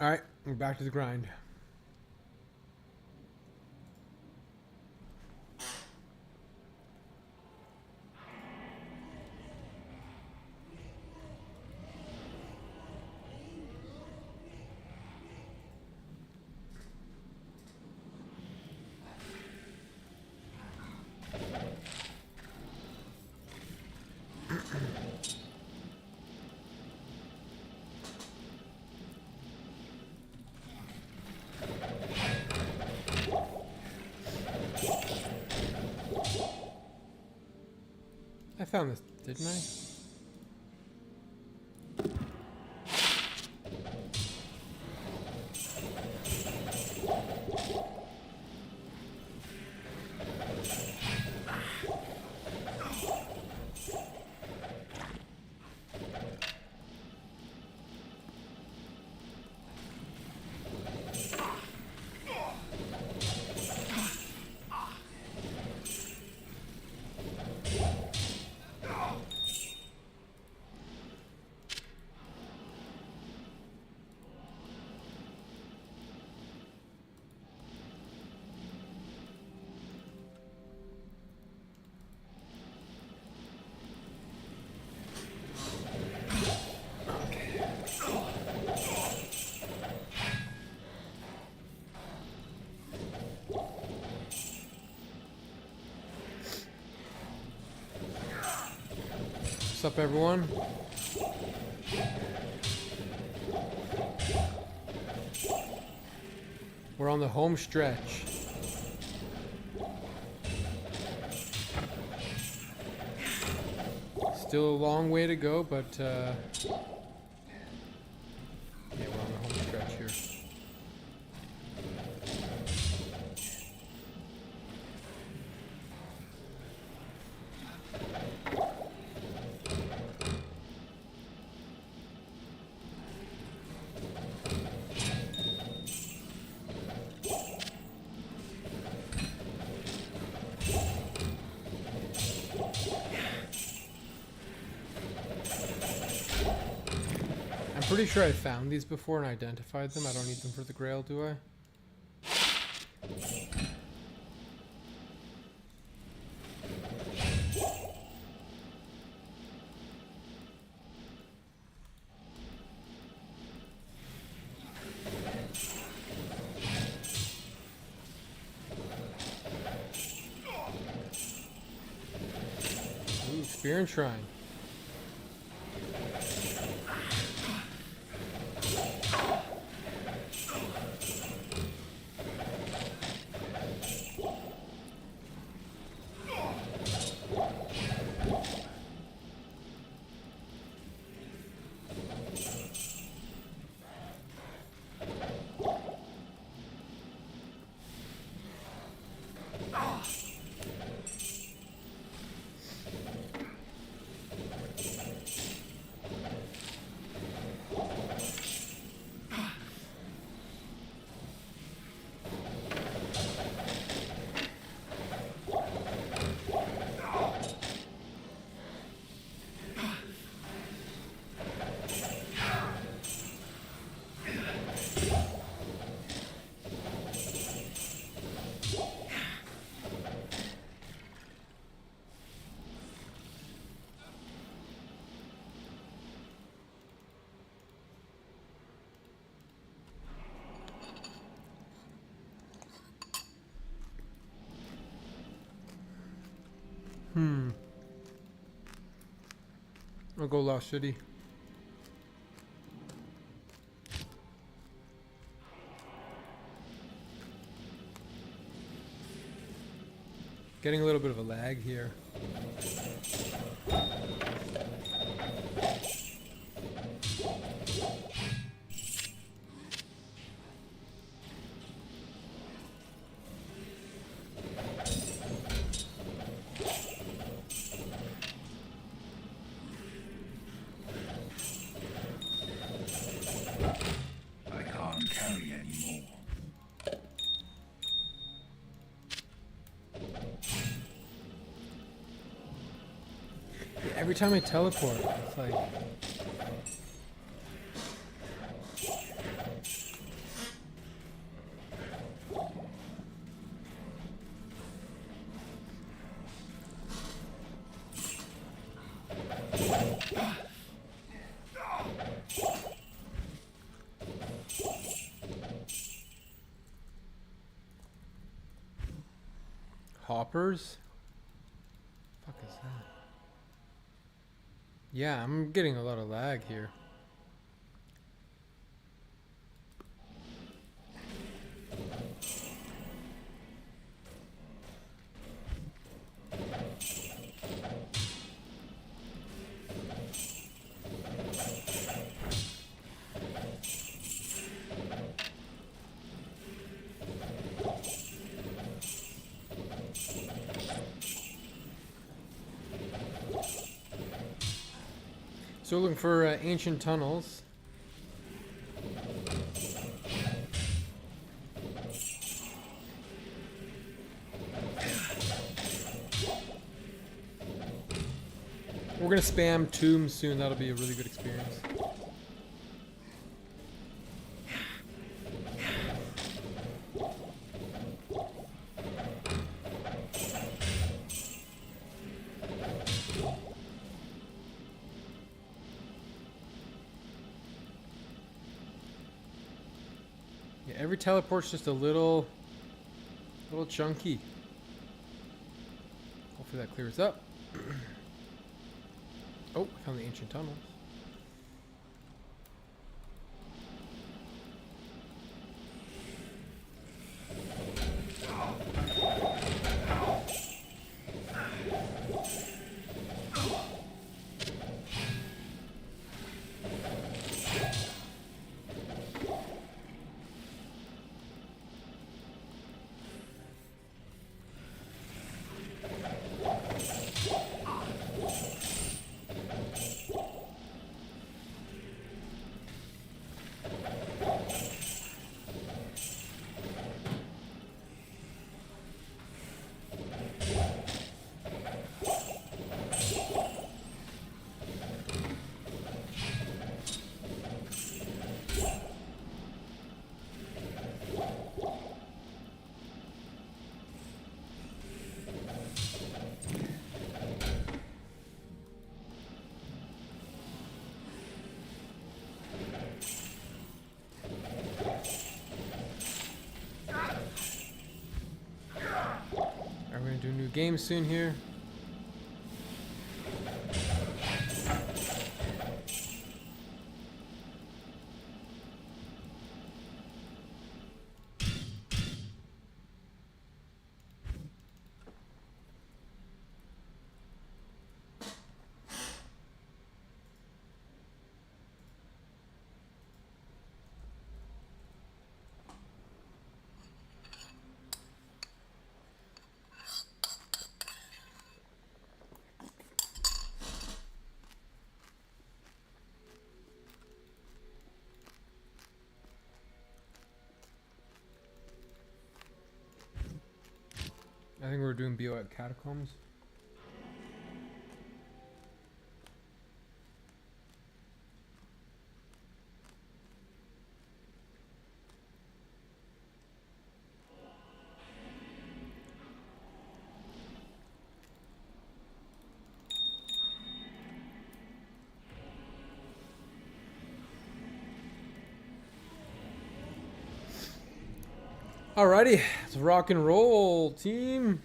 Alright, we're back to the grind. I found this, didn't I? What's up, everyone? We're on the home stretch. Still a long way to go, but yeah, we're on the home stretch here. I'm pretty sure I found these before and identified them. I don't need them for the Grail, do I? Ooh, Spear and Shrine. I'll go Lost City. Getting a little bit of a lag here. Every time I teleport, it's like... Hoppers? Fuck is that? Yeah, I'm getting a lot of lag here. So looking for ancient tunnels. We're gonna spam tombs soon. That'll be a really good experience. Yeah, every teleport's just a little chunky. Hopefully that clears up. Oh, I found the ancient tunnels. We're gonna do a new game soon here. I think we're doing BO at Catacombs. Alrighty, let's rock and roll, team.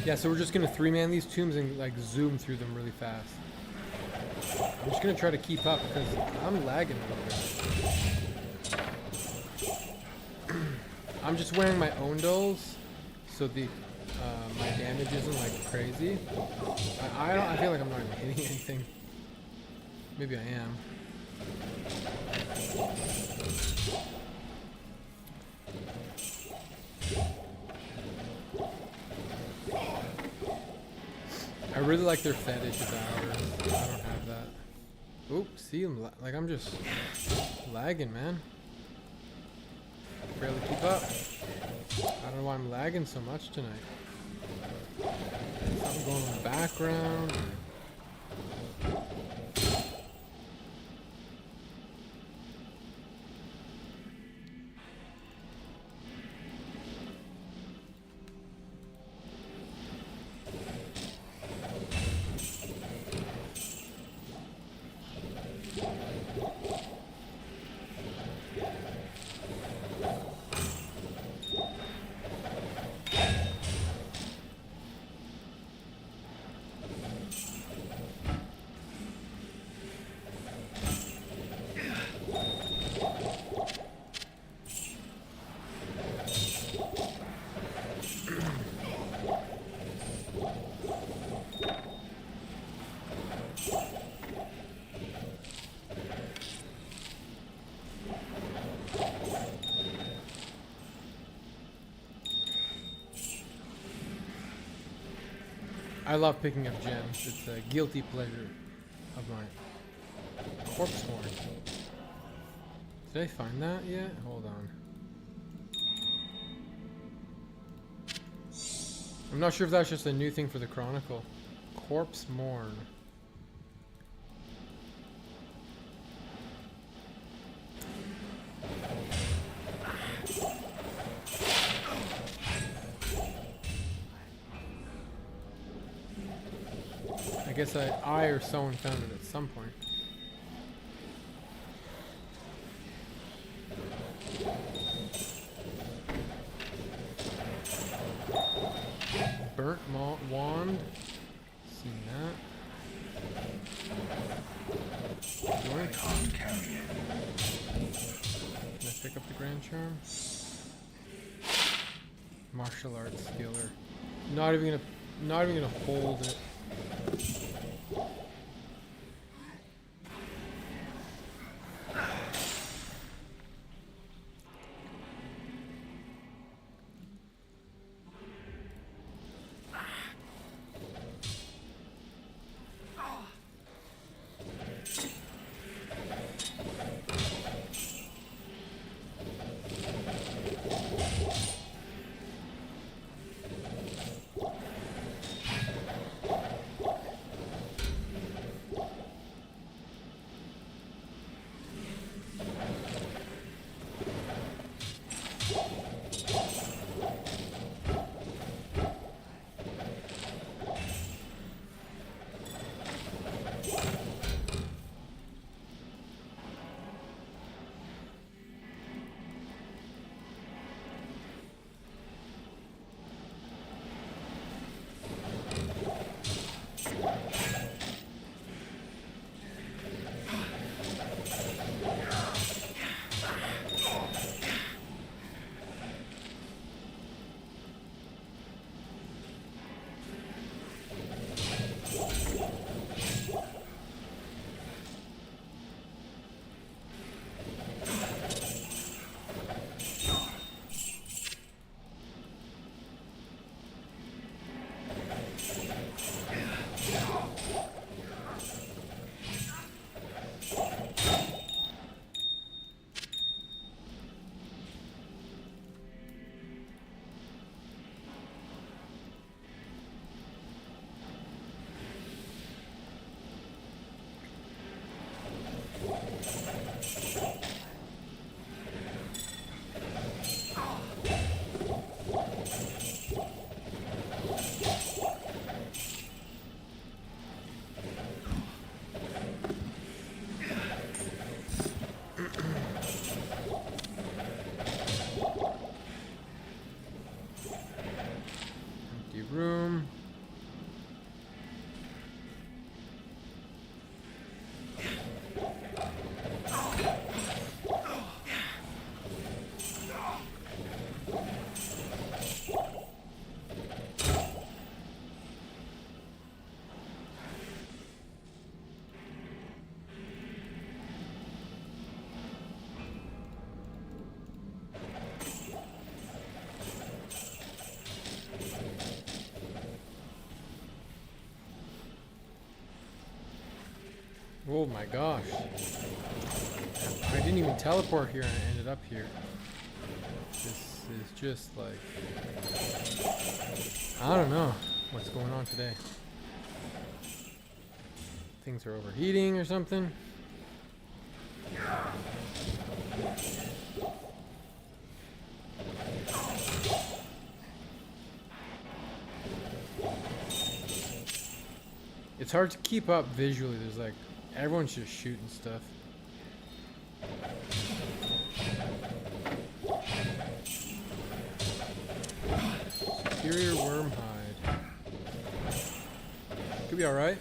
Yeah, so we're just gonna three-man these tombs and like zoom through them really fast. I'm just gonna try to keep up because I'm lagging a little bit. I'm just wearing my Ondals, so the my damage isn't like crazy. I feel like I'm not even hitting anything. Maybe I am. I really like their fetish of ours. I don't have that. Oop, see, like I'm just lagging, man. Barely keep up. I don't know why I'm lagging so much tonight. Something going on in the background. I love picking up gems. It's a guilty pleasure of mine. Corpse horn. Did I find that yet? Hold on. I'm not sure if that's just a new thing for the Chronicle. Corpse Morn. I guess I or someone found it at some point. Burnt wand. Seen that. Joint. Can I pick up the Grand Charm? Martial arts skiller. Not even gonna hold it. Oh my gosh. I didn't even teleport here and I ended up here. This is just like... I don't know what's going on today. Things are overheating or something. It's hard to keep up visually. There's like, everyone's just shooting stuff. Superior worm hide. Could be alright.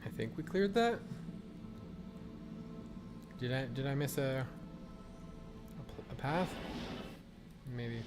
I think we cleared that. Did I miss a path? Maybe.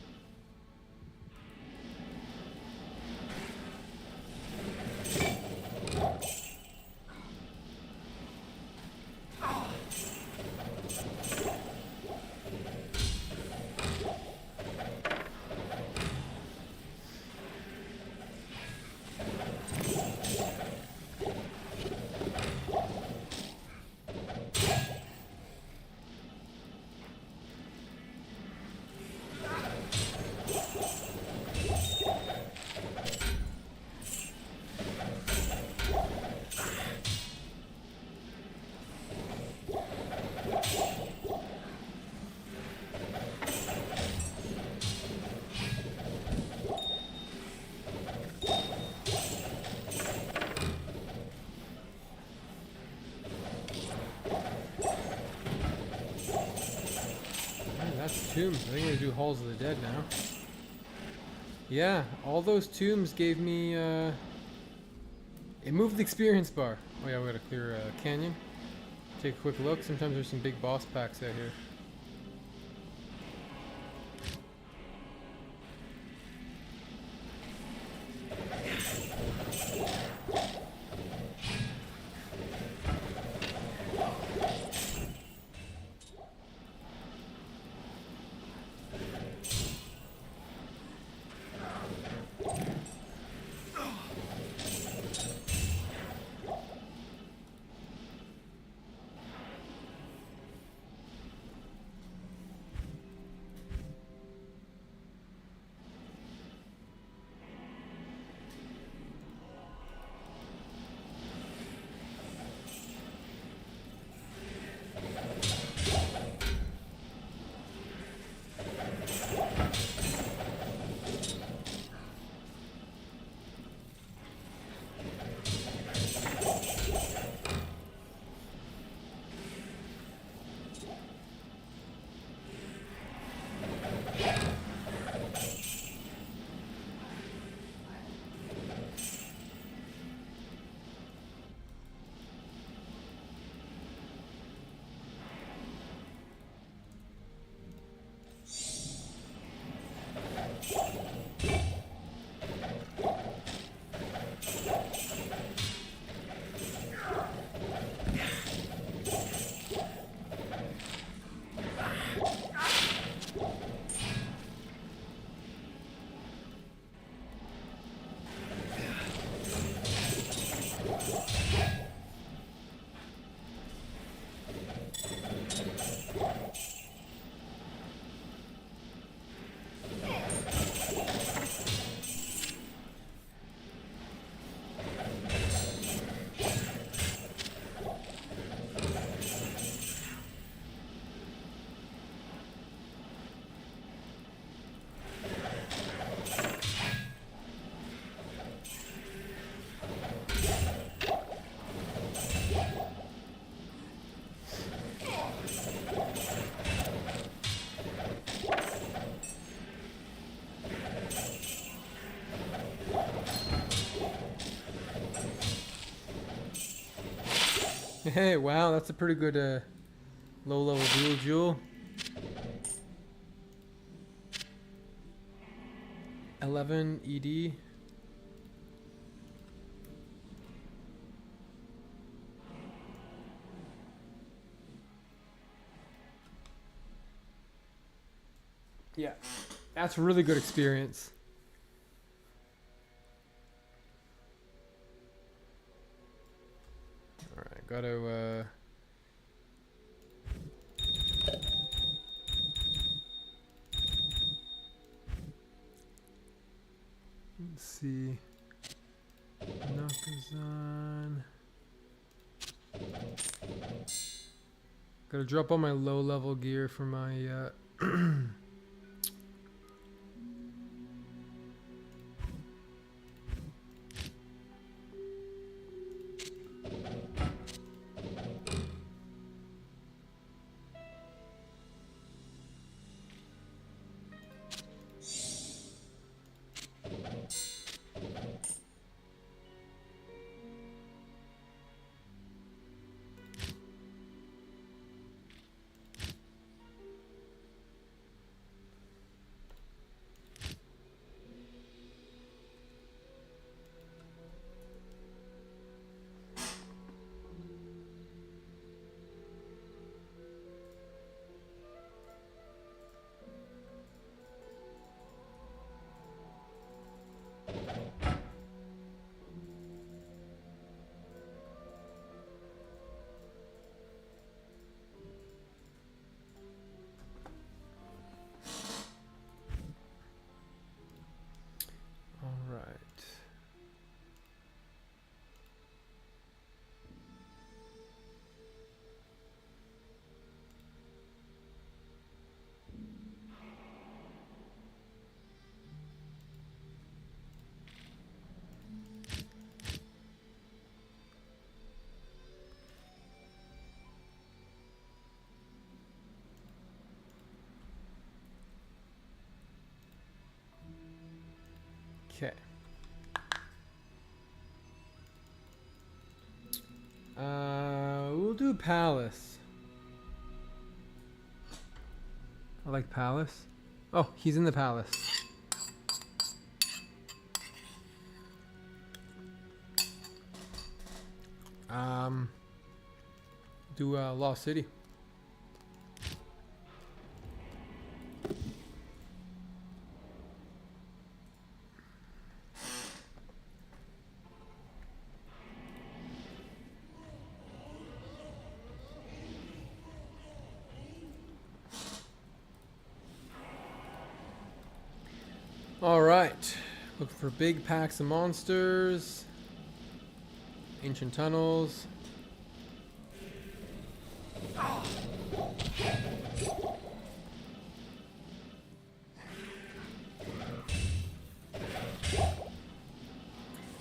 Tombs. I think I'm gonna do Halls of the Dead now. Yeah, all those tombs gave me, it moved the experience bar. Oh yeah, we gotta clear a canyon. Take a quick look. Sometimes there's some big boss packs out here. Hey, wow, that's a pretty good low-level dual jewel. 11 ED. Yeah, that's a really good experience. All right, gotta let's see. Nakazan. Gotta drop all my low-level gear for my okay. We'll do Palace. I like Palace. Oh, he's in the Palace. Do Lost City. All right, look for big packs of monsters, ancient tunnels.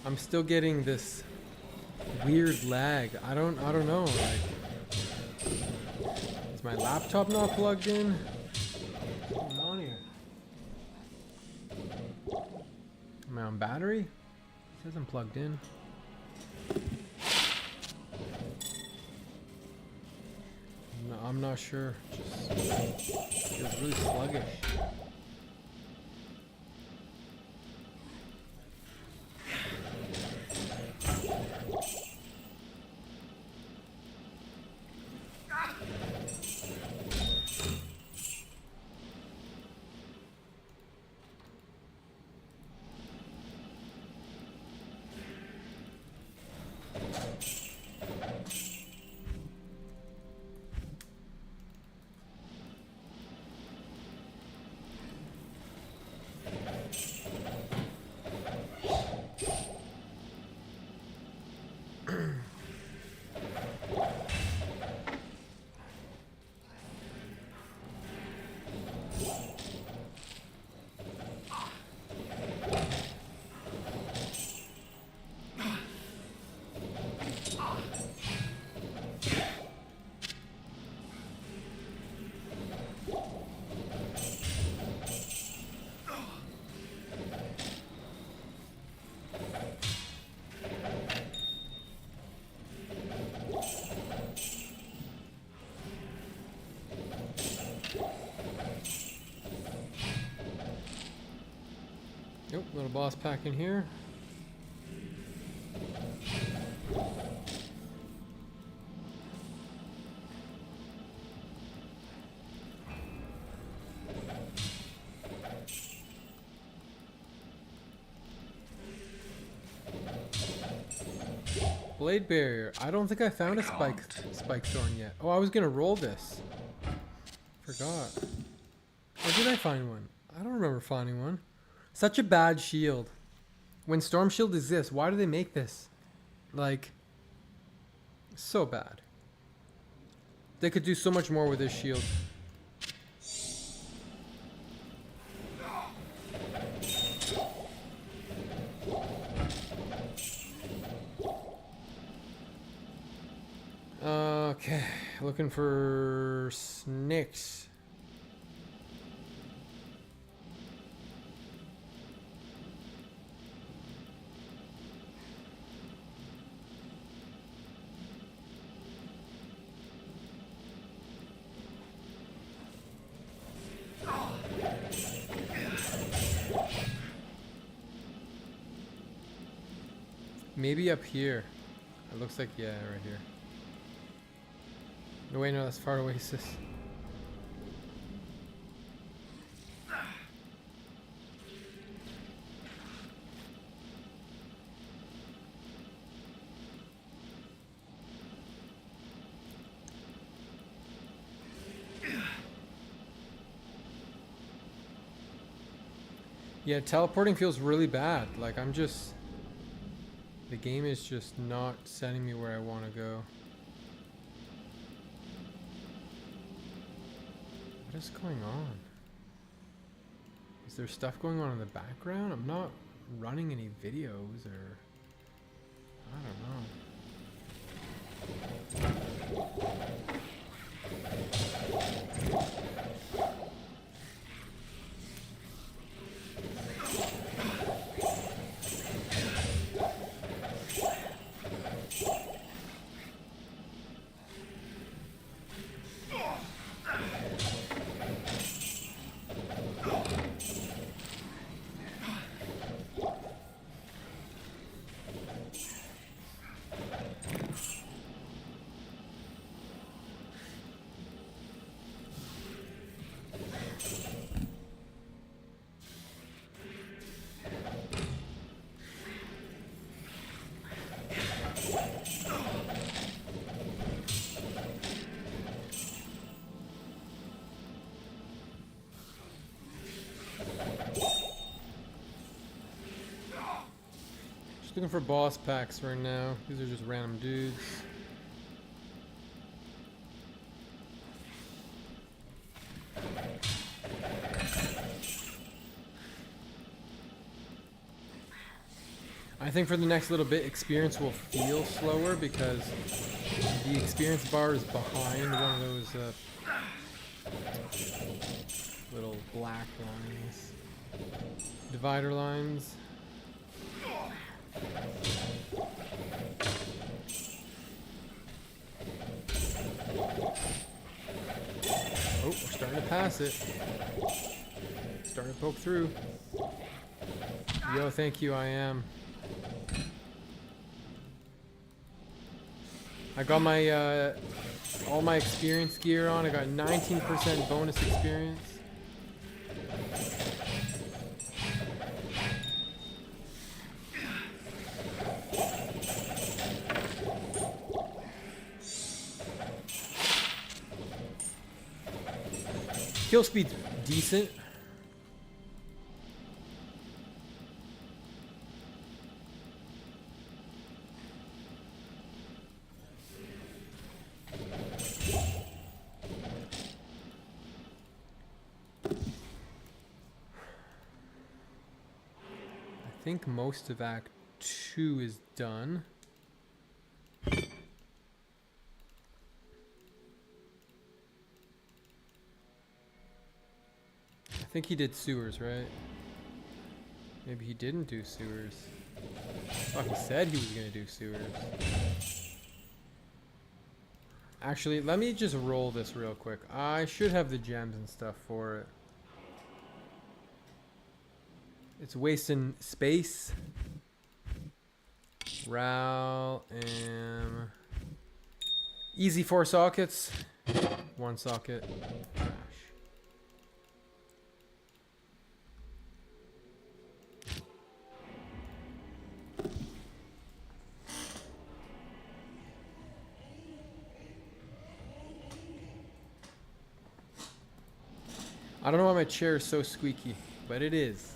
I'm still getting this weird lag. I don't know. Like, is my laptop not plugged in? What's going on here? Am I on battery? It says I'm plugged in. No, I'm not sure. Just feels really sluggish. Little boss pack in here. Blade barrier. I don't think I found a spike thorn yet. Oh, I was gonna roll this. Forgot. Or did I find one? I don't remember finding one. Such a bad shield. When Storm Shield exists, why do they make this? Like, so bad. They could do so much more with this shield. Okay, looking for snakes. Maybe up here. It looks like, yeah, right here. No, wait, no, that's Far Oasis. Yeah, teleporting feels really bad. Like, I'm just... The game is just not sending me where I want to go. What is going on? Is there stuff going on in the background? I'm not running any videos or... I don't know. Looking for boss packs right now. These are just random dudes. I think for the next little bit, experience will feel slower because the experience bar is behind one of those little black lines. Divider lines. Oh, we're starting to pass it. Starting to poke through. Yo, thank you, I am. I got my, all my experience gear on. I got 19% bonus experience. Kill speed's decent. I think most of Act 2 is done. I think he did sewers, right? Maybe he didn't do sewers. Oh, he said he was gonna do sewers. Actually, let me just roll this real quick. I should have the gems and stuff for it. It's wasting space. Ral am easy 4 sockets. 1 socket. Trash. I don't know why my chair is so squeaky, but it is.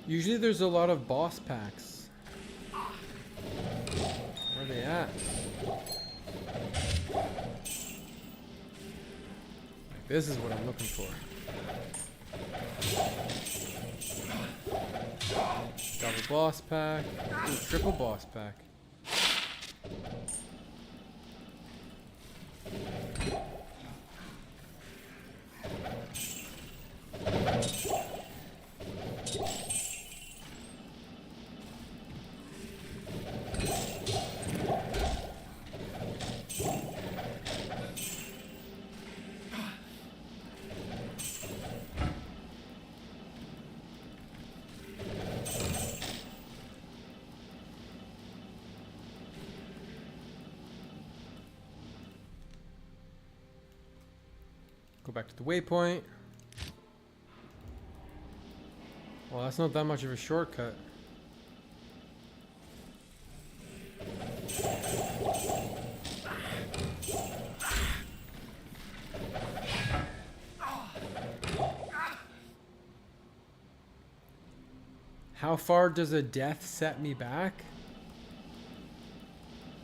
Usually there's a lot of boss packs. Where are they at? This is what I'm looking for. Double boss pack. Ooh, triple boss pack. Go back to the waypoint. Well, that's not that much of a shortcut. How far does a death set me back?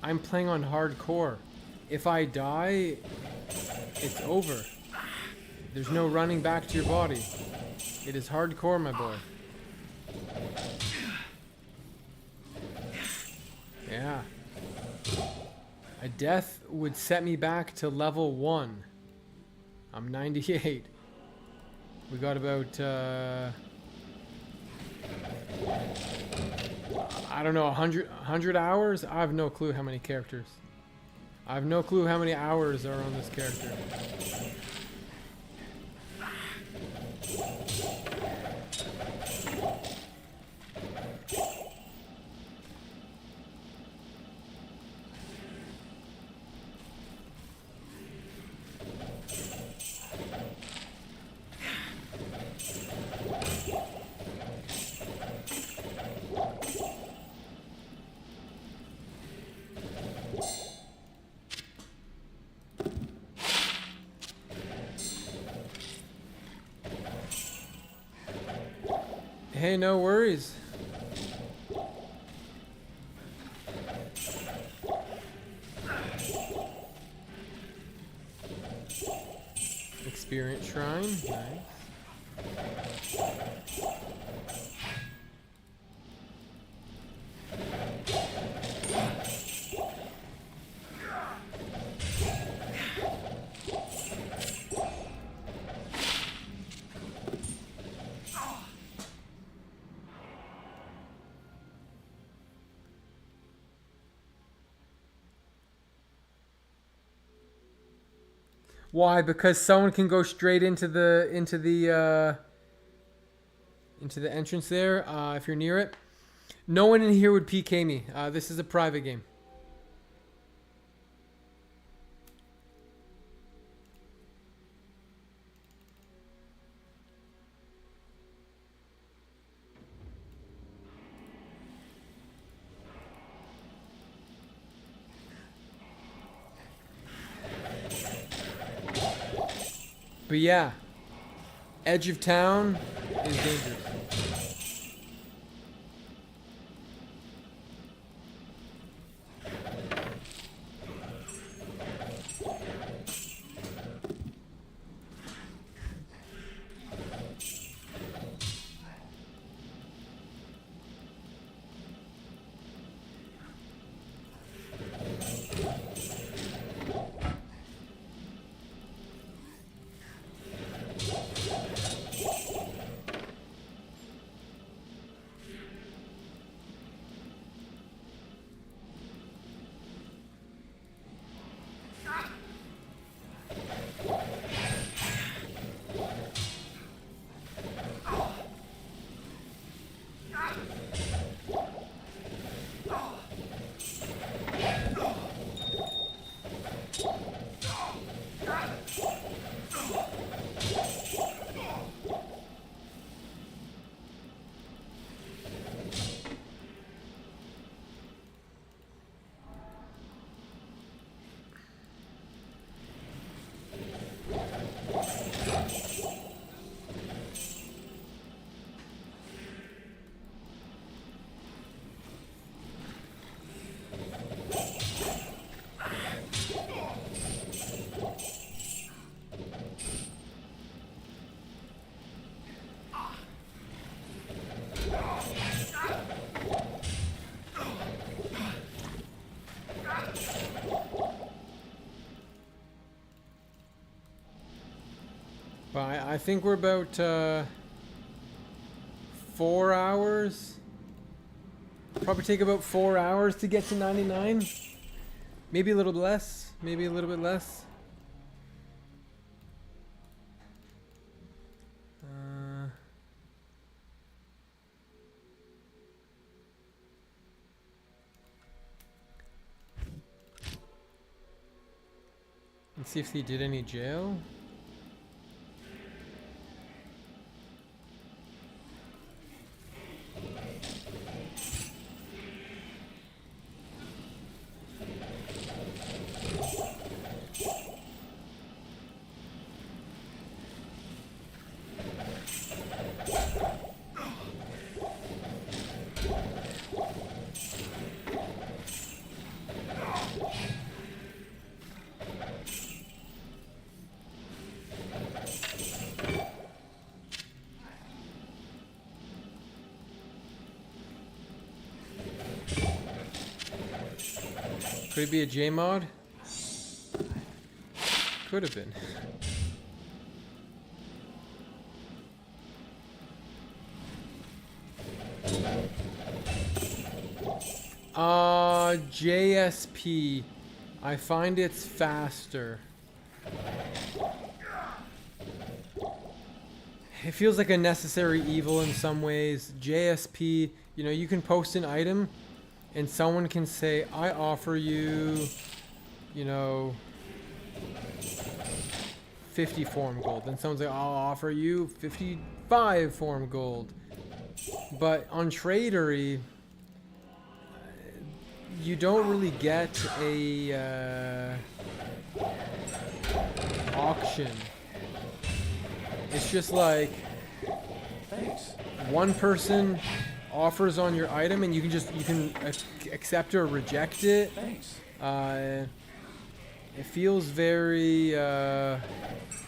I'm playing on hardcore. If I die, it's over. There's no running back to your body. It is hardcore, my boy. Yeah. A death would set me back to level 1. I'm 98. We got about, I don't know, 100 hours? I have no clue how many characters. I have no clue how many hours are on this character. Hey, no worries. Experience shrine, nice. Why? Because someone can go straight into the entrance there. If you're near it, no one in here would PK me. This is a private game. But yeah, edge of town is dangerous. But I think we're about 4 hours. Probably take about 4 hours to get to 99. Maybe a little bit less. Maybe a little bit less. Let's see if he did any jail. Could it be a J mod? Could have been. JSP. I find it's faster. It feels like a necessary evil in some ways. JSP, you know, you can post an item and someone can say, I offer you, you know, 50 form gold. Then someone's like, I'll offer you 55 form gold. But on Tradery, you don't really get a auction. It's just like, thanks. One person offers on your item and you can accept or reject it. Thanks. It feels very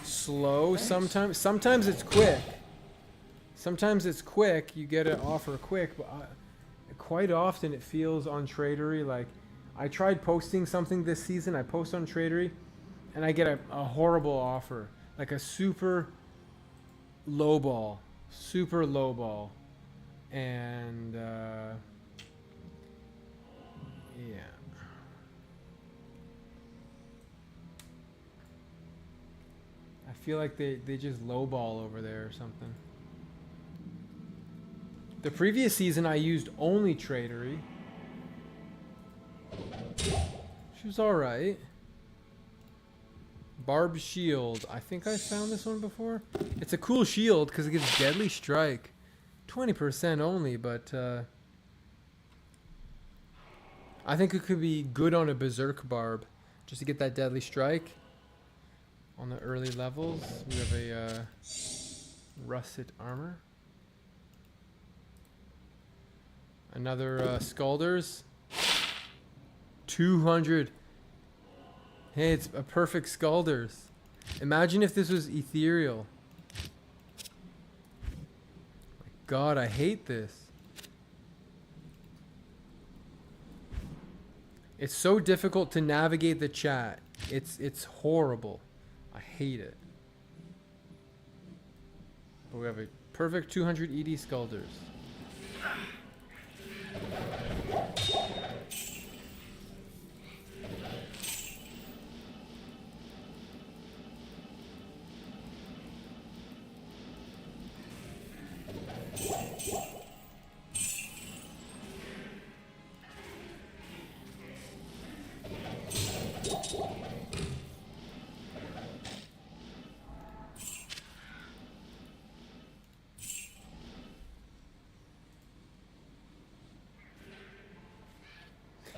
slow. Thanks. Sometimes it's quick. Sometimes it's quick. You get an offer quick, but quite often it feels on Tradery like I tried posting something this season. I post on Tradery and I get a horrible offer, like a super low ball, and yeah. I feel like they just lowball over there or something. The previous season I used only Tradery. She was alright. Barb Shield. I think I found this one before. It's a cool shield because it gives Deadly Strike. 20% only, but I think it could be good on a Berserk Barb. Just to get that Deadly Strike. On the early levels, we have a Russet Armor. Another Scalders. 200. Hey, it's a perfect Scalders. Imagine if this was ethereal. My God, I hate this. It's so difficult to navigate the chat. It's horrible. I hate it. But we have a perfect 200 ED Scalders.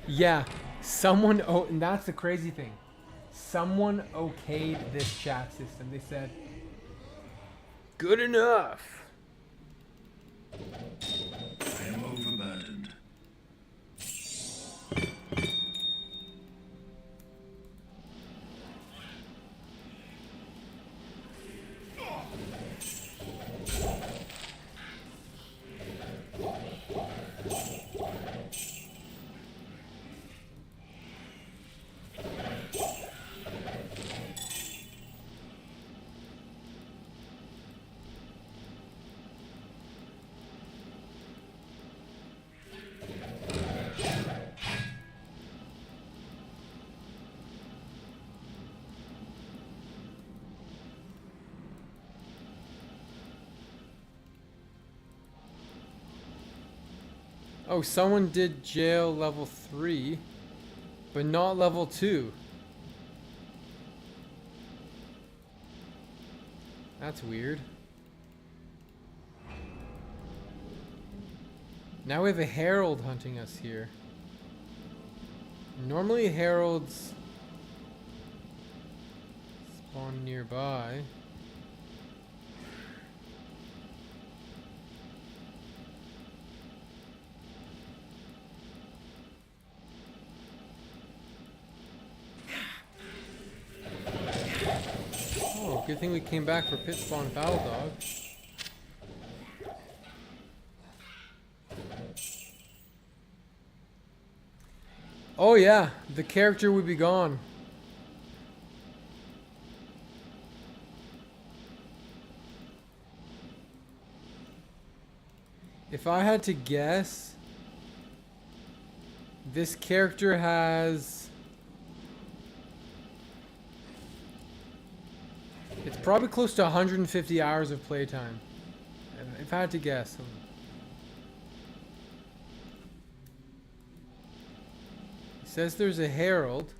Yeah, someone, and that's the crazy thing. Someone okayed this chat system. They said, good enough. I am overburdened. Oh, someone did jail level 3, but not level 2. That's weird. Now we have a herald hunting us here. Normally heralds spawn nearby. Oh, good thing we came back for pit spawn Foul Dog. Oh yeah, the character would be gone. If I had to guess, this character has... It's probably close to 150 hours of playtime. If I had to guess. It says there's a herald.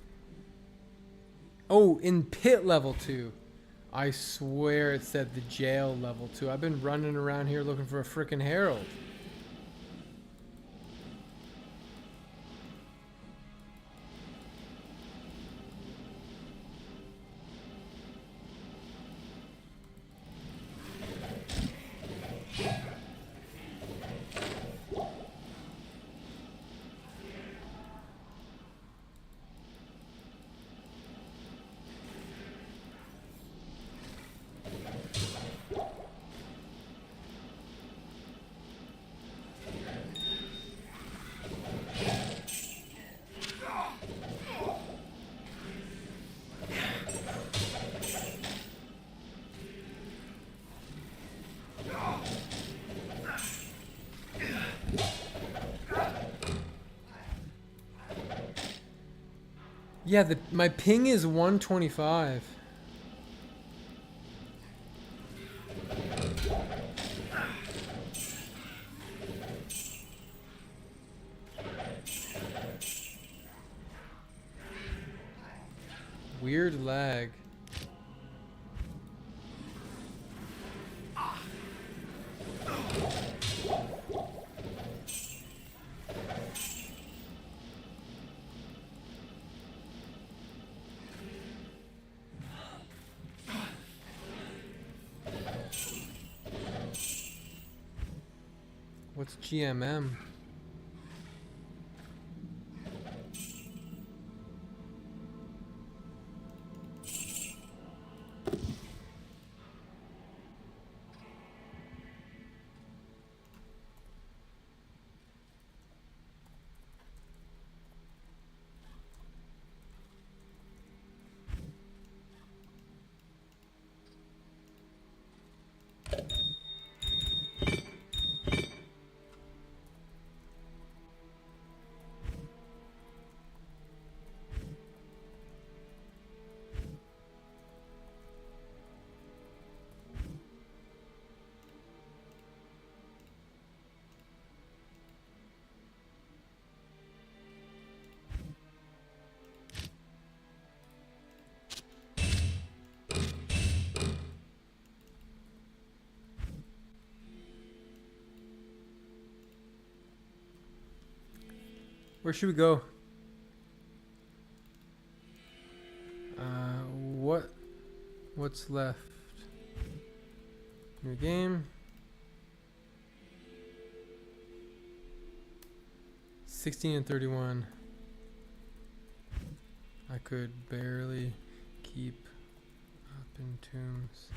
Oh, in pit level 2. I swear it said the jail level 2. I've been running around here looking for a frickin' herald. Yeah, my ping is 125. Weird lag. What's GMM? Where should we go? What's left? New game. 16 and 31. I could barely keep up in tombs.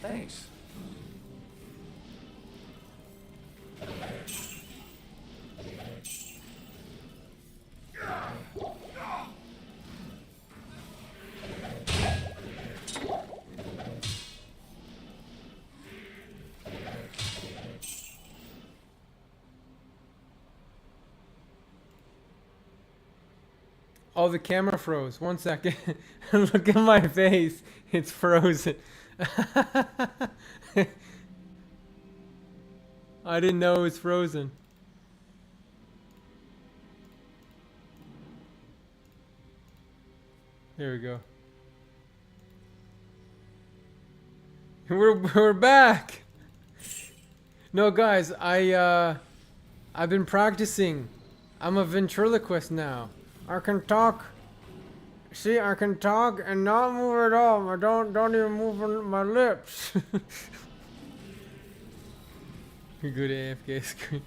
Thanks. Oh, the camera froze. 1 second. Look at my face. It's frozen. I didn't know it was frozen. There we go. We're back. No, guys, I've been practicing. I'm a ventriloquist now. I can talk. See, I can talk and not move at all. I don't even move my lips. Good AFK screen.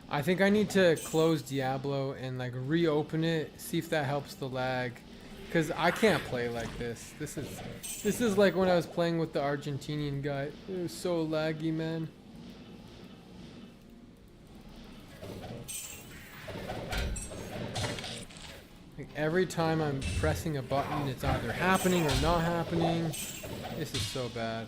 I think I need to close Diablo and like reopen it, see if that helps the lag. Cause I can't play like this. This is like when I was playing with the Argentinian guy. It was so laggy, man. Like every time I'm pressing a button, it's either happening or not happening. This is so bad.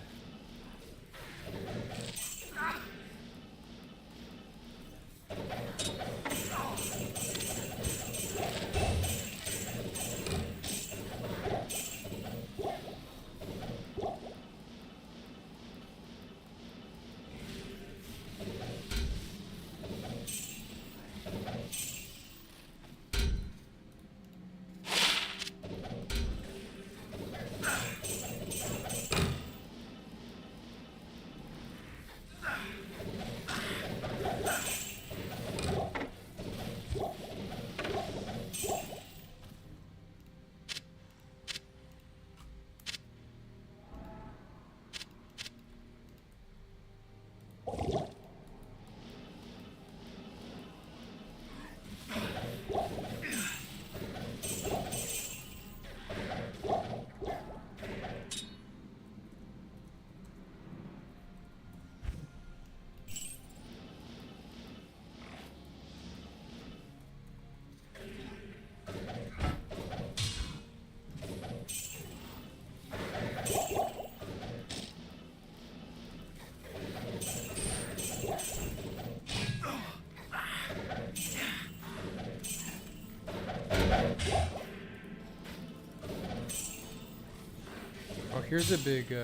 Oh, here's a big big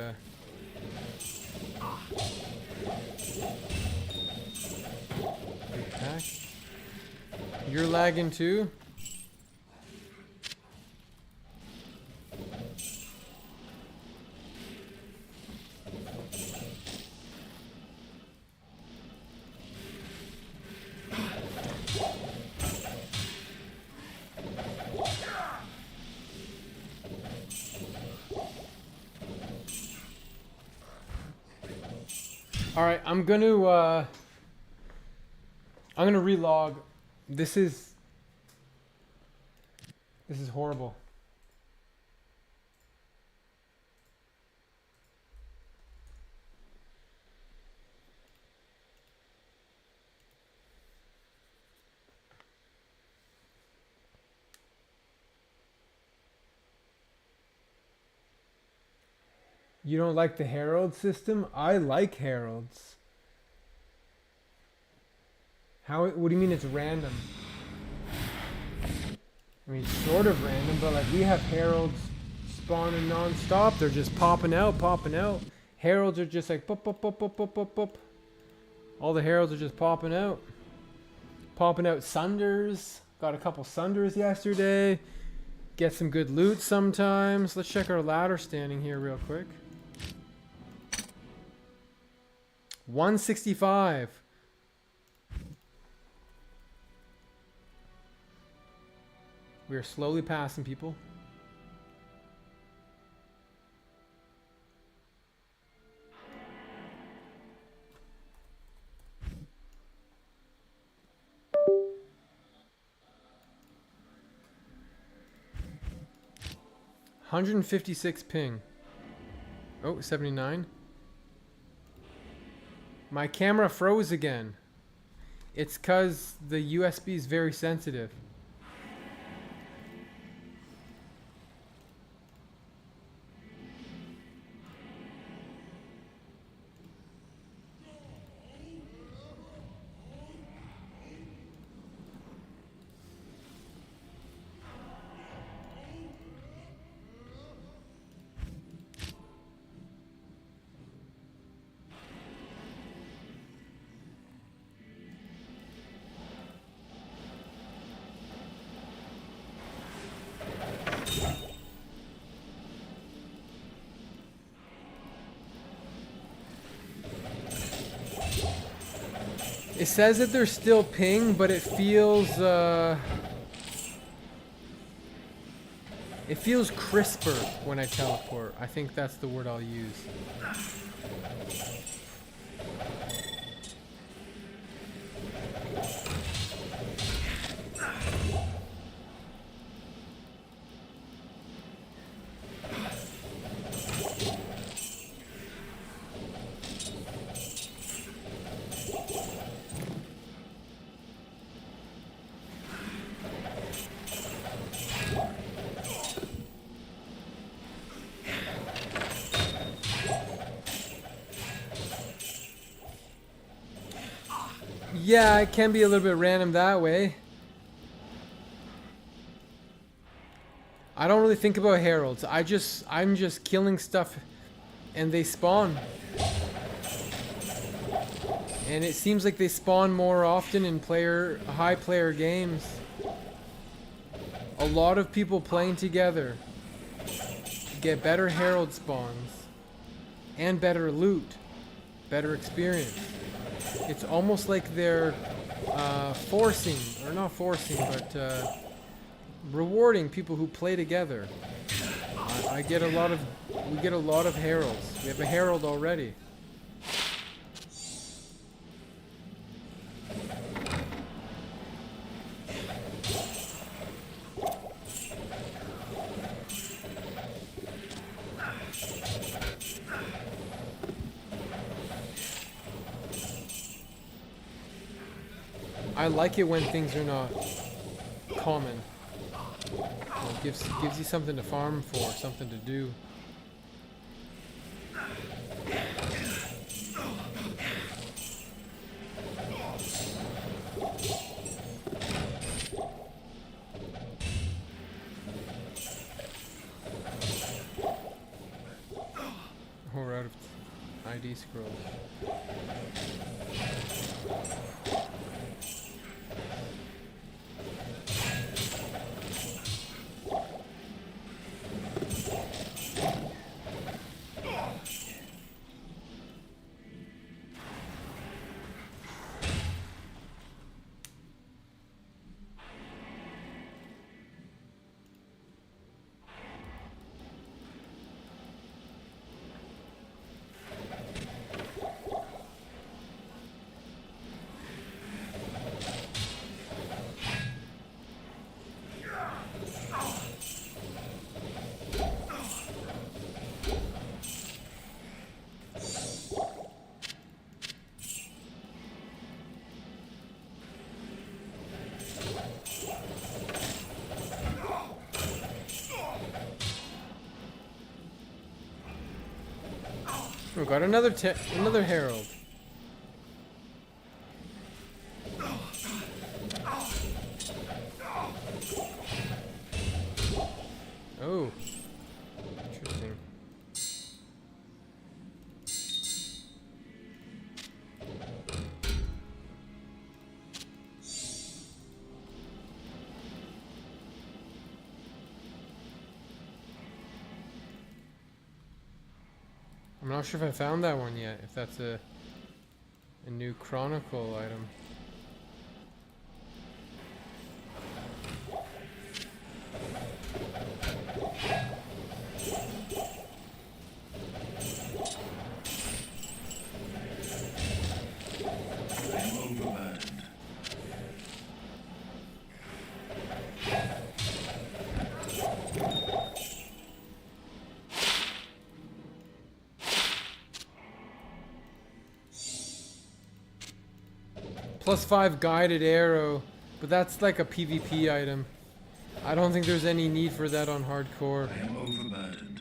pack. You're lagging too? All right, I'm going to I'm gonna relog. This is horrible. You don't like the herald system? I like heralds. How? What do you mean it's random? I mean, sort of random, but like we have heralds spawning non-stop. They're just popping out, popping out. Heralds are just like pop, pop, pop, pop, pop, pop, pop. All the heralds are just popping out. Popping out sunders. Got a couple sunders yesterday. Get some good loot sometimes. Let's check our ladder standing here real quick. 165. We are slowly passing people. $156 ping. Oh, 79. My camera froze again. It's cause the USB is very sensitive. It says that there's still ping, but it feels crisper when I teleport. I think that's the word I'll use. Yeah, it can be a little bit random that way. I don't really think about heralds. I'm just killing stuff and they spawn. And it seems like they spawn more often in high player games. A lot of people playing together get better herald spawns and better loot, better experience. It's almost like they're forcing, or not forcing, but rewarding people who play together. We get a lot of heralds. We have a herald already. I like it when things are not common. It gives you something to farm for, something to do. Oh, we're out of ID scrolls. we got another herald. Oh, interesting. I'm not sure if I found that one yet, if that's a new chronicle item. I'm overburdened. +5 guided arrow, but that's like a PvP item. I don't think there's any need for that on hardcore. I am overburdened.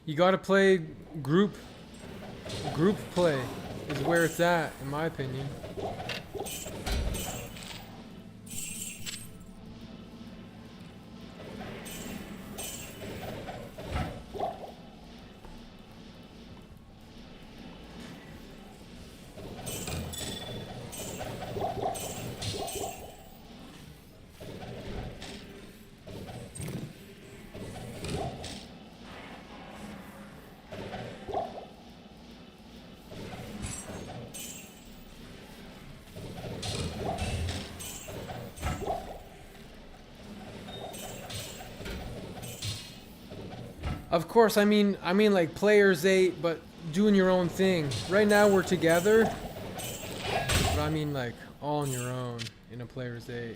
You gotta play group play is where it's at, in my opinion. Of course, I mean like players 8, but doing your own thing. Right now we're together, but I mean like all on your own in a player's 8.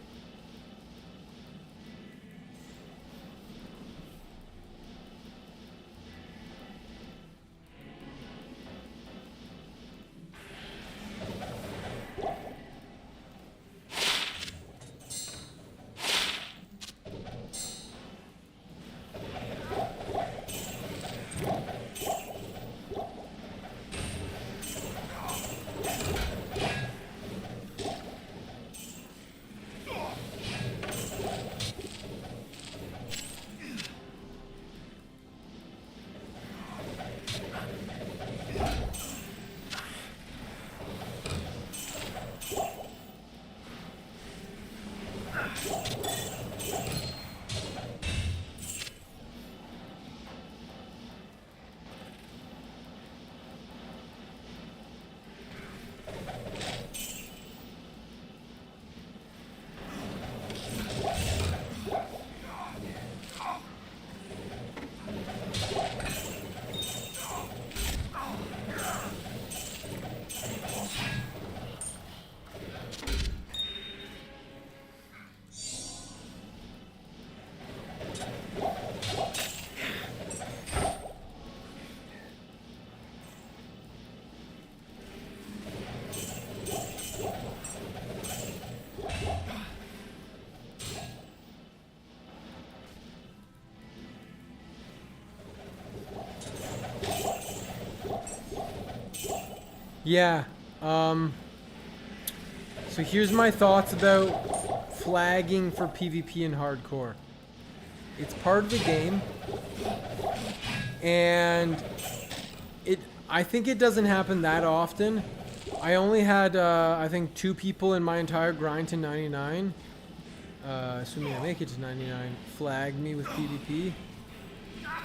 Yeah. So here's my thoughts about flagging for PvP and hardcore. It's part of the game, and I think it doesn't happen that often. I only had I think 2 people in my entire grind to 99, assuming I make it to 99, flag me with PvP.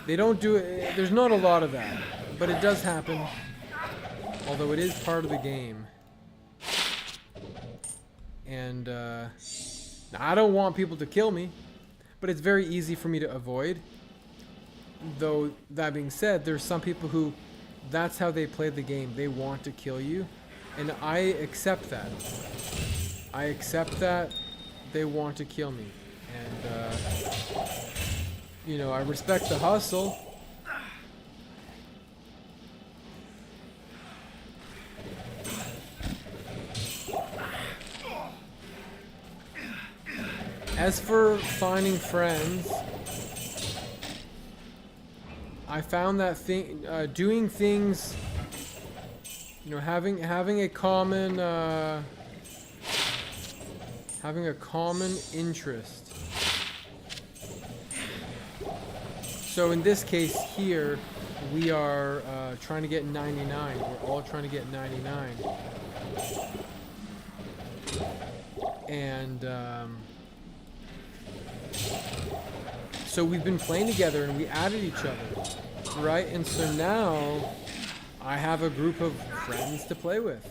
They don't do it. There's not a lot of that, but it does happen. Although it is part of the game. And I don't want people to kill me, but it's very easy for me to avoid. Though, that being said, there's some people who, that's how they play the game. They want to kill you. And I accept that. I accept that they want to kill me. And, you know, I respect the hustle. As for finding friends, I found that doing things, you know, having a common interest. So in this case here, we are trying to get 99. We're all trying to get 99. And so we've been playing together and we added each other, right? And so now I have a group of friends to play with.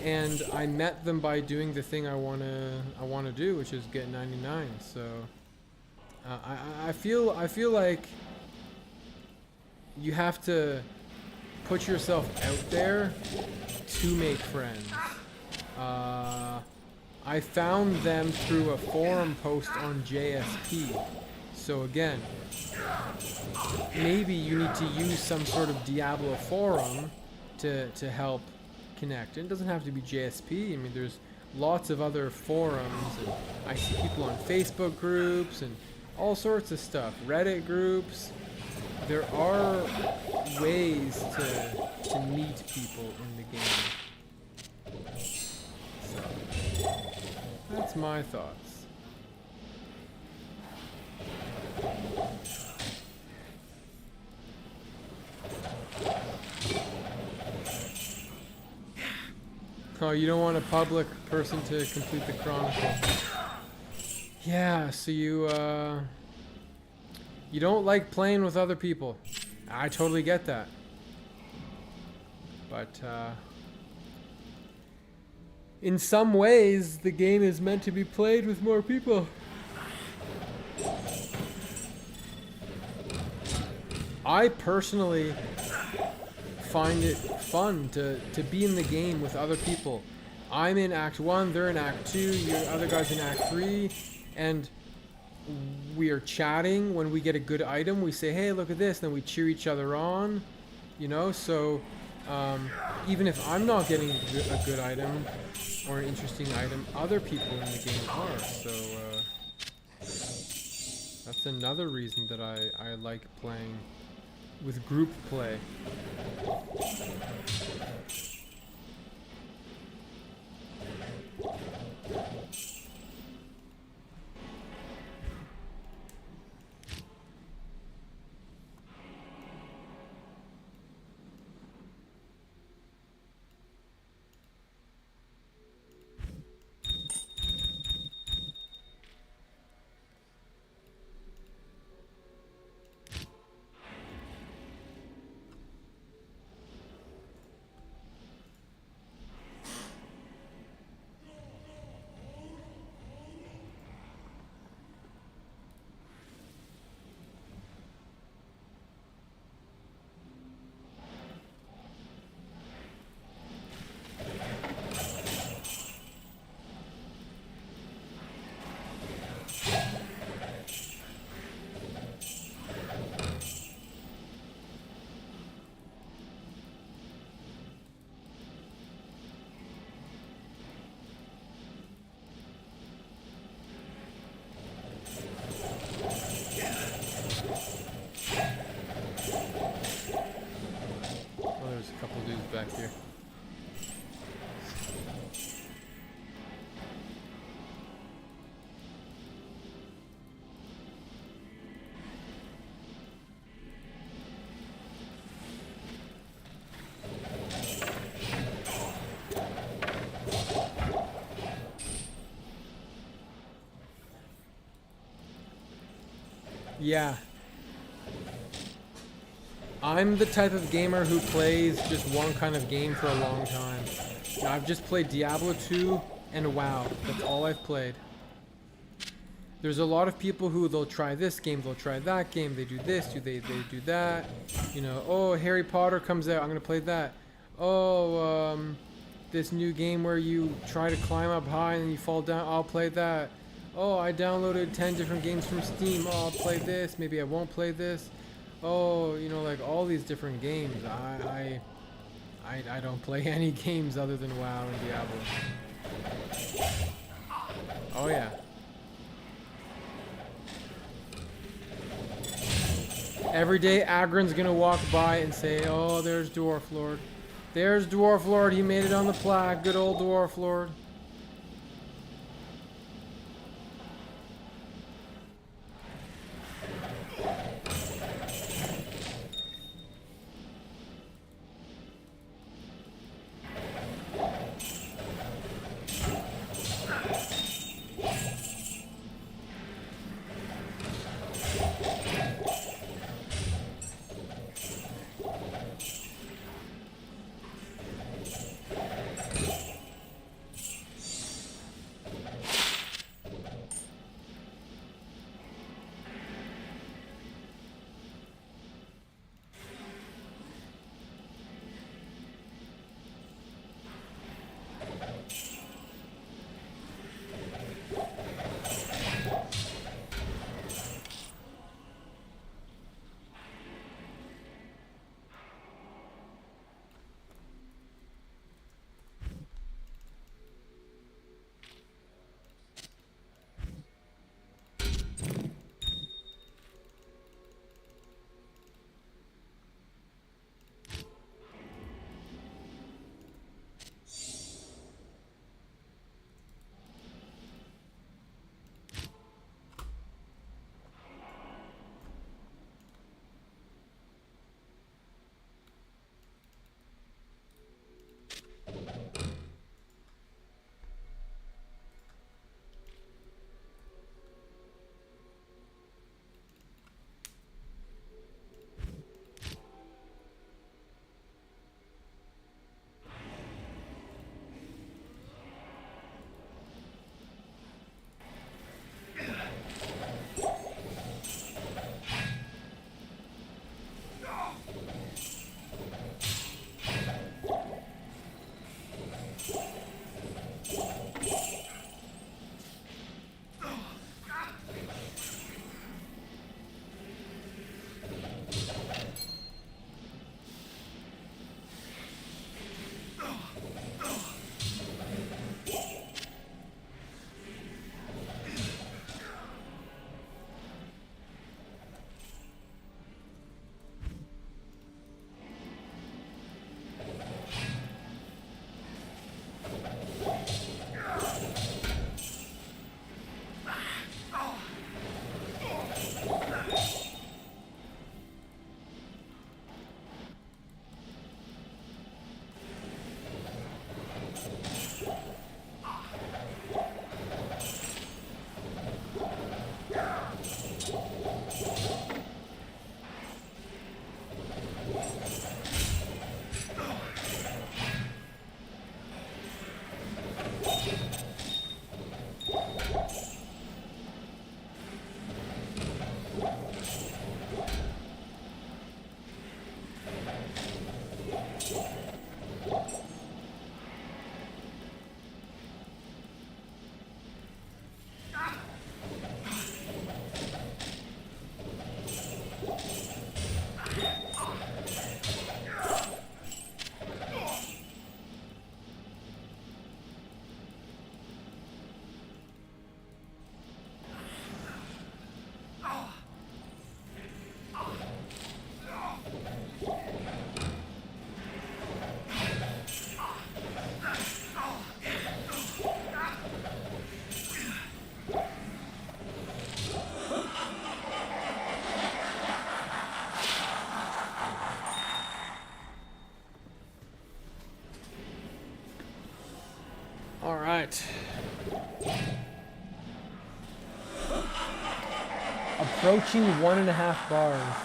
And I met them by doing the thing I wanna do, which is get 99. So I feel like you have to put yourself out there to make friends. I found them through a forum post on JSP. So again, maybe you need to use some sort of Diablo forum to help connect. It doesn't have to be JSP. I mean, there's lots of other forums, and I see people on Facebook groups and all sorts of stuff, Reddit groups. There are ways to meet people in the game. So that's my thoughts. Oh, you don't want a public person to complete the chronicle. Yeah, so you don't like playing with other people. I totally get that. But in some ways, the game is meant to be played with more people. I personally find it fun to be in the game with other people. I'm in Act 1, they're in Act 2, your other guy's in Act 3, and we are chatting. When we get a good item, we say, hey, look at this, and then we cheer each other on, you know. So even if I'm not getting a good item or an interesting item, other people in the game are. So that's another reason that I like playing with group play. Back here. Yeah. I'm the type of gamer who plays just one kind of game for a long time. You know, I've just played Diablo 2 and WoW. That's all I've played. There's a lot of people who they'll try this game, they'll try that game, they do this, they do that. You know, oh, Harry Potter comes out, I'm gonna play that. Oh, this new game where you try to climb up high and then you fall down. I'll play that. Oh, I downloaded 10 different games from Steam. Oh, I'll play this. Maybe I won't play this. Oh, you know, like all these different games. I don't play any games other than WoW and Diablo. Oh yeah. Every day, Agron's gonna walk by and say, "Oh, there's Dwarflord. There's Dwarflord. He made it on the plaque. Good old Dwarflord." All right. Approaching 1.5 bars.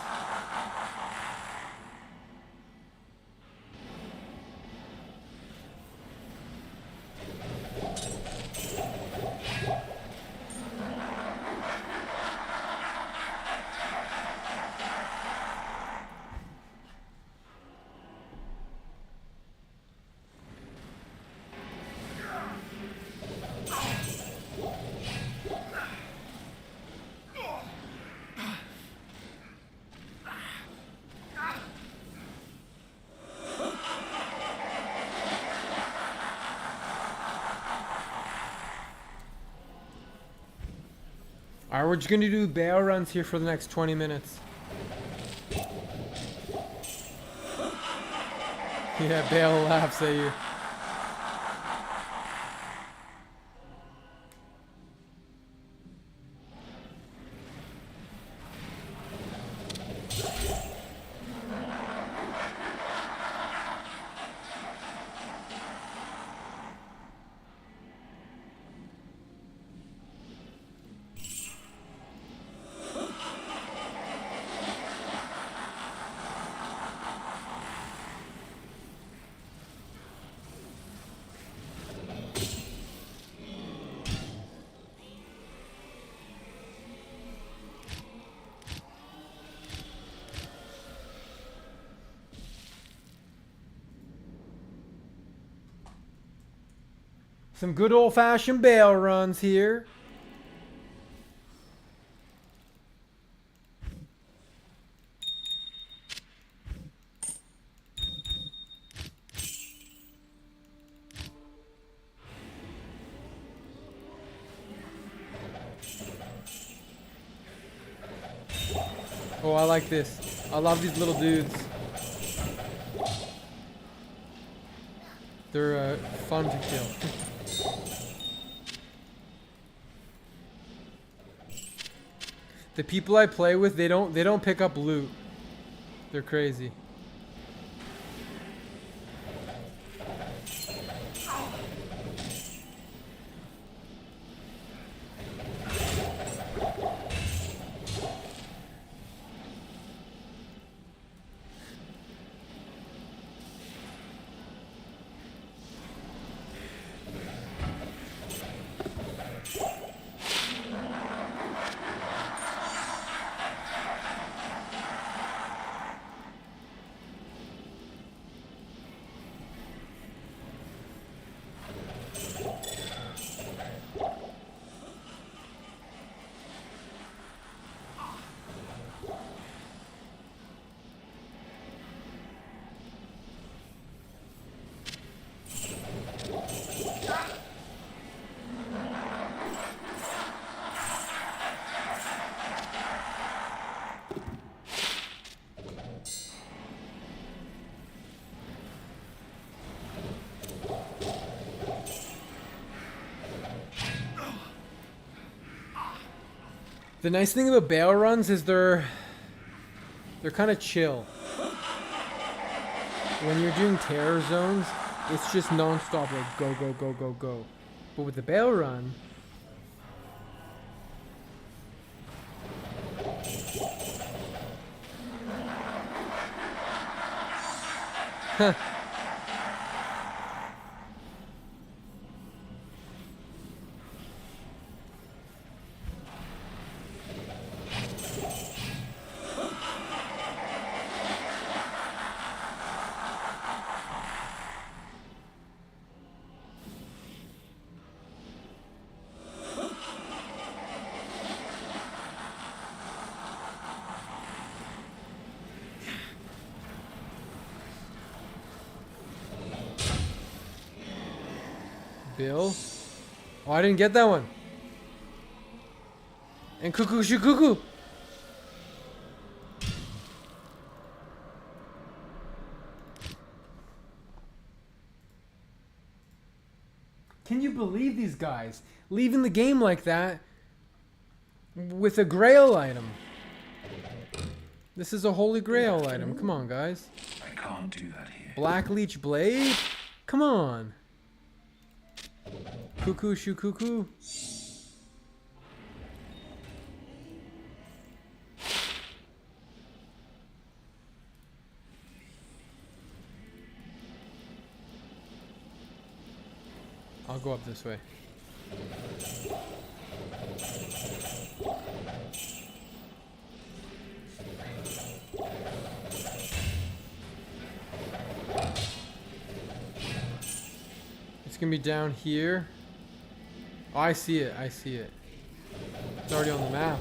Alright, we're just gonna do Baal runs here for the next 20 minutes. Yeah, Baal laughs at you. Some good old-fashioned Baal runs here. Oh, I like this. I love these little dudes. They're fun to kill. The people I play with, they don't pick up loot. They're crazy. The nice thing about Baal runs is they're kind of chill. When you're doing terror zones, it's just non-stop, like go, go, go, go, go. But with the Baal run, huh. Bill? Oh, I didn't get that one. And cuckoo shoo cuckoo. Can you believe these guys leaving the game like that with a grail item? This is a holy grail item. Come on, guys. I can't do that here. Black Leech Blade? Come on. Cuckoo shoo cuckoo. I'll go up this way. It's gonna be down here. Oh, I see it. I see it. It's already on the map.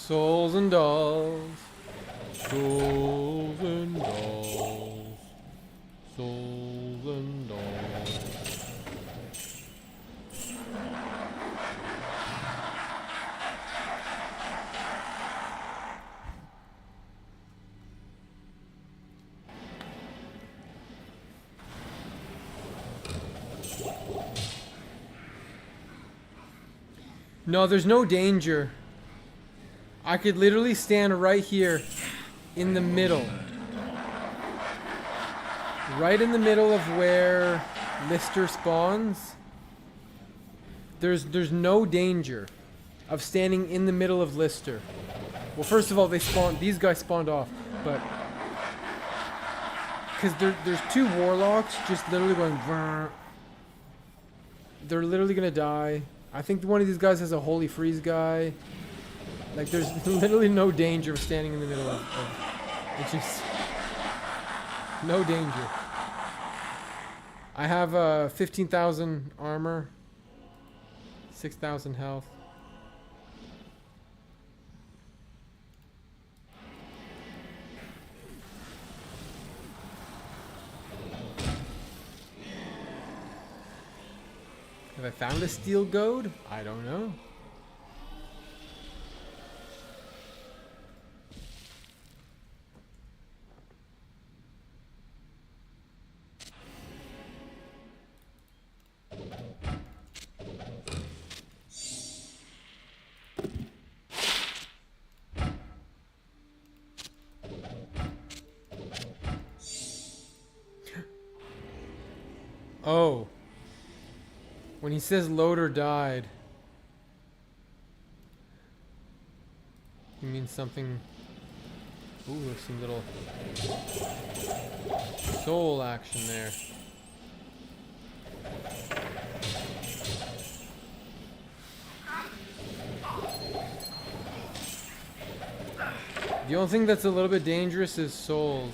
Souls and dolls. Souls and dolls. Souls and dolls. No, there's no danger. I could literally stand right here in the middle. Right in the middle of where Lister spawns. There's no danger of standing in the middle of Lister. Well, first of all, these guys spawned off, but because there's two warlocks just literally going. Brr. They're literally gonna die. I think one of these guys has a holy freeze guy. Like, there's literally no danger of standing in the middle of it's just no danger. I have 15,000 armor, 6,000 health. Have I found a steel goad? I don't know. Oh. When he says loader died, he means something. Ooh, there's some little soul action there. The only thing that's a little bit dangerous is souls.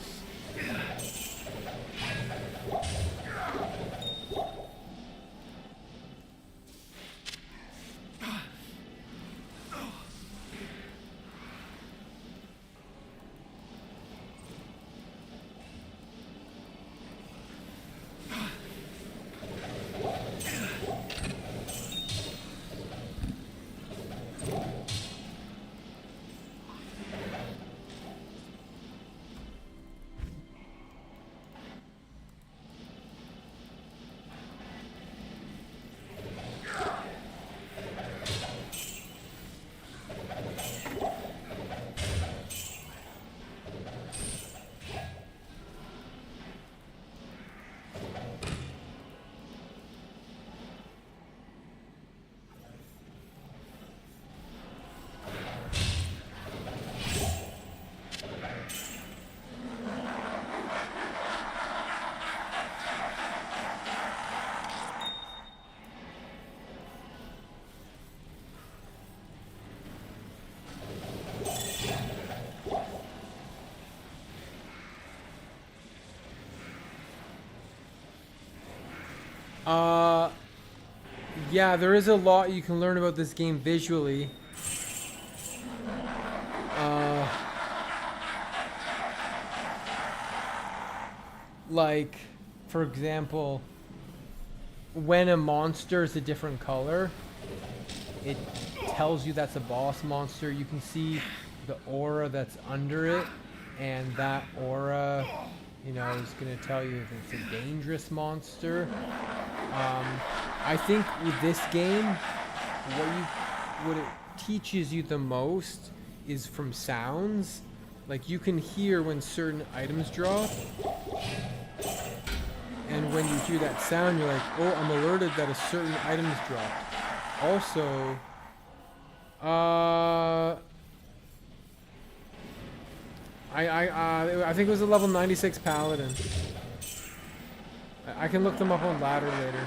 Yeah, there is a lot you can learn about this game visually. Like, for example, when a monster is a different color, it tells you that's a boss monster. You can see the aura that's under it, and that aura, you know, is going to tell you if it's a dangerous monster. I think with this game, what it teaches you the most is from sounds. Like, you can hear when certain items drop, and when you hear that sound, you're like, oh, I'm alerted that a certain item's dropped. Also, I think it was a level 96 paladin. I can look them up on ladder later.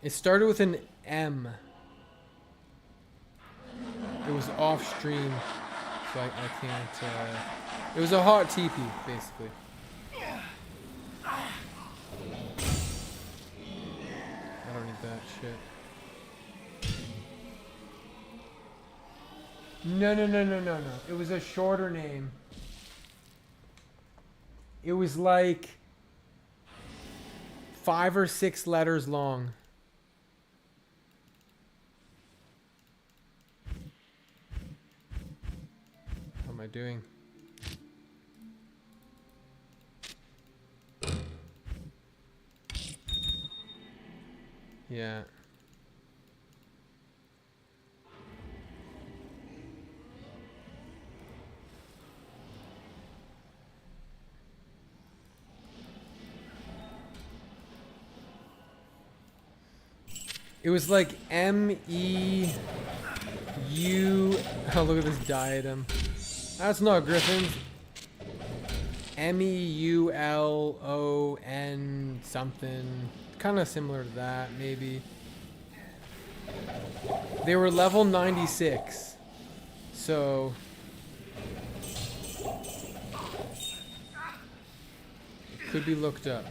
It started with an M. It was off stream, so I can't. It was a hot TP, basically. I don't need that shit. No, no, no, no, no, no. It was a shorter name. It was like 5 or 6 letters long. What am I doing? Yeah. It was like M-E-U... Oh, look at this diadem. That's not Griffins. M-E-U-L-O-N something. Kind of similar to that, maybe. They were level 96. So... it could be looked up.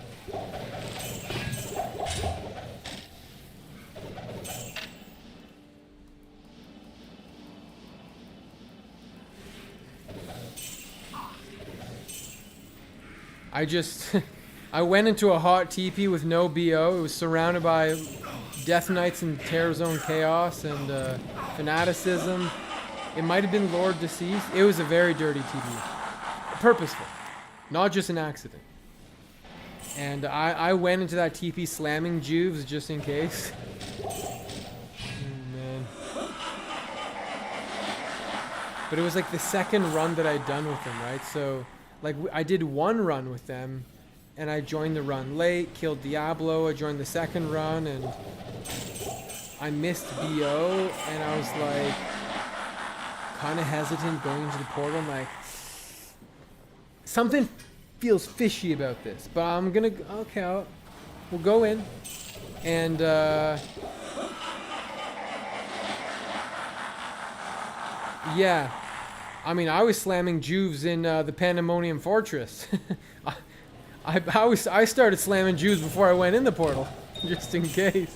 I just... I went into a hot TP with no BO. It was surrounded by Death Knights and Terror Zone Chaos and Fanaticism. It might have been Lord Deceased. It was a very dirty TP. Purposeful. Not just an accident. And I went into that TP slamming Juves just in case. Man. But it was like the second run that I'd done with them, right? So... like, I did one run with them, and I joined the run late, killed Diablo, I joined the second run, and I missed BO, and I was like, kind of hesitant going into the portal. I'm like, something feels fishy about this, but I'm gonna, okay, we'll go in, and, yeah. I mean, I was slamming Juves in the Pandemonium Fortress. I started slamming Juves before I went in the portal, just in case.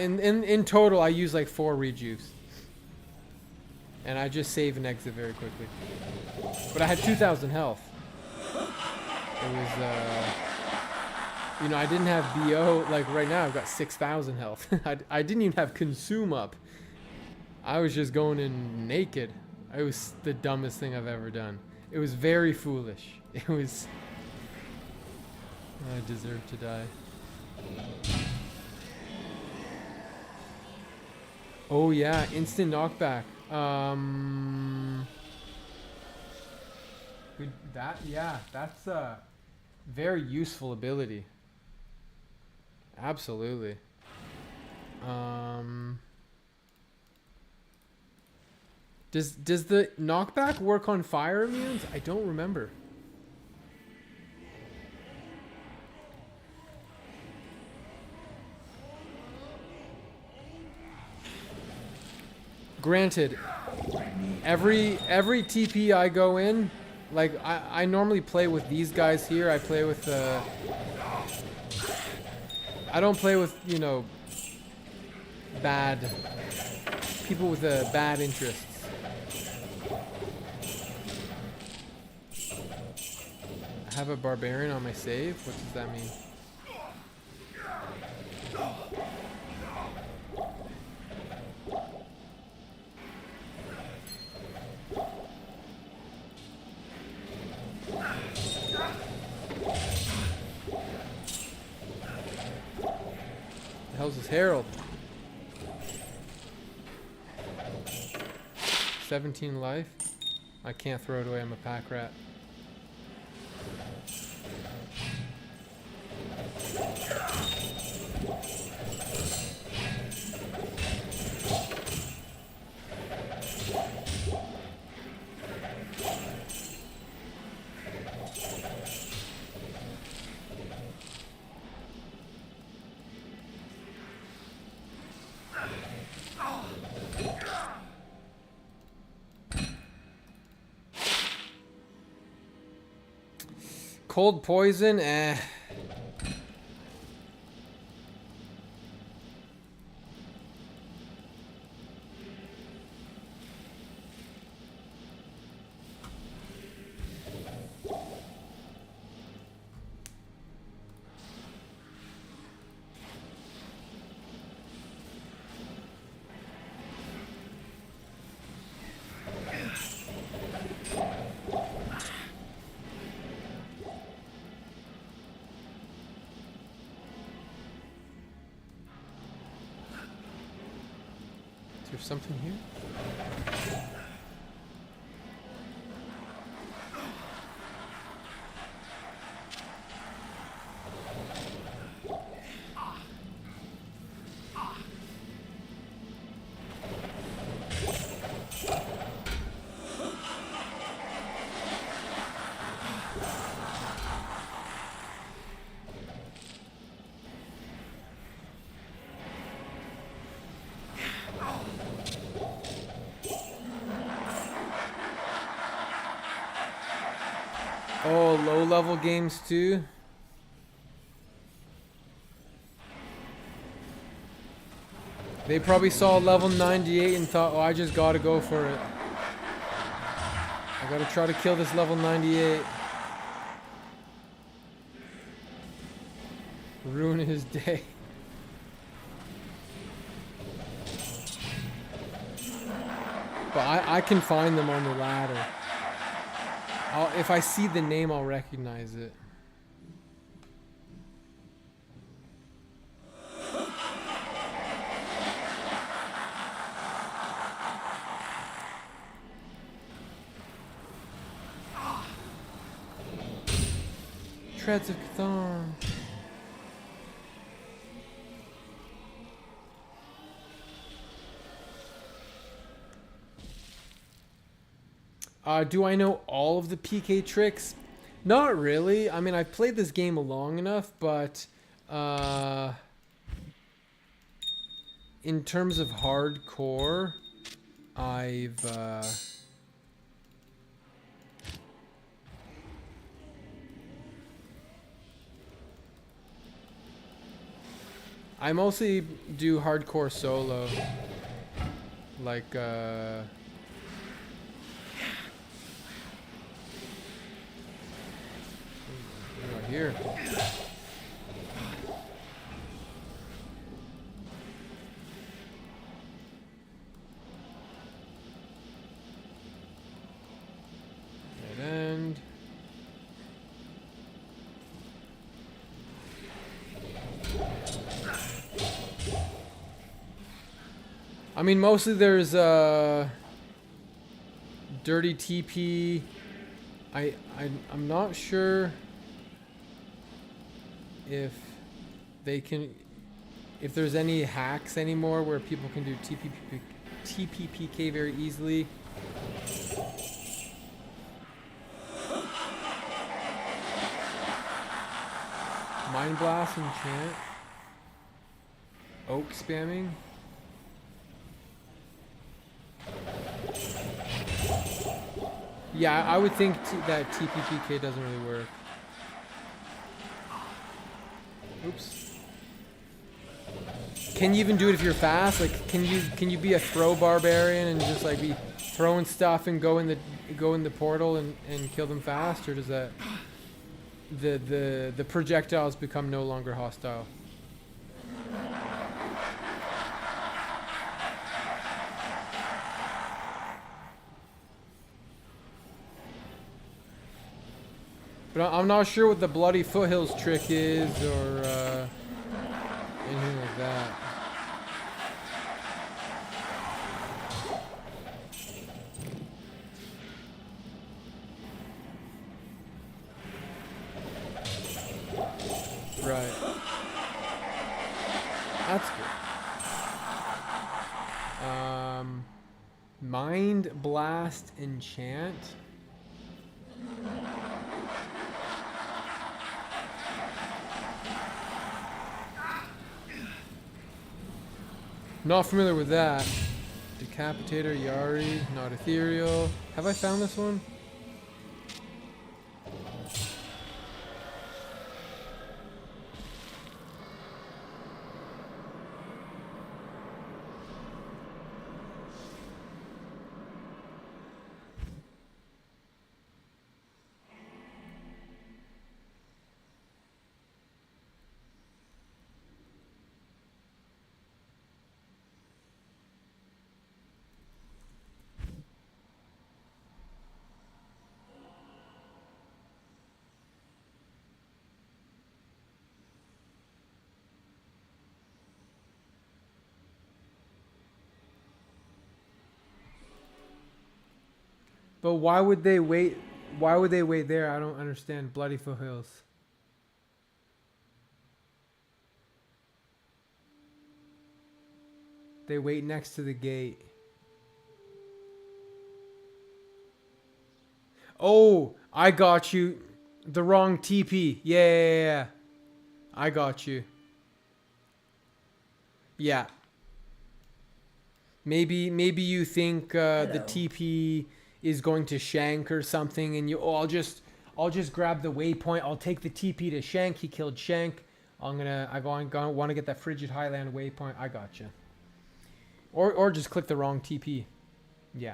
In total, I used like 4 rejuves. And I just save and exit very quickly. But I had 2,000 health. It was, you know, I didn't have BO, like right now I've got 6,000 health. I didn't even have consume up. I was just going in naked. It was the dumbest thing I've ever done. It was very foolish. It was... I deserve to die. Oh yeah, instant knockback. Good, that's a very useful ability. Absolutely. Does the knockback work on fire immunes? I don't remember. Granted, every TP I go in, like I normally play with these guys here. I play with I don't play with, you know, bad people with bad interests. I have a barbarian on my save. What does that mean? The hell's this Herald? 17 life. I can't throw it away. I'm a pack rat. Cold poison, eh. There's something here? Oh, low-level games too? They probably saw level 98 and thought, oh, I just gotta go for it. I gotta try to kill this level 98. Ruin his day. But I can find them on the ladder. If I see the name, I'll recognize it. Treads of Cthulhu. Do I know all of the PK tricks? Not really. I mean, I've played this game long enough, but in terms of hardcore, I mostly do hardcore solo. Like, right here. Dead end. I mean, mostly there's dirty TP. I'm not sure if there's any hacks anymore where people can do TPPK very easily. Mind Blast and Chant. Oak spamming. Yeah, I would think that TPPK doesn't really work. Oops. Can you even do it if you're fast? Like, can you be a throw barbarian and just like be throwing stuff and go in the portal and kill them fast, or does that the projectiles become no longer hostile? But I'm not sure what the Bloody Foothills trick is, or anything like that. Right. That's good. Mind Blast Enchant. Not familiar with that. Decapitator, Yari, not ethereal. Have I found this one? But why would they wait? Why would they wait there? I don't understand. Bloody foothills. They wait next to the gate. Oh, I got you. The wrong TP. Yeah. I got you. Yeah. Maybe you think the TP is going to Shank or something, and I'll just grab the waypoint. I'll take the TP to Shank. He killed Shank. I want to get that Frigid Highland waypoint. I got you. Or just click the wrong TP. Yeah.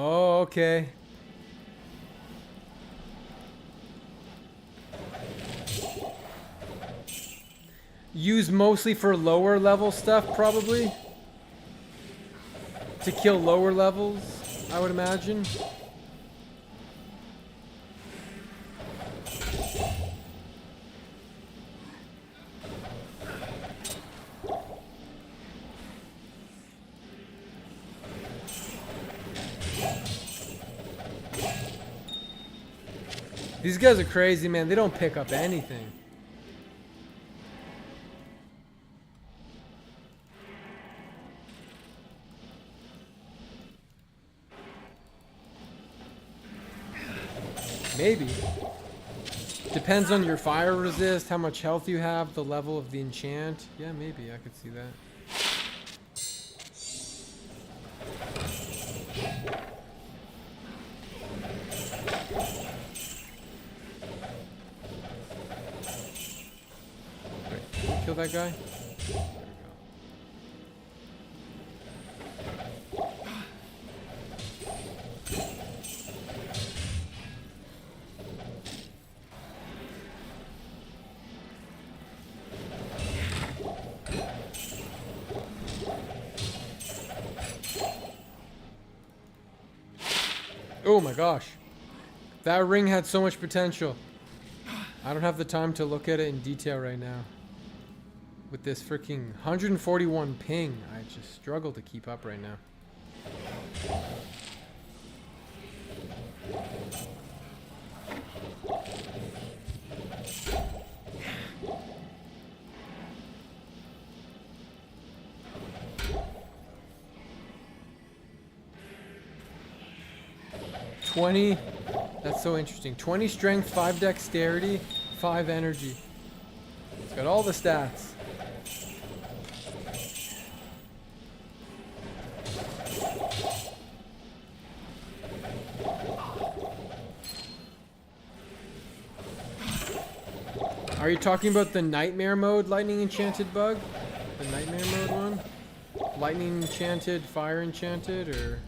Oh, okay. Used mostly for lower level stuff, probably. To kill lower levels, I would imagine. These guys are crazy, man. They don't pick up anything. Maybe. Depends on your fire resist, how much health you have, the level of the enchant. Yeah, maybe. I could see that. Wait, kill that guy? Oh my gosh. That ring had so much potential. I don't have the time to look at it in detail right now. With this freaking 141 ping, I just struggle to keep up right now. That's so interesting. 20 strength, 5 dexterity, 5 energy. It's got all the stats. Are you talking about the nightmare mode lightning enchanted bug? The nightmare mode one? Lightning enchanted, fire enchanted, or...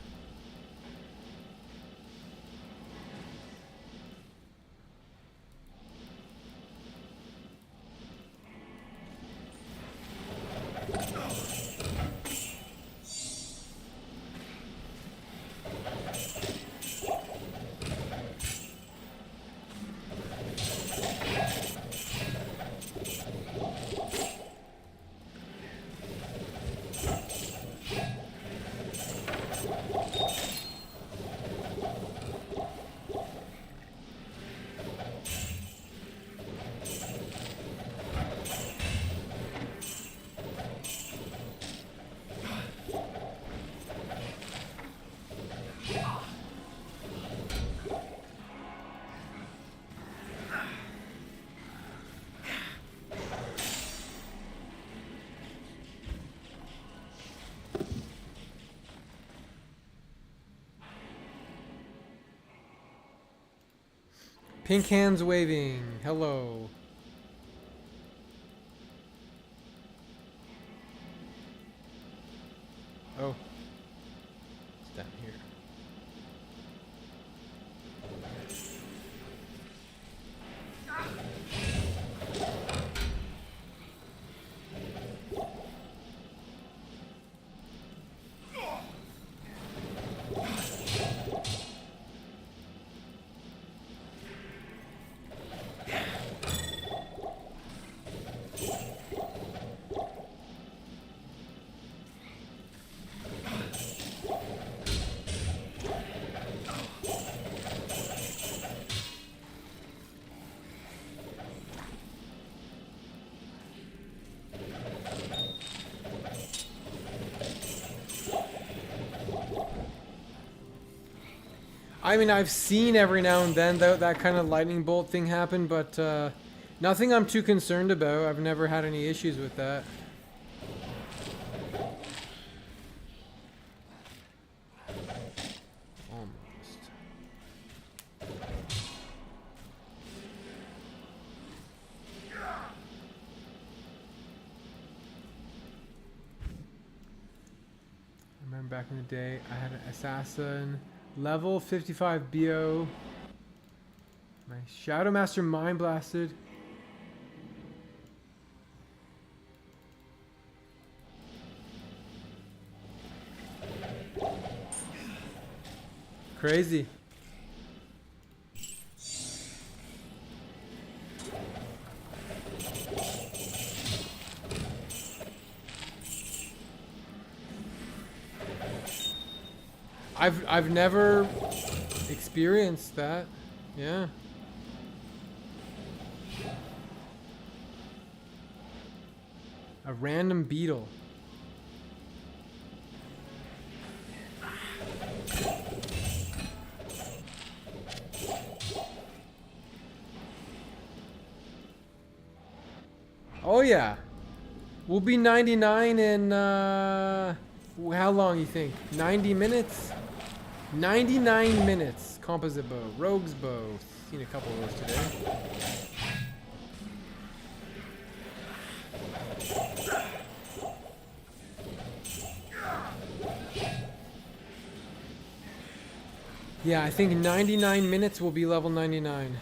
Pink hands waving. Hello. Oh. It's down here. I mean, I've seen every now and then that kind of lightning bolt thing happen, but nothing I'm too concerned about. I've never had any issues with that. Almost. I remember back in the day, I had an assassin. Level 55 BO. My Shadow Master Mind Blasted. Crazy. I've never experienced that. Yeah. A random beetle. Oh yeah. We'll be 99 in how long you think? 90 minutes? 99 minutes. Composite bow. Rogue's bow. Seen a couple of those today. Yeah, I think 99 minutes will be level 99.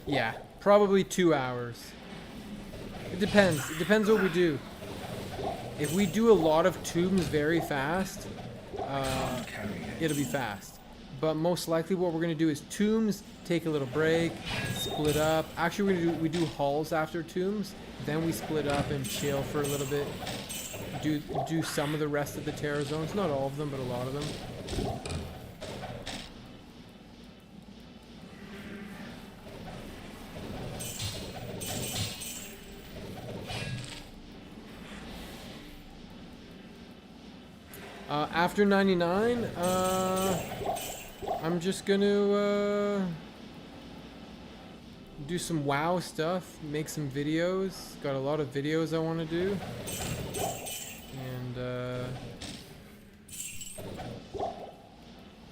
Yeah, probably 2 hours. It depends. It depends what we do. If we do a lot of tombs very fast, it'll be fast. But most likely what we're going to do is tombs, take a little break, split up. Actually, we do halls after tombs. Then we split up and chill for a little bit. Do some of the rest of the terror zones. Not all of them, but a lot of them. After 99, I'm just gonna do some WoW stuff, make some videos. Got a lot of videos I want to do, and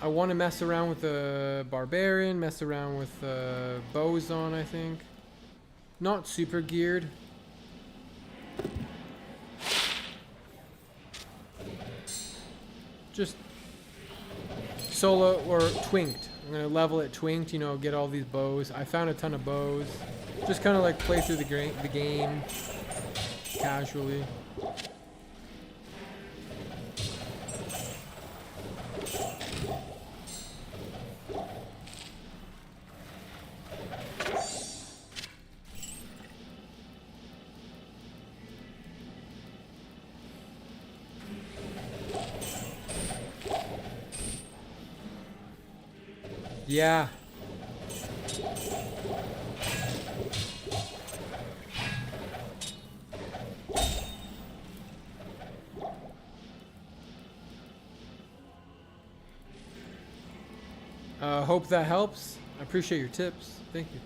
I want to mess around with the barbarian, mess around with bows on. I think not super geared. Just solo or twinked. I'm gonna level it twinked, you know, get all these bows. I found a ton of bows. Just kind of like play through the game casually. Yeah. Hope that helps. I appreciate your tips. Thank you.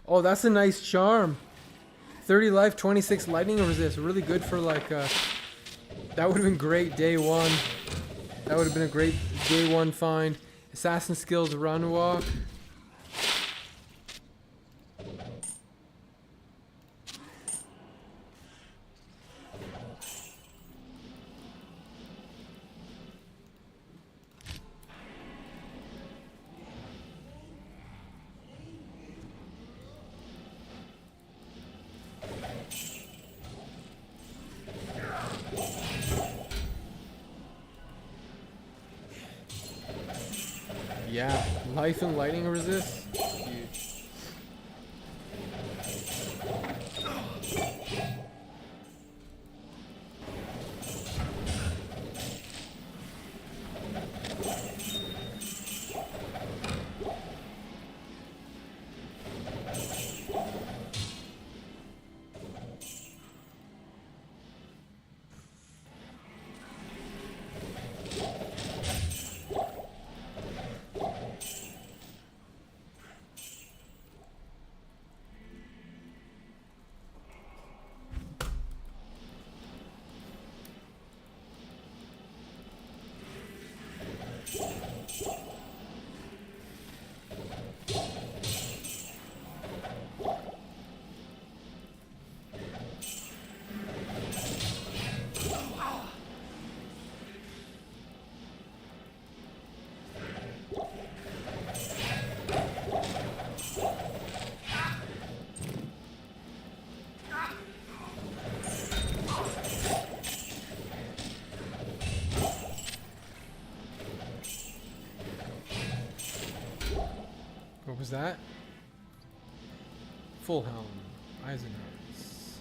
Oh, that's a nice charm. 30 life, 26 lightning resist. Really good for like, that would have been great day one. That would have been a great day one find. Assassin skills, run walk. Yeah, life and lightning resist. Huge. What was that? Full helm. Eisenhower's.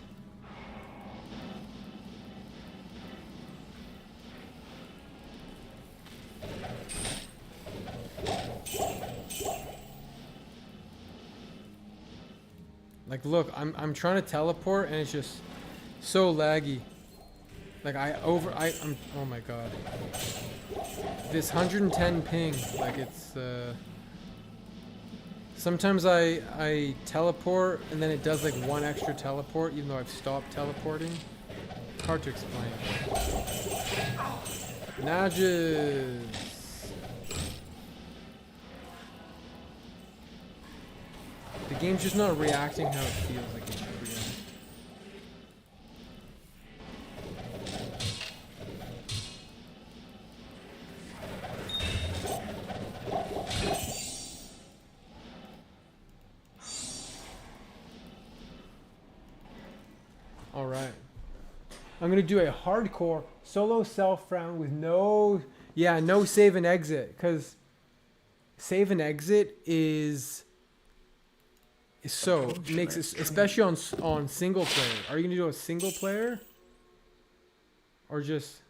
Like, look, I'm trying to teleport and it's just so laggy. Like I'm oh my god. This 110 ping, like it's sometimes I teleport and then it does like one extra teleport even though I've stopped teleporting. Hard to explain. Nages. The game's just not reacting how it feels like it should react. Alright. I'm gonna do a hardcore solo self round with no save and exit, because save and exit is so makes it, especially on single player. Are you gonna do a single player or just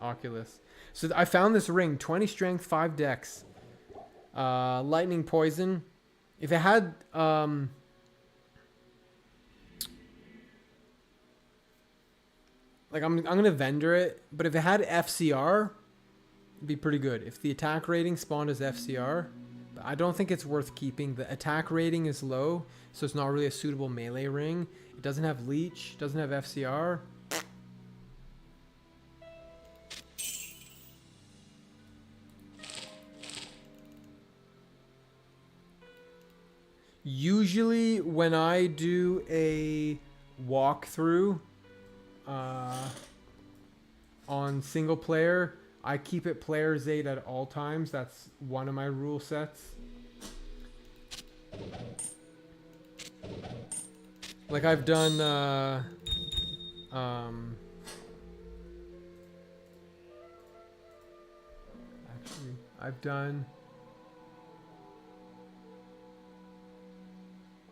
Oculus? So I found this ring, 20 strength, 5 dex, lightning poison. If it had like I'm gonna vendor it, but if it had FCR, it'd be pretty good. If the attack rating spawned as FCR. I don't think it's worth keeping. The attack rating is low, so it's not really a suitable melee ring. It doesn't have leech, doesn't have FCR. Usually when I do a walkthrough on single player, I keep it player's 8 at all times. That's one of my rule sets. Like I've done actually I've done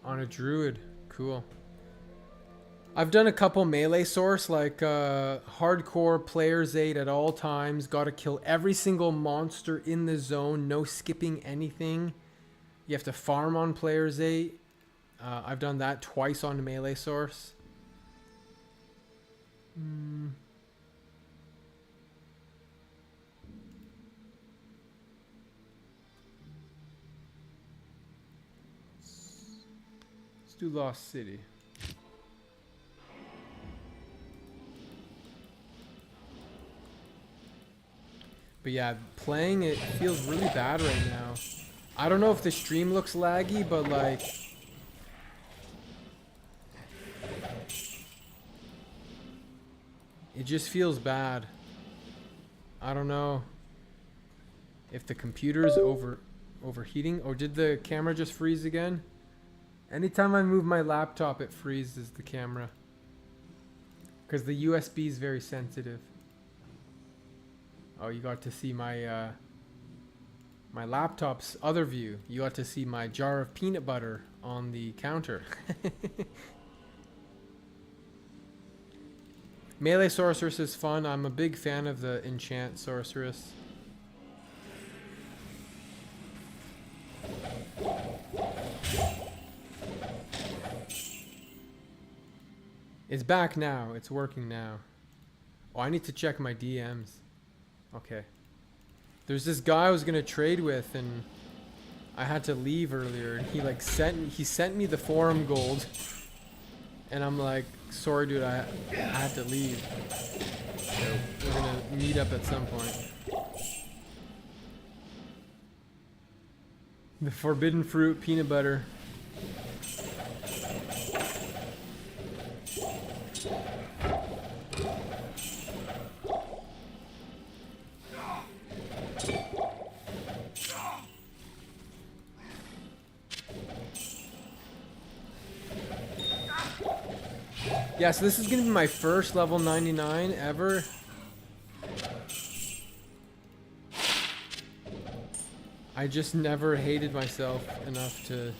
on a druid. Cool. I've done a couple melee source, like hardcore player's 8 at all times. Got to kill every single monster in the zone. No skipping anything. You have to farm on player's 8. I've done that twice on melee source. do Lost City. But yeah, playing it feels really bad right now. I don't know if the stream looks laggy, but like... it just feels bad. I don't know if the computer's overheating, or did the camera just freeze again? Anytime I move my laptop, it freezes the camera. Because the USB is very sensitive. Oh, you got to see my my laptop's other view. You got to see my jar of peanut butter on the counter. Melee Sorceress is fun. I'm a big fan of the Enchant Sorceress. It's back now. It's working now. Oh, I need to check my DMs. Okay. There's this guy I was gonna trade with, and I had to leave earlier, and he like sent me the forum gold, and I'm like, sorry dude, I had to leave. So we're gonna meet up at some point. The forbidden fruit peanut butter. Yeah, so this is gonna be my first level 99 ever. I just never hated myself enough to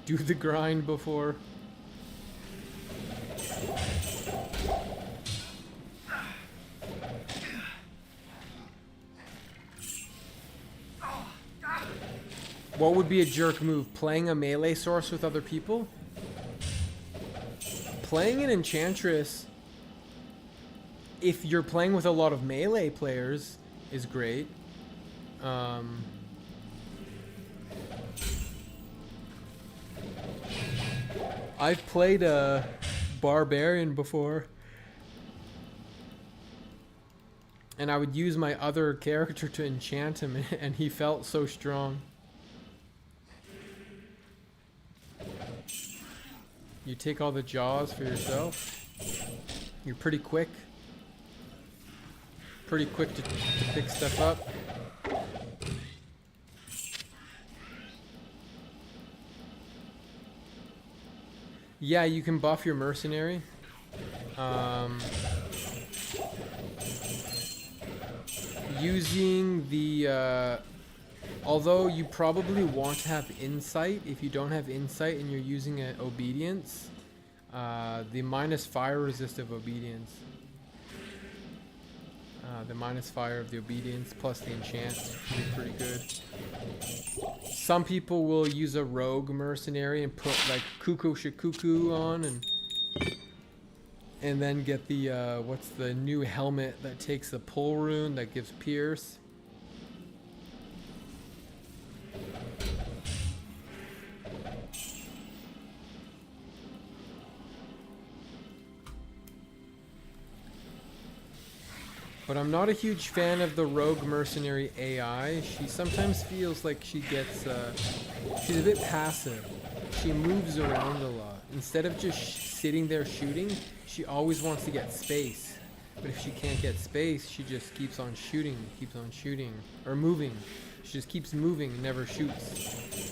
do the grind before. What would be a jerk move? Playing a melee source with other people? Playing an Enchantress, if you're playing with a lot of melee players, is great. I've played a Barbarian before, and I would use my other character to enchant him, and he felt so strong. You take all the jaws for yourself. You're pretty quick. Pretty quick to pick stuff up. Yeah, you can buff your mercenary. Using the... although you probably want to have insight, if you don't have insight and you're using obedience, the minus fire resist of obedience. The minus fire of the obedience plus the enchant can be pretty good. Some people will use a rogue mercenary and put like Cuckoo Shikuku on and then get the what's the new helmet that takes the pull rune that gives pierce. But I'm not a huge fan of the rogue mercenary AI. She sometimes feels like she gets, she's a bit passive. She moves around a lot. Instead of just sitting there shooting, she always wants to get space. But if she can't get space, she just keeps on shooting, or moving. She just keeps moving and never shoots.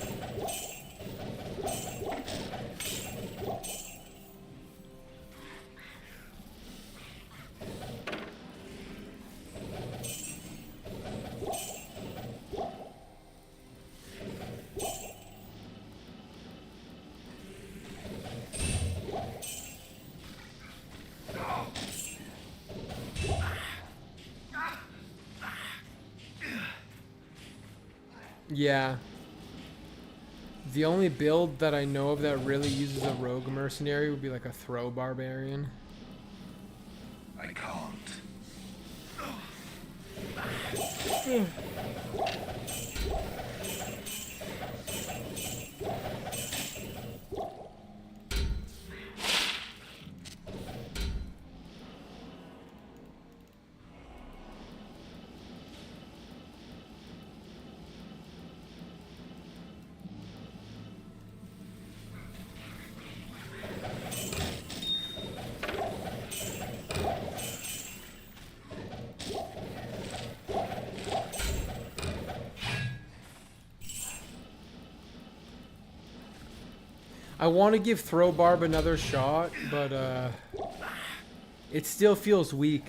Yeah. The only build that I know of that really uses a rogue mercenary would be like a throw barbarian. I can't. I want to give Throw Barb another shot, but it still feels weak.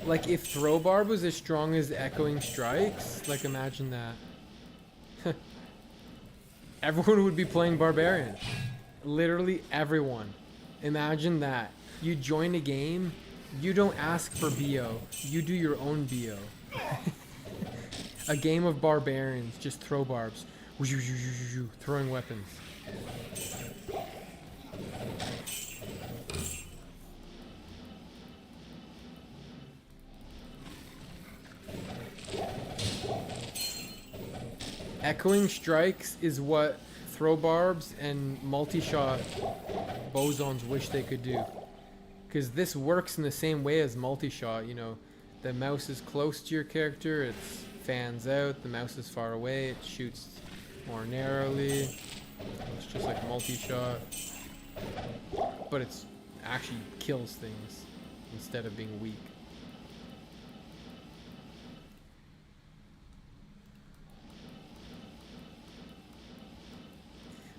Like, if Throw Barb was as strong as Echoing Strikes, like, imagine that. Everyone would be playing Barbarian. Literally everyone. Imagine that. You join a game, you don't ask for BO, you do your own BO. A game of Barbarians, just throw barbs. Throwing weapons. Echoing Strikes is what throw barbs and multi-shot bosons wish they could do. Because this works in the same way as multi-shot, you know. The mouse is close to your character, it fans out. The mouse is far away, it shoots more narrowly. It's just like multi-shot. But it's actually kills things instead of being weak.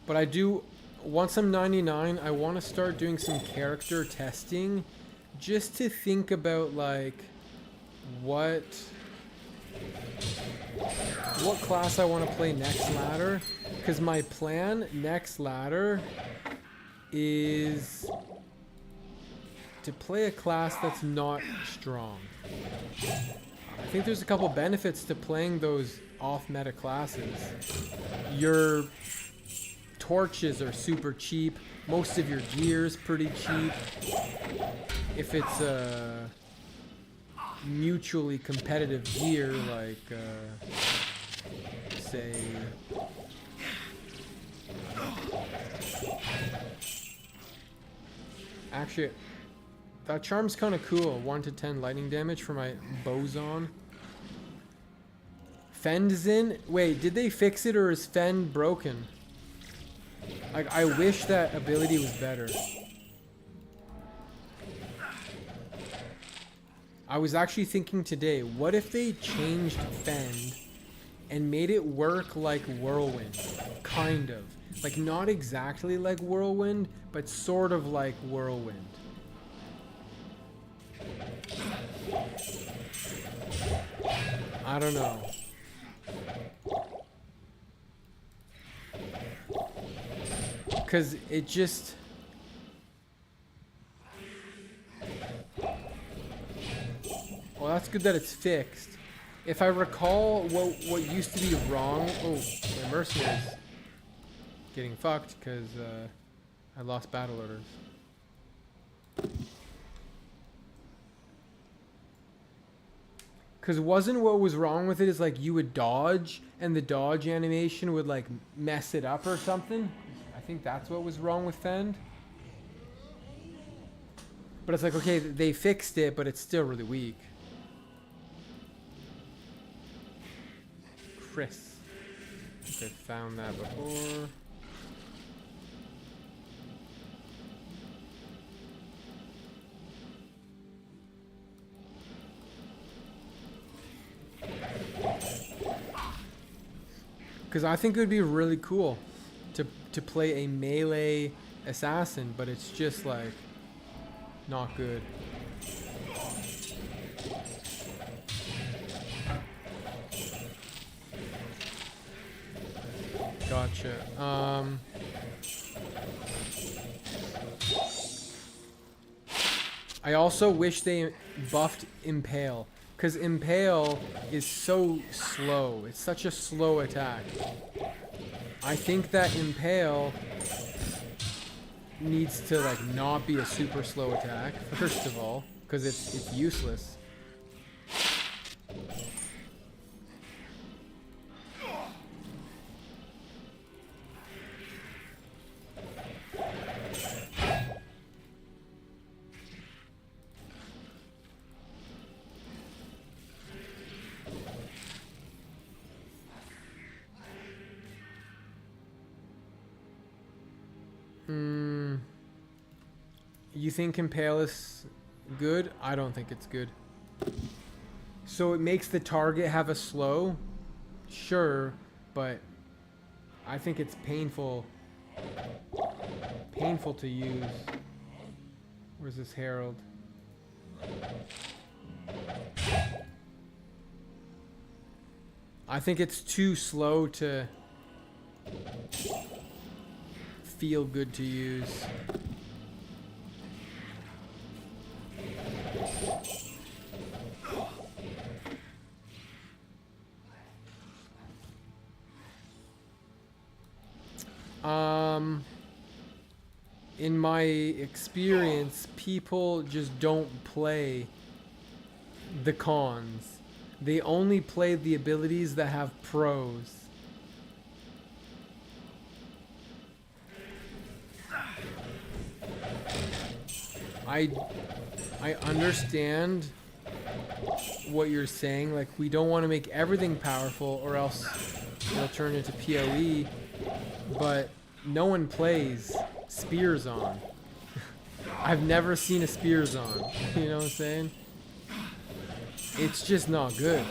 But I do, once I'm 99, I want to start doing some character testing just to think about like what class I want to play next ladder, because my plan next ladder is to play a class that's not strong. I think there's a couple benefits to playing those off-meta classes. Your torches are super cheap. Most of your gear's pretty cheap. If it's a mutually competitive gear, like say actually that charm's kind of cool. 1 to 10 lightning damage for my boson. Fend's in. Wait, did they fix it or is Fend broken? Like, I wish that ability was better. I was actually thinking today, what if they changed Fend and made it work like Whirlwind? Kind of. Like, not exactly like Whirlwind, but sort of like Whirlwind. I don't know. Because it just... Well, that's good that it's fixed. If I recall what used to be wrong... Oh, my mercenary's getting fucked because I lost battle orders. Because wasn't what was wrong with it is like you would dodge and the dodge animation would like mess it up or something? I think that's what was wrong with Fend. But it's like, okay, they fixed it, but it's still really weak. Chris. I think I found that before. Because I think it would be really cool to play a melee assassin, but it's just like not good. Gotcha. I also wish they buffed Impale, because Impale is so slow. It's such a slow attack. I think that Impale needs to like not be a super slow attack, first of all, because it's useless. You think Impale is good? I don't think it's good. So it makes the target have a slow? Sure, but I think it's painful Painful to use. Where's this Herald? I think it's too slow to feel good to use. In my experience, people just don't play the cons. They only play the abilities that have pros. I understand what you're saying. Like, we don't want to make everything powerful or else it'll turn into PoE. But no one plays Spears on. I've never seen a Spears on. You know what I'm saying? It's just not good.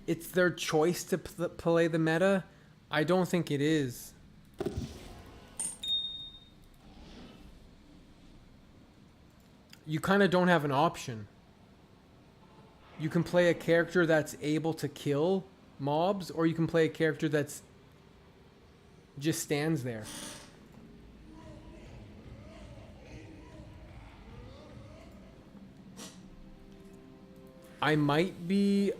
It's their choice to play the meta. I don't think it is. You kind of don't have an option. You can play a character that's able to kill mobs, or you can play a character that's just stands there. I might be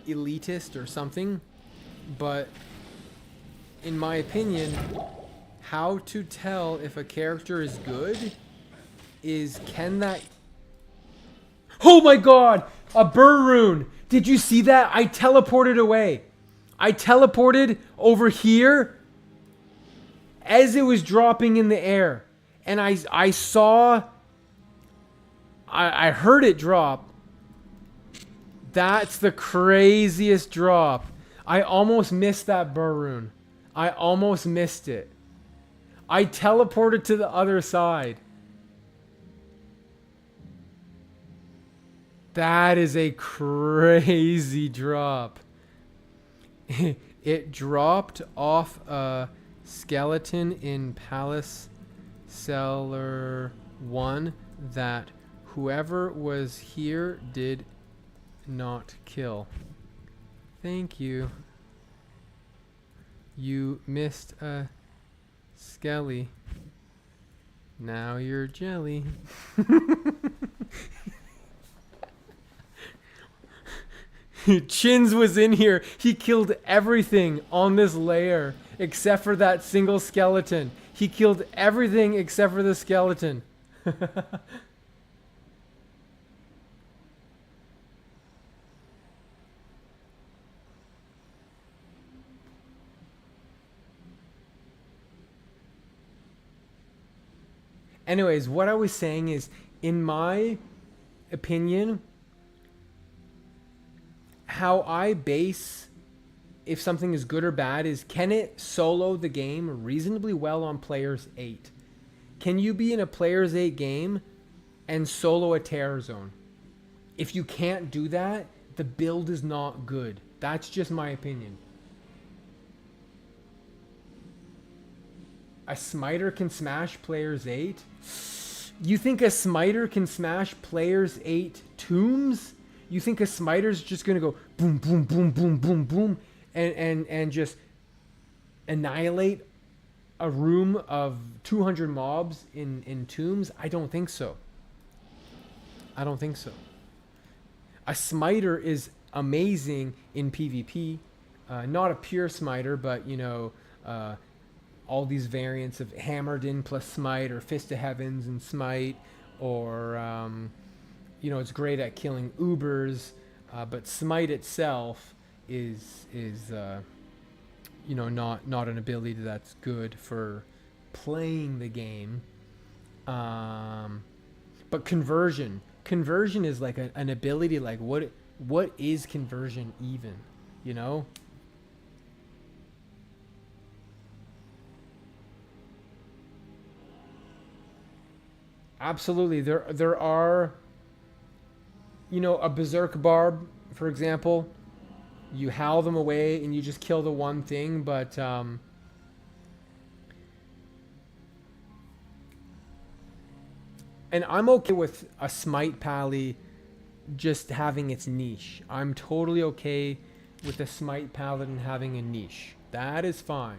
elitist or something, but in my opinion, how to tell if a character is good is can that... Oh my god! A burr rune! Did you see that? I teleported away. I teleported over here as it was dropping in the air. And I saw... I heard it drop. That's the craziest drop. I almost missed that burr rune. I almost missed it. I teleported to the other side. That is a crazy drop. It dropped off a skeleton in Palace Cellar 1 that whoever was here did not kill. Thank you. You missed a skelly. Now you're jelly. Chins was in here. He killed everything on this layer except for that single skeleton. He killed everything except for the skeleton. Anyways, what I was saying is, in my opinion, how I base if something is good or bad is, can it solo the game reasonably well on players 8? Can you be in a players 8 game and solo a terror zone? If you can't do that, the build is not good. That's just my opinion. A smiter can smash players 8? You think a smiter can smash players 8 tombs? You think a smiter's just gonna go boom, boom, boom, boom, boom, boom, and just annihilate a room of 200 mobs in tombs? I don't think so. I don't think so. A smiter is amazing in PvP. Not a pure smiter, but, you know, all these variants of Hammered In plus Smite, or Fist of Heavens and Smite, or, you know, it's great at killing Ubers, but Smite itself is you know, not an ability that's good for playing the game. But conversion is like an ability. Like what is conversion even? You know. Absolutely. There are, you know, a berserk barb, for example. You howl them away and you just kill the one thing, but and I'm okay with a smite pally just having its niche. I'm totally okay with a smite paladin having a niche. That is fine.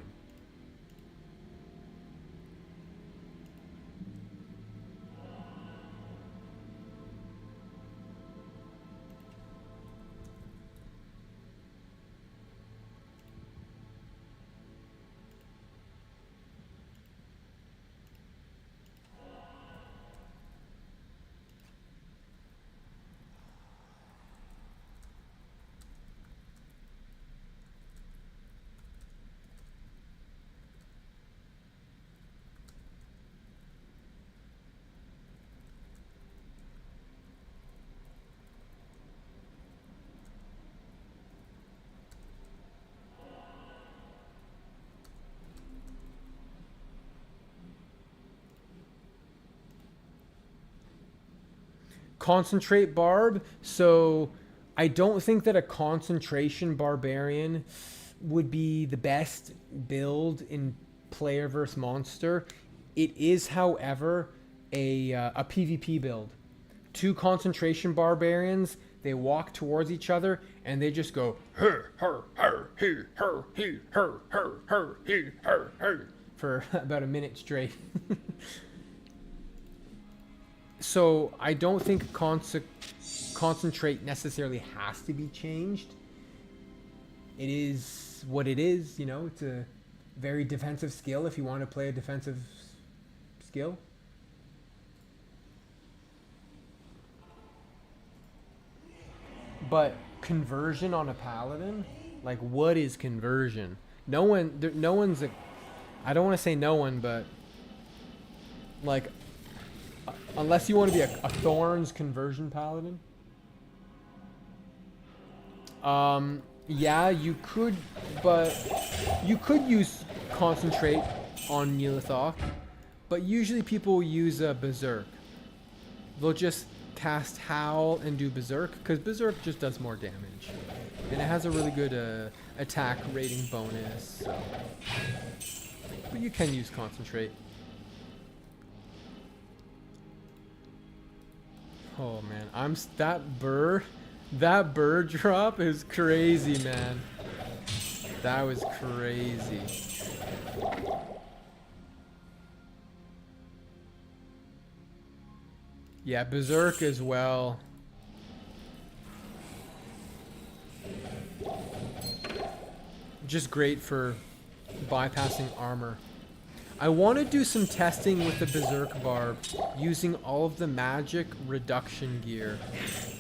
Concentrate barb. So I don't think that a concentration barbarian would be the best build in player versus monster. It is, however, a PvP build. Two concentration barbarians, they walk towards each other and they just go her her her he her he her her her he her her for about a minute straight. So I don't think concentrate necessarily has to be changed. It is what it is, you know. It's a very defensive skill if you want to play a defensive skill. But conversion on a paladin, like what is conversion? No one, no one's a. I don't want to say no one, but like unless you want to be a Thorns conversion paladin. Yeah, you could, but you could use concentrate on Neelithok, but usually people use a berserk. They'll just cast howl and do berserk because berserk just does more damage, and it has a really good attack rating bonus. So. But you can use concentrate. Oh man, that bird drop is crazy, man. That was crazy. Yeah, berserk as well. Just great for bypassing armor. I want to do some testing with the berserk barb using all of the magic reduction gear.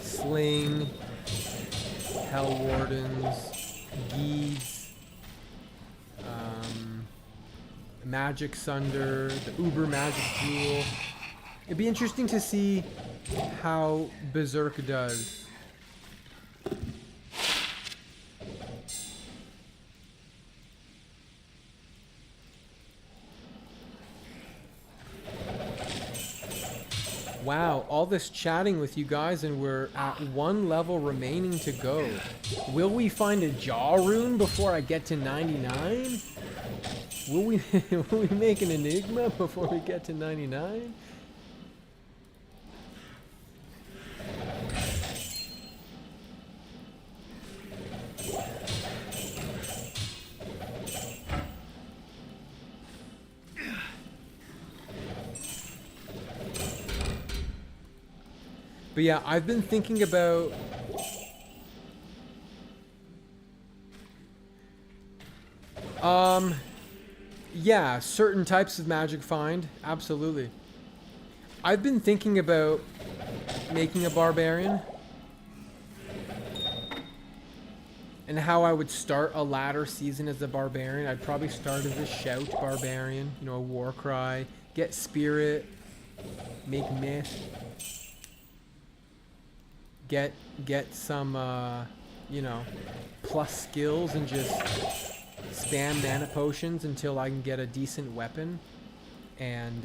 Sling, Hell Wardens, Geese, Magic Sunder, the Uber Magic Jewel. It'd be interesting to see how berserk does. Wow, all this chatting with you guys and we're at one level remaining to go. Will we find a jaw rune before I get to 99? Will we will we make an enigma before we get to 99? But yeah, I've been thinking about yeah, certain types of magic find, absolutely. I've been thinking about making a barbarian. and how I would start a latter season as a barbarian. I'd probably start as a shout barbarian, you know, a war cry, get spirit, make myth, get some you know, plus skills, and just spam mana potions until I can get a decent weapon, and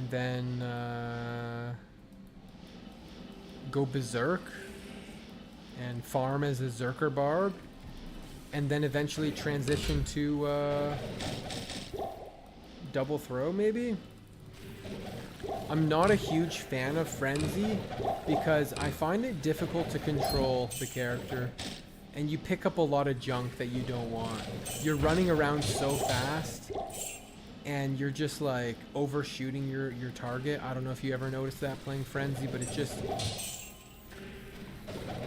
then go berserk and farm as a Zerker Barb, and then eventually transition to double throw maybe. I'm not a huge fan of Frenzy because I find it difficult to control the character, and you pick up a lot of junk that you don't want. You're running around so fast and you're just like overshooting your target. I don't know if you ever noticed that playing Frenzy, but it just,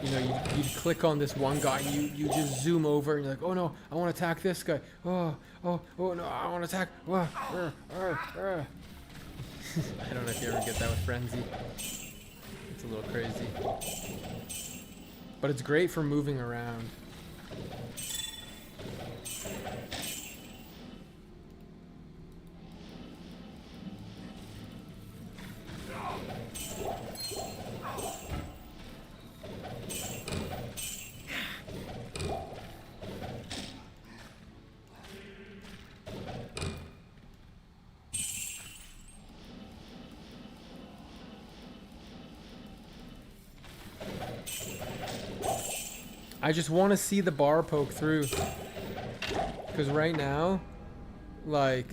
you know, you'd click on this one guy and you just zoom over and you're like, oh no, I want to attack this guy. Oh no, I want to attack. I don't know if you ever get that with Frenzy. It's a little crazy. But it's great for moving around. I just want to see the bar poke through. Because right now, like...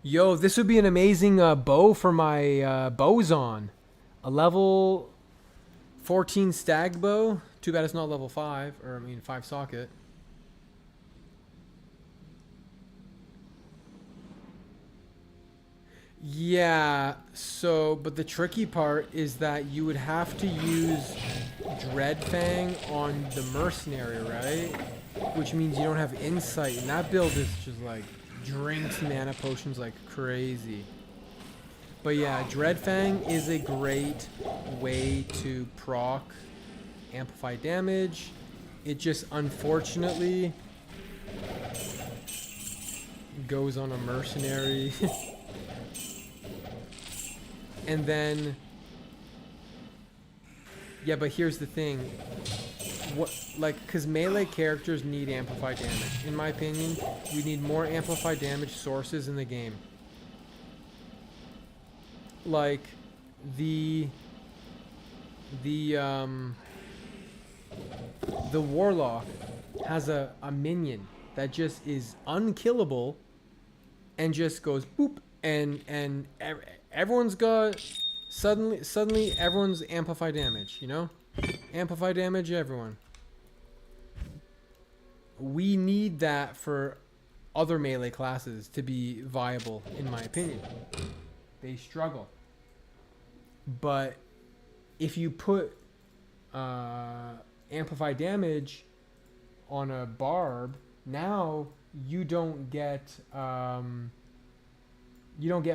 Yo, this would be an amazing bow for my Bozon. A level 14 stag bow. Too bad it's not level 5. Or, I mean, 5 socket. Yeah, so, but the tricky part is that you would have to use Dreadfang on the mercenary, right? Which means you don't have insight, and that build is just like drinks mana potions like crazy. But yeah, Dreadfang is a great way to proc amplify damage. It just unfortunately goes on a mercenary. And then, yeah, but here's the thing. What, like, because melee characters need amplified damage. In my opinion, we need more amplified damage sources in the game. Like, the Warlock has a minion that just is unkillable and just goes boop, and everyone's got suddenly everyone's amplify damage, you know? Amplify damage, everyone. We need that for other melee classes to be viable, in my opinion. They struggle. But if you put amplify damage on a barb, now you don't get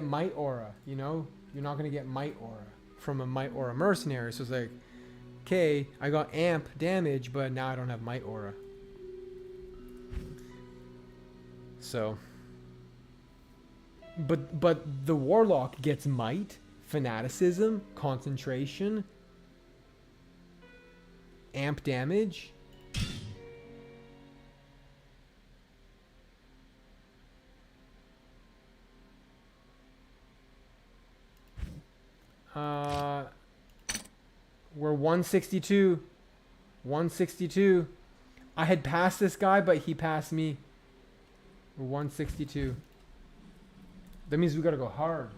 might aura, you know? You're not going to get might aura from a might aura mercenary. So it's like, okay, I got amp damage, but now I don't have might aura. So, but the Warlock gets might, fanaticism, concentration, amp damage. We're 162. 162. I had passed this guy, but he passed me. We're 162. That means we gotta go hard.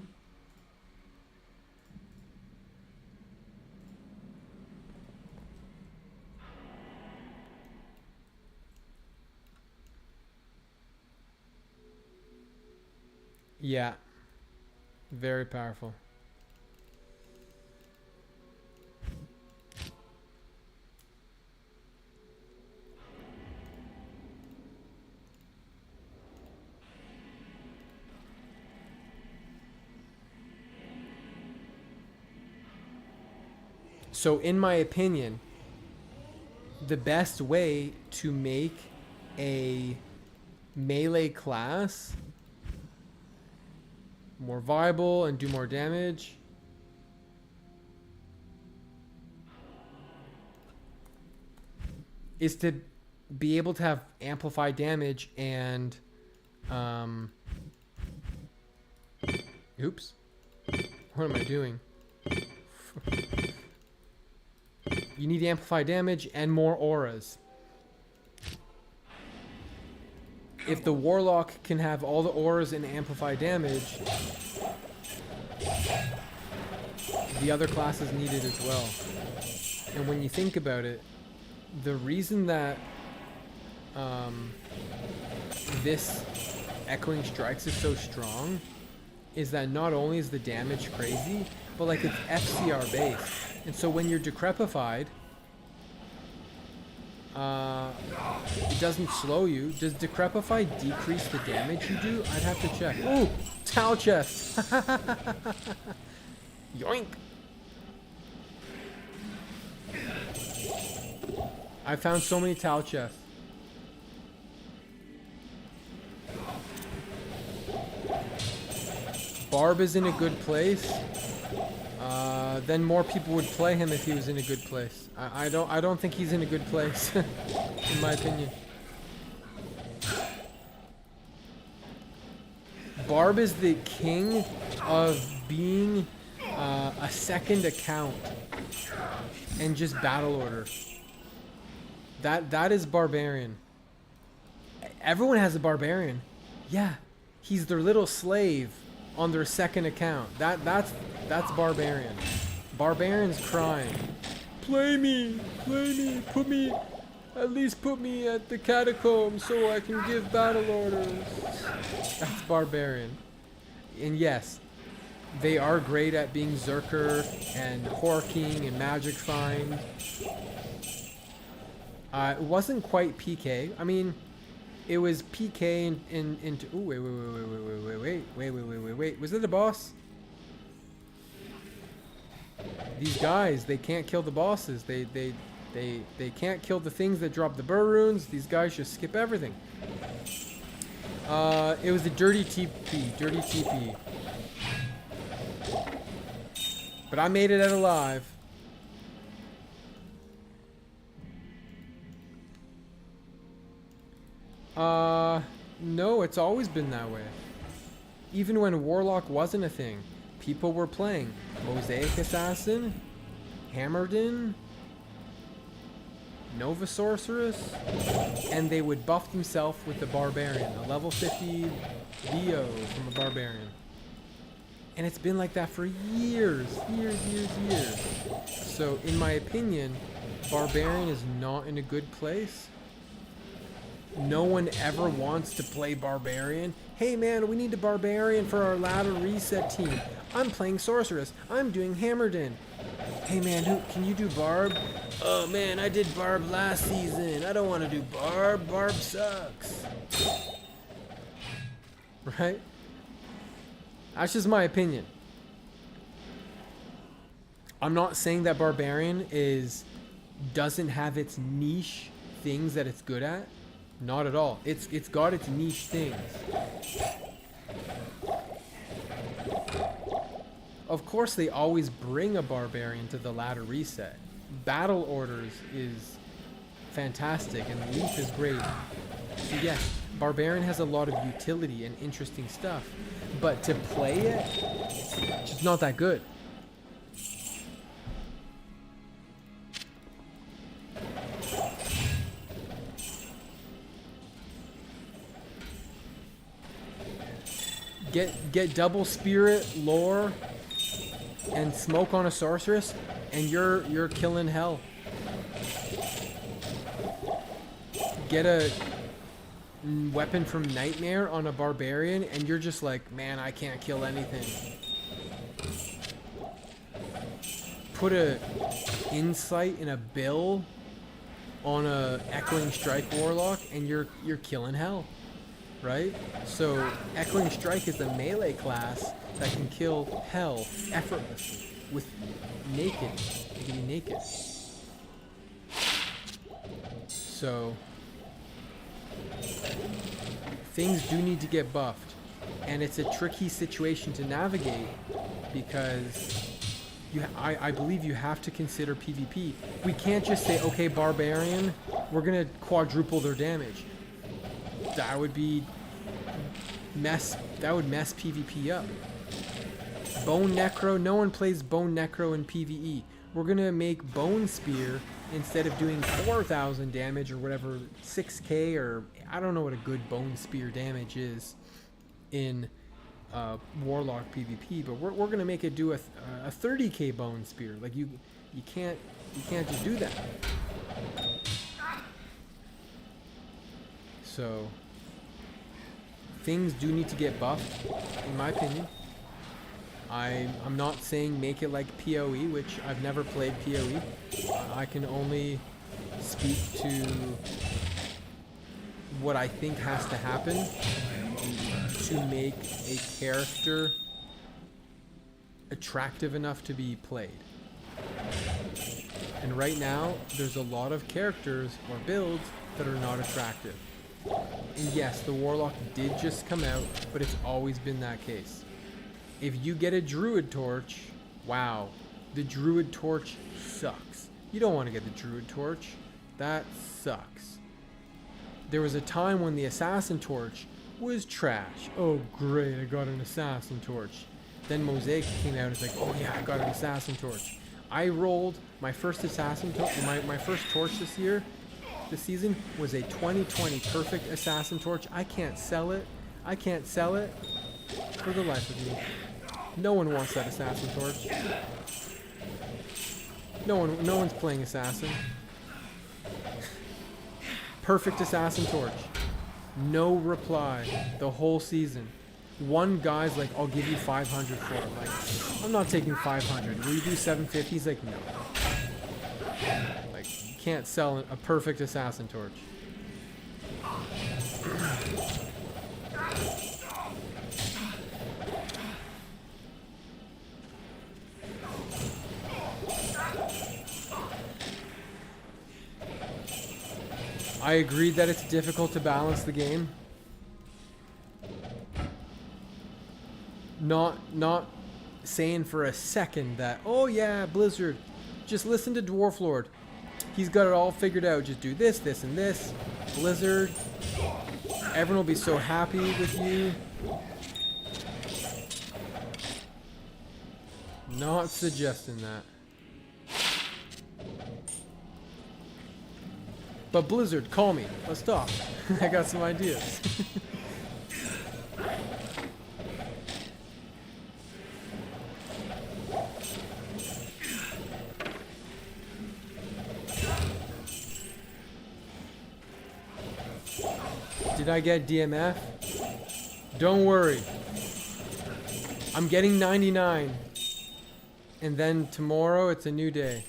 Yeah. Very powerful. So in my opinion, the best way to make a melee class more viable and do more damage is to be able to have amplified damage and oops, what am I doing? You need amplified damage and more auras. If the warlock can have all the auras and amplified damage, the other classes need it as well. And when you think about it, the reason that this Echoing Strikes is so strong is that not only is the damage crazy, but like it's FCR based. And so when you're decrepified, it doesn't slow you. Does decrepify decrease the damage you do? I'd have to check. Ooh, towel chest. Yoink. I found so many towel chests. Barb is in a good place. Then more people would play him if he was in a good place. I don't think he's in a good place, in my opinion. Barb is the king of being a second account and just battle order. That is barbarian. Everyone has a barbarian. Yeah, he's their little slave on their second account. That's barbarian. Barbarian's crying. Play me, at least put me at the catacombs so I can give battle orders. That's barbarian. And yes, they are great at being Zerker and Horking and Magic Find. It wasn't quite PK. I mean, it was PK into. Ooh, wait. Was it the boss? These guys, they can't kill the bosses. They can't kill the things that drop the burr runes. These guys just skip everything. It was a dirty TP. But I made it out alive. No, it's always been that way. Even when Warlock wasn't a thing, people were playing Mosaic Assassin, Hammerden, Nova Sorceress, and they would buff themselves with the Barbarian, a level 50 VO from a Barbarian. And it's been like that for years. So, in my opinion, Barbarian is not in a good place. No one ever wants to play Barbarian. Hey man, we need a Barbarian for our ladder reset team. I'm playing Sorceress. I'm doing Hammerden. Hey man, can you do Barb? Oh man, I did Barb last season. I don't want to do Barb. Barb sucks. Right? That's just my opinion. I'm not saying that Barbarian doesn't have its niche things that it's good at. Not at all. It's got its niche things. Of course, they always bring a Barbarian to the ladder reset. Battle orders is fantastic, and Leaf is great. So yes, Barbarian has a lot of utility and interesting stuff, but to play it, it's just not that good. Get double spirit, lore, and smoke on a sorceress, and you're killing hell. Get a weapon from Nightmare on a barbarian, and you're just like, man, I can't kill anything. Put a insight in a bill on a Echoing Strike warlock, and you're killing hell. right? So Echoing Strike is a melee class that can kill hell effortlessly with naked. It can be naked. So things do need to get buffed, and it's a tricky situation to navigate because I believe you have to consider PvP. We can't just say, okay, Barbarian, we're gonna quadruple their damage. That would be that would mess PvP up. Bone Necro, no one plays Bone Necro in PvE. We're gonna make Bone Spear, instead of doing 4,000 damage or whatever, 6k, or I don't know what a good Bone Spear damage is in Warlock PvP, but we're gonna make it do a 30k Bone Spear. Like you can't just do that. So things do need to get buffed, in my opinion. I'm not saying make it like PoE, which I've never played PoE. I can only speak to what I think has to happen to make a character attractive enough to be played. And right now, there's a lot of characters or builds that are not attractive. And yes, the Warlock did just come out, but it's always been that case. If you get a Druid Torch, wow, the Druid Torch sucks. You don't want to get the Druid Torch. That sucks. There was a time when the Assassin Torch was trash. Oh great, I got an Assassin Torch. Then Mosaic came out and it's like, oh yeah, I got an Assassin Torch. I rolled my first Assassin Torch, my first torch this season was a 2020 perfect Assassin Torch. I can't sell it. I can't sell it for the life of me. No one wants that Assassin Torch. No one's playing Assassin. Perfect Assassin Torch. No reply the whole season. One guy's like, I'll give you 500 for it. Like, I'm not taking 500. Will you do 750? He's like, no. Like, you can't sell a perfect Assassin Torch. I agree that it's difficult to balance the game. Not saying for a second that, oh yeah, Blizzard, just listen to Dwarflord. He's got it all figured out. Just do this, this, and this. Blizzard, everyone will be so happy with you. Not suggesting that. But Blizzard, call me. Let's talk. I got some ideas. Did I get DMF? Don't worry. I'm getting 99. And then tomorrow it's a new day.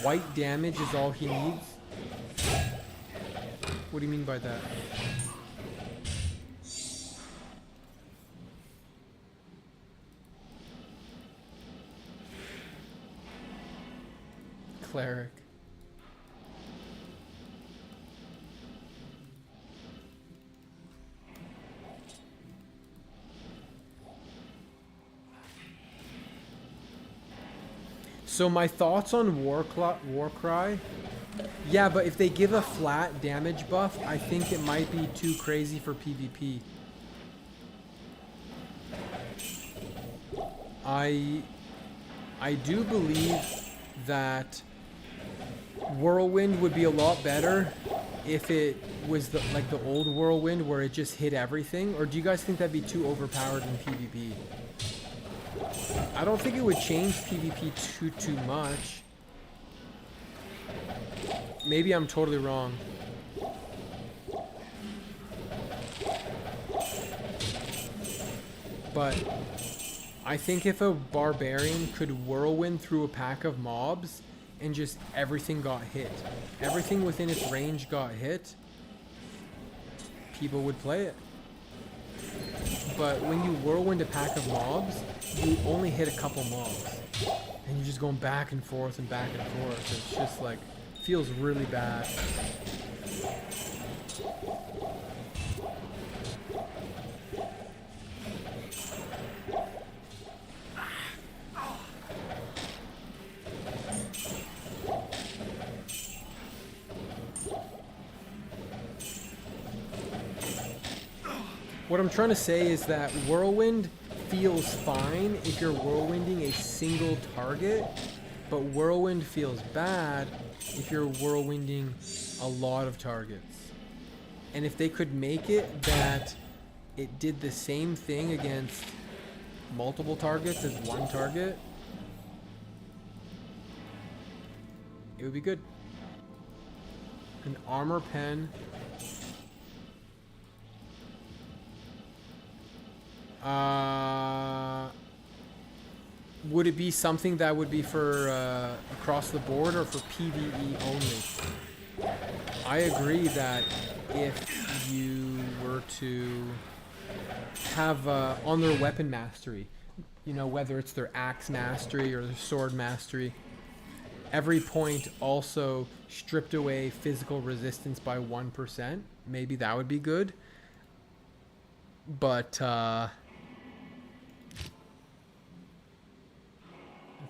White damage is all he needs? What do you mean by that? Cleric. So my thoughts on Warcry, yeah, but if they give a flat damage buff, I think it might be too crazy for PvP. I do believe that Whirlwind would be a lot better if it was like the old Whirlwind where it just hit everything, or do you guys think that'd be too overpowered in PvP? I don't think it would change PvP too much. Maybe I'm totally wrong. But I think if a barbarian could whirlwind through a pack of mobs and just everything got hit, everything within its range got hit, people would play it. But when you whirlwind a pack of mobs, you only hit a couple mobs. And you're just going back and forth and back and forth. It's just like, feels really bad. What I'm trying to say is that whirlwind feels fine if you're whirlwinding a single target, but whirlwind feels bad if you're whirlwinding a lot of targets. And if they could make it that it did the same thing against multiple targets as one target, it would be good. An armor pen. Would it be something that would be for across the board or for PvE only? I agree that if you were to have on their weapon mastery, you know, whether it's their axe mastery or their sword mastery, every point also stripped away physical resistance by 1%, maybe that would be good. But I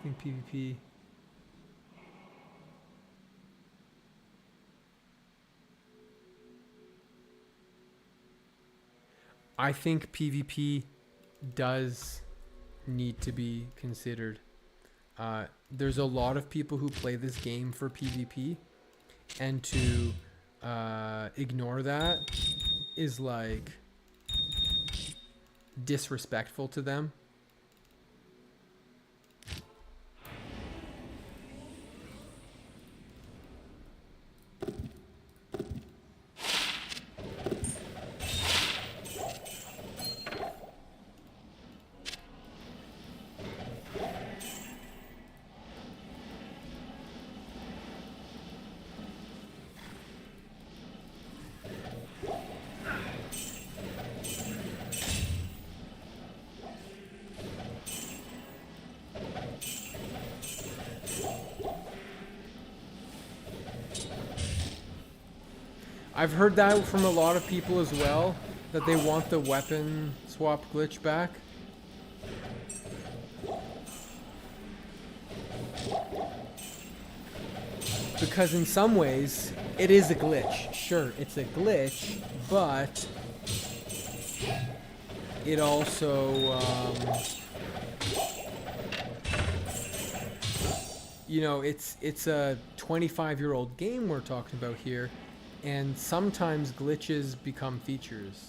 think PvP. I think PvP does need to be considered. There's a lot of people who play this game for PvP, and to ignore that is like disrespectful to them. I've heard that from a lot of people as well, that they want the weapon swap glitch back. Because in some ways, it is a glitch. Sure, it's a glitch, but it also, you know, it's a 25-year-old game we're talking about here. And sometimes glitches become features.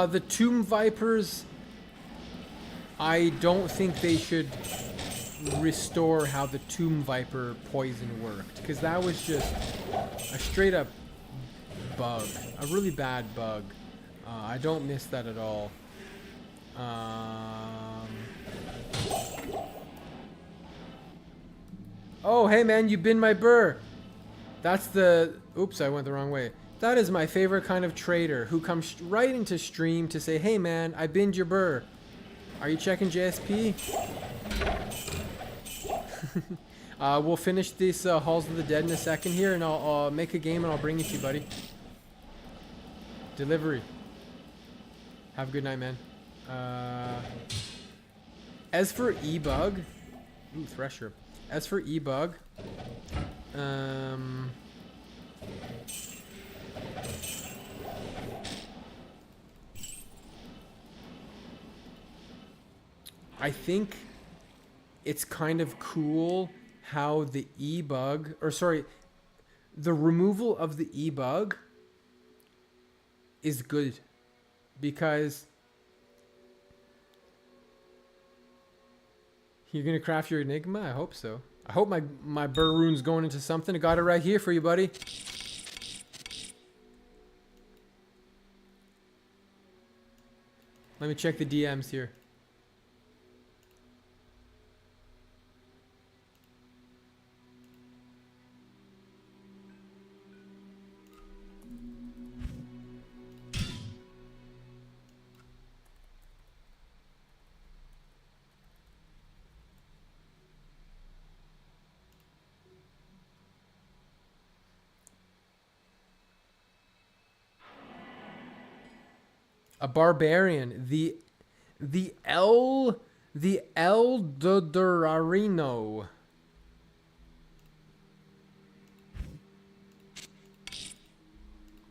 The Tomb Vipers, I don't think they should restore how the Tomb Viper poison worked, because that was just a straight up bug, a really bad bug. I don't miss that at all. Oh, hey man, you binned my burr. That's the... Oops, I went the wrong way. That is my favorite kind of trader, who comes right into stream to say, hey man, I binned your burr. Are you checking JSP? We'll finish this Halls of the Dead in a second here, and I'll make a game and I'll bring it to you, buddy. Delivery. Have a good night, man. As for E-Bug... Ooh, Thresher. As for E-Bug... I think it's kind of cool how the E-Bug... Or sorry, the removal of the E-Bug is good. Because... You're gonna craft your Enigma? I hope so. I hope my Burr rune's going into something. I got it right here for you, buddy. Let me check the DMs here. A barbarian. The El Dodorarino.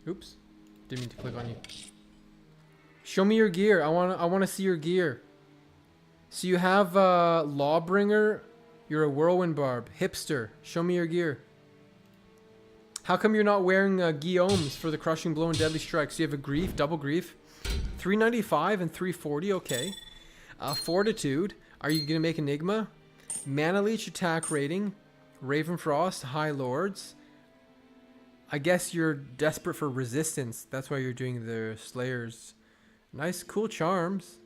Oops. Didn't mean to click on you. Show me your gear. I wanna see your gear. So you have Lawbringer. You're a Whirlwind Barb. Hipster. Show me your gear. How come you're not wearing Guillaume's for the Crushing Blow and Deadly Strikes? So you have a Grief, double Grief. 395 and 340, okay. Fortitude. Are you going to make Enigma? Mana Leech attack rating. Ravenfrost, High Lords. I guess you're desperate for resistance. That's why you're doing the Slayers. Nice, cool charms.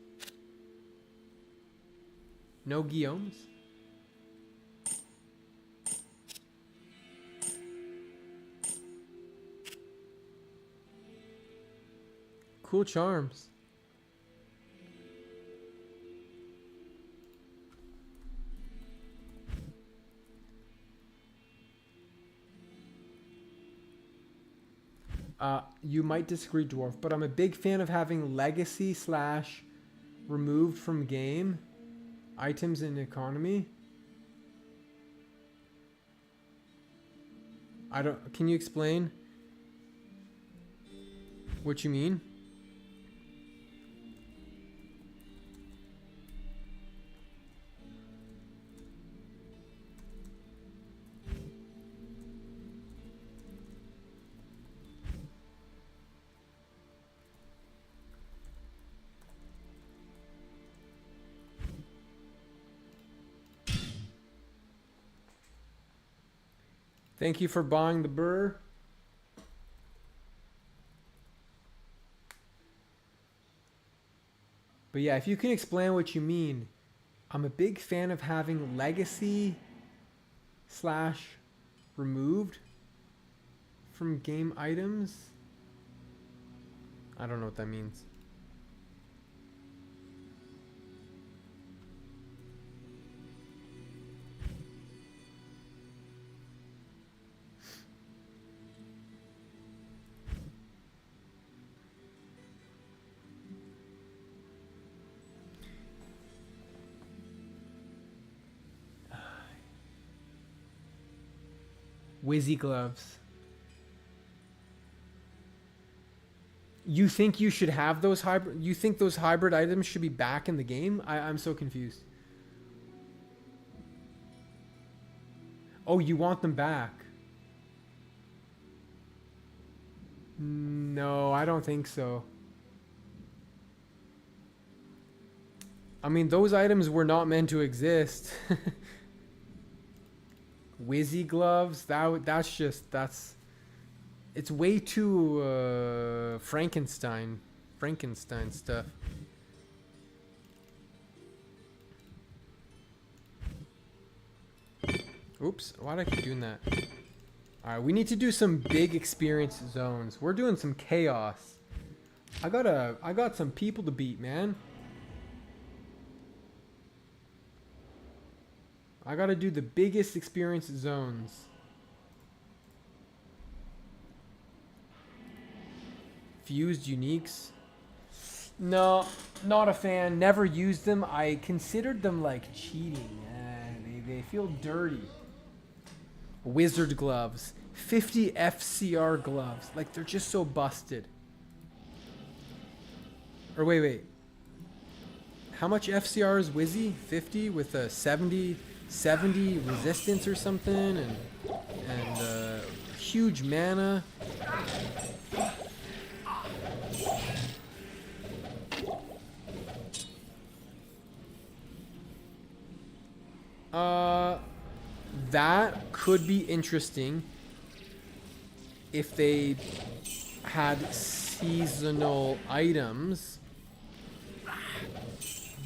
No Guillaumes. Cool charms. You might disagree, Dwarf, but I'm a big fan of having legacy / removed from game items in economy. Can you explain what you mean? Thank you for buying the burr. But yeah, if you can explain what you mean. I'm a big fan of having legacy / removed from game items. I don't know what that means. Wizzy gloves. You think you should have those hybrid? You think those hybrid items should be back in the game? I'm so confused. Oh, you want them back? No, I don't think so. I mean, those items were not meant to exist. Wizzy gloves, that's it's way too Frankenstein stuff. Oops, why did I keep doing that? Alright, we need to do some big experience zones. We're doing some chaos. I got some people to beat, man. I gotta do the biggest experience zones. fused uniques. No, not a fan. Never used them. I considered them like cheating. They feel dirty. Wizard gloves. 50 FCR gloves. Like, they're just so busted. Or wait. How much FCR is Wizzy? 50 with a 70 resistance or something, and huge mana. That could be interesting if they had seasonal items.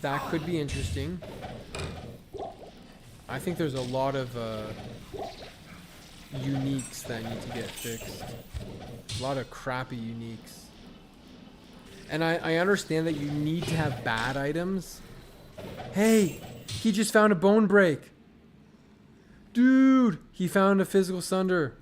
That could be interesting. I think there's a lot of uniques that need to get fixed. A lot of crappy uniques. And I understand that you need to have bad items. Hey, he just found a bone break. Dude, he found a physical sunder.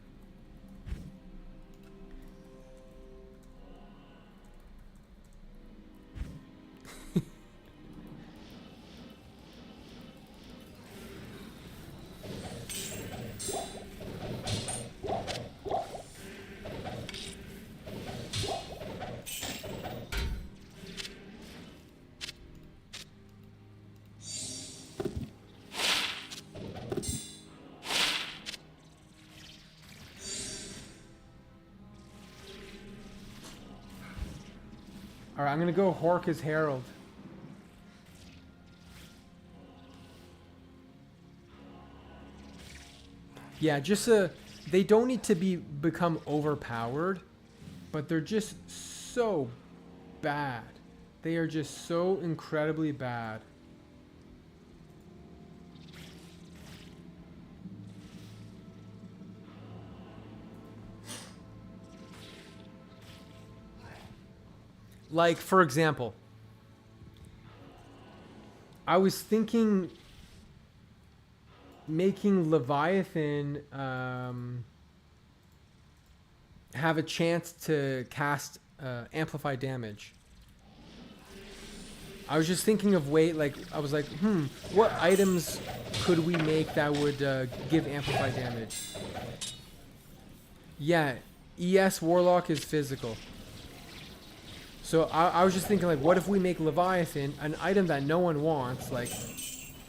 Alright, I'm gonna go Horka's Herald. Yeah, just they don't need to become overpowered, but they're just so bad. They are just so incredibly bad. Like, for example, I was thinking making Leviathan have a chance to cast amplify damage. I was just thinking of I was like, what items could we make that would give amplify damage? Yeah, ES Warlock is physical. So I was just thinking, like, what if we make Leviathan an item that no one wants? Like,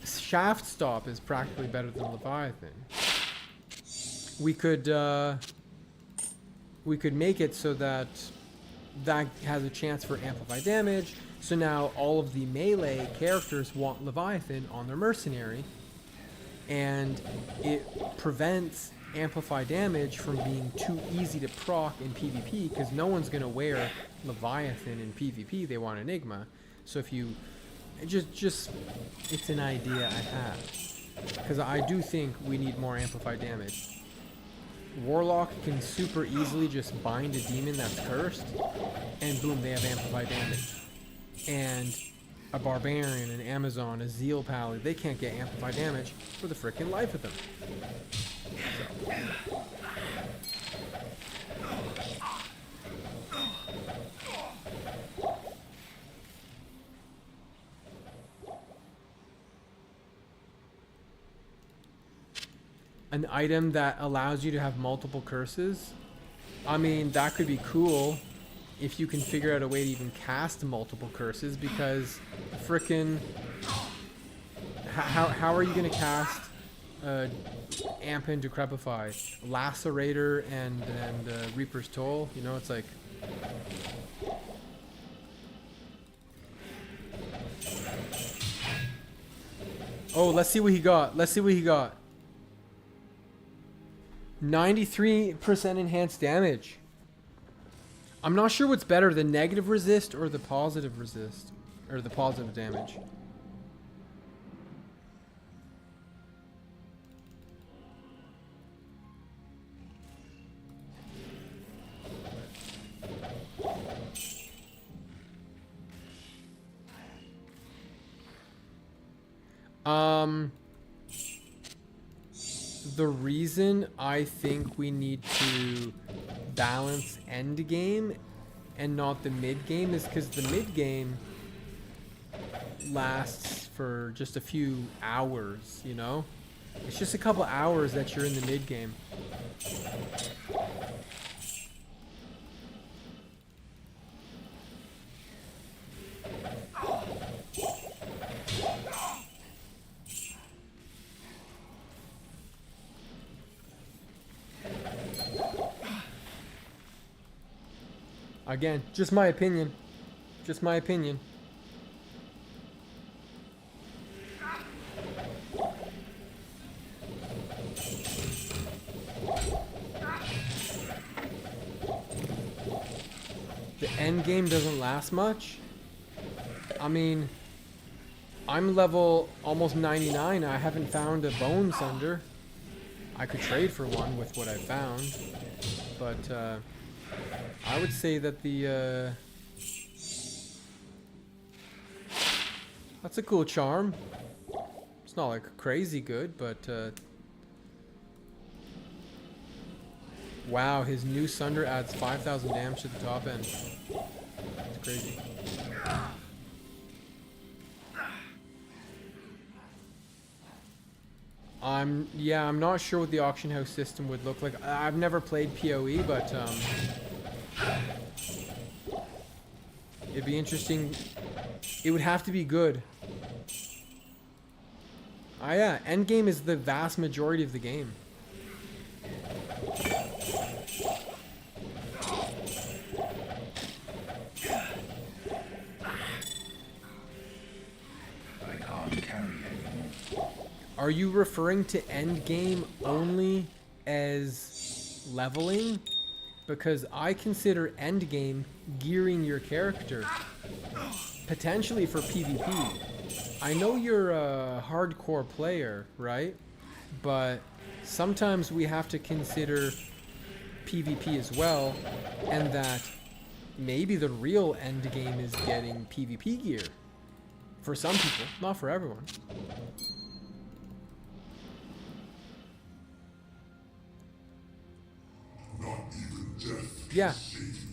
Shaft Stop is practically better than Leviathan. We could make it so that has a chance for amplify damage. So now all of the melee characters want Leviathan on their mercenary, and it prevents amplify damage from being too easy to proc in PvP, because no one's gonna wear Leviathan in PvP. They want Enigma. So if you just it's an idea I have, because I do think we need more amplify damage. Warlock can super easily just bind a demon that's cursed, and boom, they have amplify damage. And a barbarian, an Amazon, a Zeal Pally, they can't get amplify damage for the frickin' life of them. So. An item that allows you to have multiple curses. I mean, that could be cool if you can figure out a way to even cast multiple curses, because frickin' how are you gonna cast Amp and Decrepify, Lacerator, and Reaper's Toll? You know, it's like, oh, let's see what he got. 93% enhanced damage. I'm not sure what's better, the negative resist or the positive resist, or the positive damage. The reason I think we need to balance Endgame and not the mid game is because the mid game lasts for just a few hours, you know? It's just a couple hours that you're in the mid game. Again, just my opinion. Just my opinion. The end game doesn't last much. I mean, I'm level almost 99. I haven't found a bone sunder. I could trade for one with what I found, but I would say that the that's a cool charm. It's not like crazy good, but wow, his new sunder adds 5,000 damage to the top end. It's crazy. I'm not sure what the auction house system would look like. I've never played PoE, but it'd be interesting. It would have to be good. Ah, yeah, Endgame is the vast majority of the game. I can't carry anymore. Are you referring to Endgame only as leveling? Because I consider Endgame gearing your character. Potentially for PvP. I know you're a hardcore player, right? But sometimes we have to consider PvP as well, and that maybe the real end game is getting PvP gear. For some people, not for everyone. Yeah,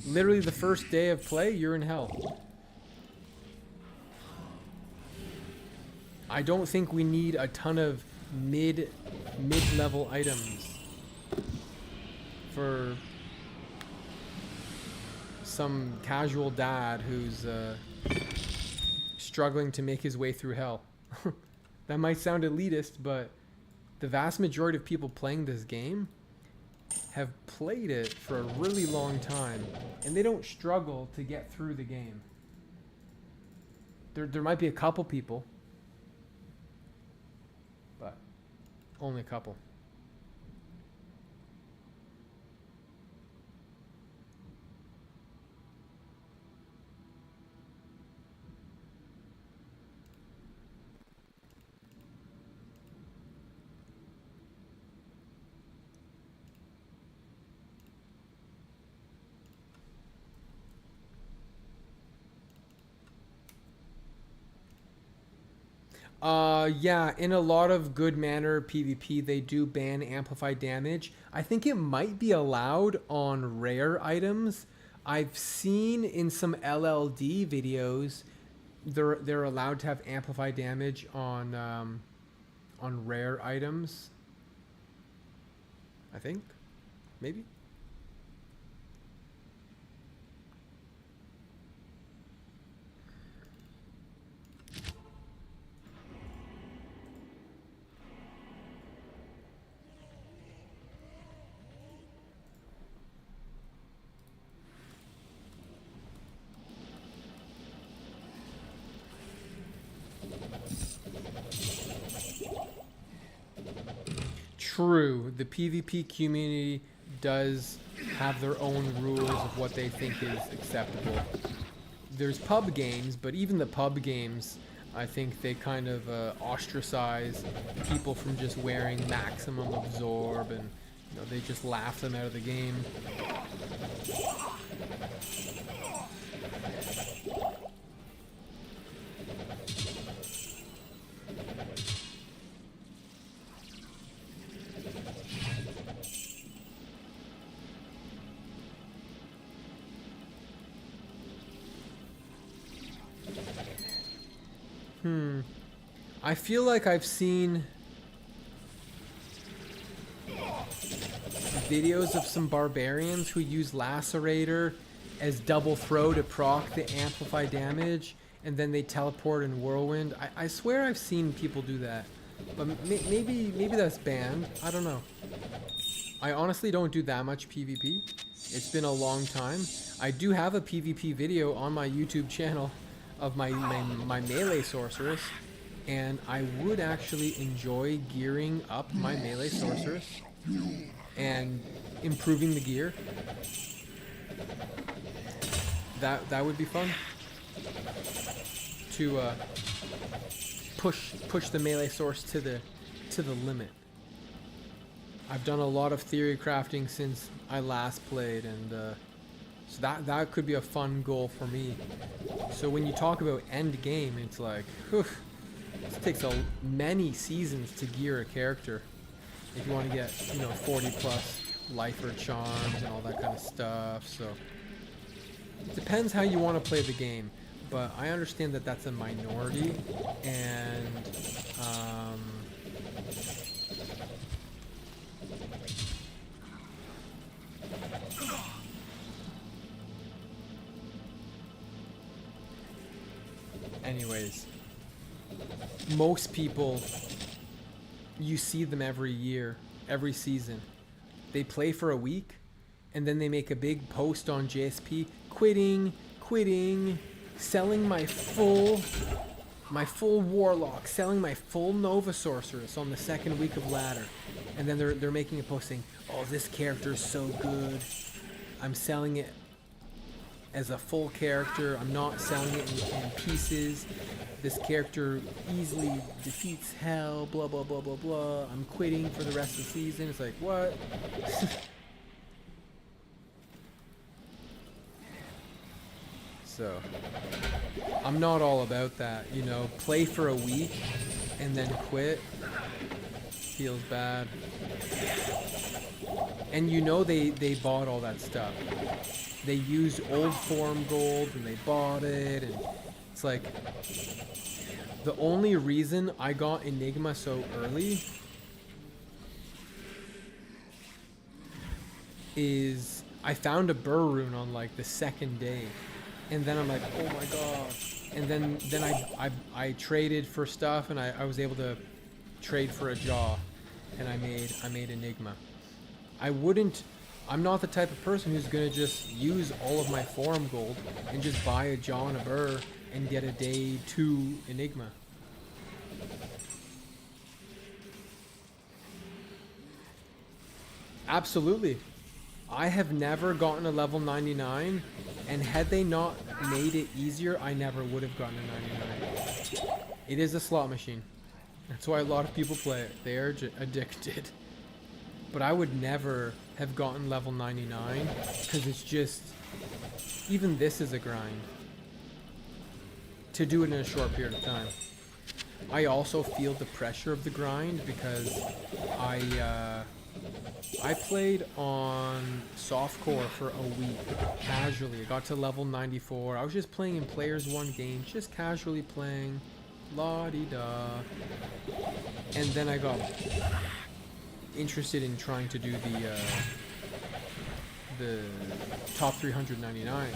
literally the first day of play, you're in hell. I don't think we need a ton of mid-level items for some casual dad who's struggling to make his way through hell. That might sound elitist, but the vast majority of people playing this game have played it for a really long time, and they don't struggle to get through the game. There might be a couple people, but only a couple. Yeah, in a lot of good manner PvP, they do ban amplified damage. I think it might be allowed on rare items. I've seen in some LLD videos, they're allowed to have amplified damage on rare items. I think, maybe. True, the PvP community does have their own rules of what they think is acceptable. There's pub games, but even the pub games, I think they kind of ostracize people from just wearing maximum absorb, and they just laugh them out of the game. I feel like I've seen videos of some barbarians who use Lacerator as double throw to proc the amplify damage, and then they teleport in Whirlwind. I swear I've seen people do that, but maybe that's banned. I don't know. I honestly don't do that much PvP. It's been a long time. I do have a PvP video on my YouTube channel of my melee sorceress, and I would actually enjoy gearing up my melee sorceress and improving the gear. That would be fun to push the melee source to the limit. I've done a lot of theory crafting since I last played, and so that could be a fun goal for me. So when you talk about Endgame, it's like, whew, it takes many seasons to gear a character if you want to get, 40 plus lifer charms and all that kind of stuff. So it depends how you want to play the game, but I understand that that's a minority, and anyways, most people, you see them every year, every season. They play for a week, and then they make a big post on JSP, quitting, selling my full warlock, selling my full Nova Sorceress on the second week of ladder. And then they're making a post saying, oh, this character is so good. I'm selling it as a full character. I'm not selling it in pieces. This character easily defeats hell, blah, blah, blah, blah, blah. I'm quitting for the rest of the season. It's like, what? So, I'm not all about that, play for a week and then quit. Feels bad. And they bought all that stuff. They used old form gold and they bought it, and it's like, the only reason I got Enigma so early is I found a Burr rune on like the second day, and then I'm like, oh my god. And then I traded for stuff, and I was able to trade for a jaw, and I made Enigma. I'm not the type of person who's gonna just use all of my forum gold and just buy a jaw and a Burr and get a day 2 Enigma. Absolutely. I have never gotten a level 99, and had they not made it easier, I never would have gotten a 99. It is a slot machine. That's why a lot of people play it. They are addicted. But I would never have gotten level 99, because it's just, even this is a grind to do it in a short period of time. I also feel the pressure of the grind because I played on softcore for a week casually. I got to level 94. I was just playing in Players 1 games, just casually playing, la-di-da. And then I got interested in trying to do the top 399.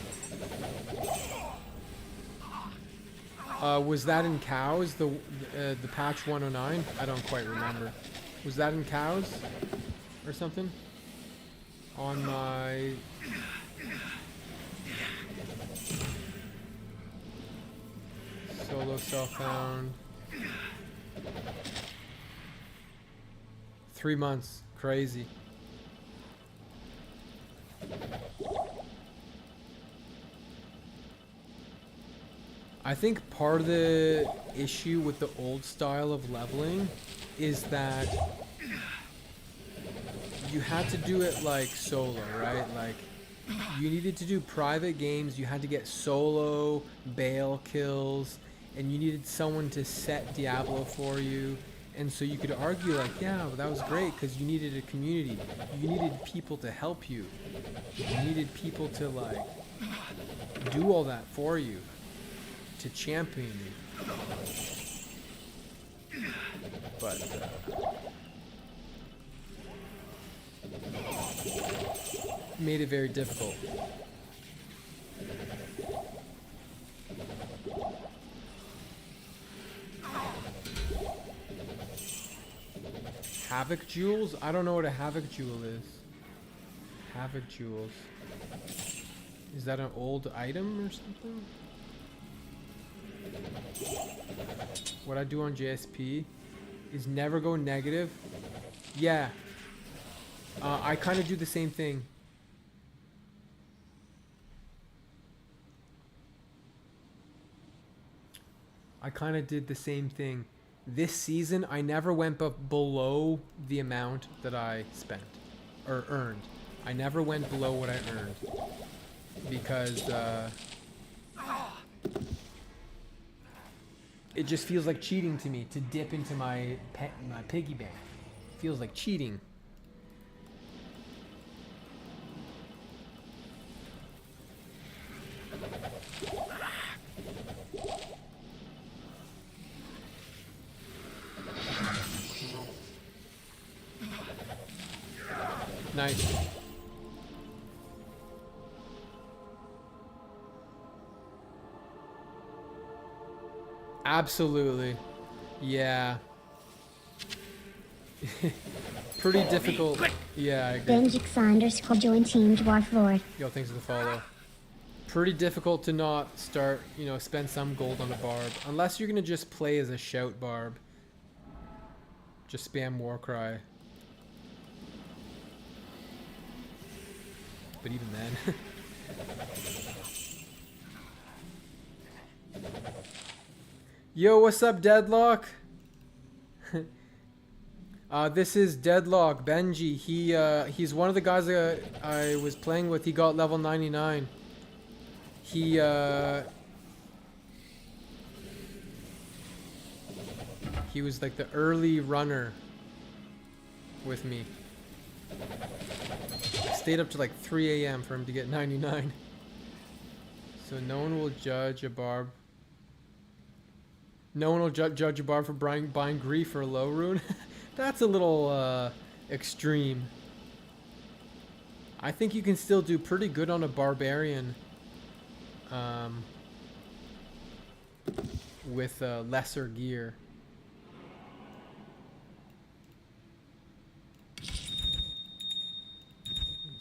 Was that in cows, the patch 109? I don't quite remember. Was that in cows or something? On my solo self-found. 3 months. Crazy. I think part of the issue with the old style of leveling is that you had to do it like solo, right? Like, you needed to do private games, you had to get solo Baal kills, and you needed someone to set Diablo for you. And so you could argue like, yeah, well, that was great because you needed a community. You needed people to help you. You needed people to like do all that for you, to champion you. but made it very difficult. Havoc jewels? I don't know what a havoc jewel is. Havoc jewels. Is that an old item or something? What I do on JSP is never go negative. Yeah. I kind of do the same thing. I kind of did the same thing. This season, I never went below the amount that I spent or earned. I never went below what I earned because it just feels like cheating to me to dip into my piggy bank. Feels like cheating. Nice. Absolutely. Yeah. Pretty difficult. Yeah, I agree. Benjix_ join team Dwarflord. Yo, thanks for the follow. Pretty difficult to not start, you know, spend some gold on a barb. Unless you're gonna just play as a shout barb. Just spam Warcry. But even then. Yo, what's up, Deadlock? This is Deadlock, Benji. He's one of the guys that I was playing with. He got level 99. He was like the early runner with me. Stayed up to like 3 a.m. for him to get 99. So no one will judge a barb. No one will judge a barb for buying grief for a low rune. That's a little extreme. I think you can still do pretty good on a barbarian with lesser gear.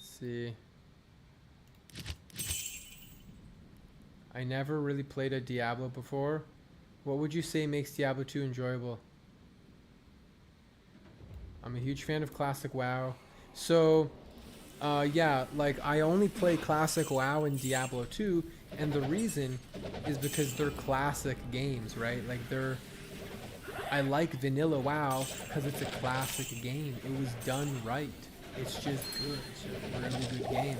See. I never really played a Diablo before. What would you say makes Diablo 2 enjoyable? I'm a huge fan of classic WoW. So, yeah, like I only play classic WoW and Diablo 2, and the reason is because they're classic games, right? Like I like vanilla WoW because it's a classic game. It was done right. It's just good. It's a really good game.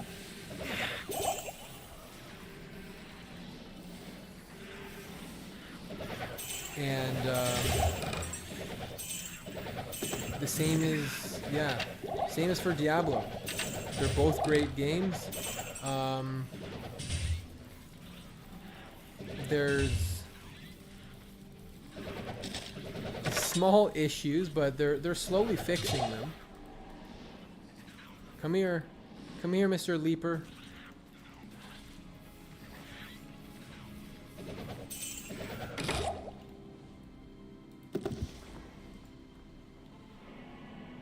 And the same is for Diablo. They're both great games. There's small issues, but they're slowly fixing them. Come here, Mr. Leaper.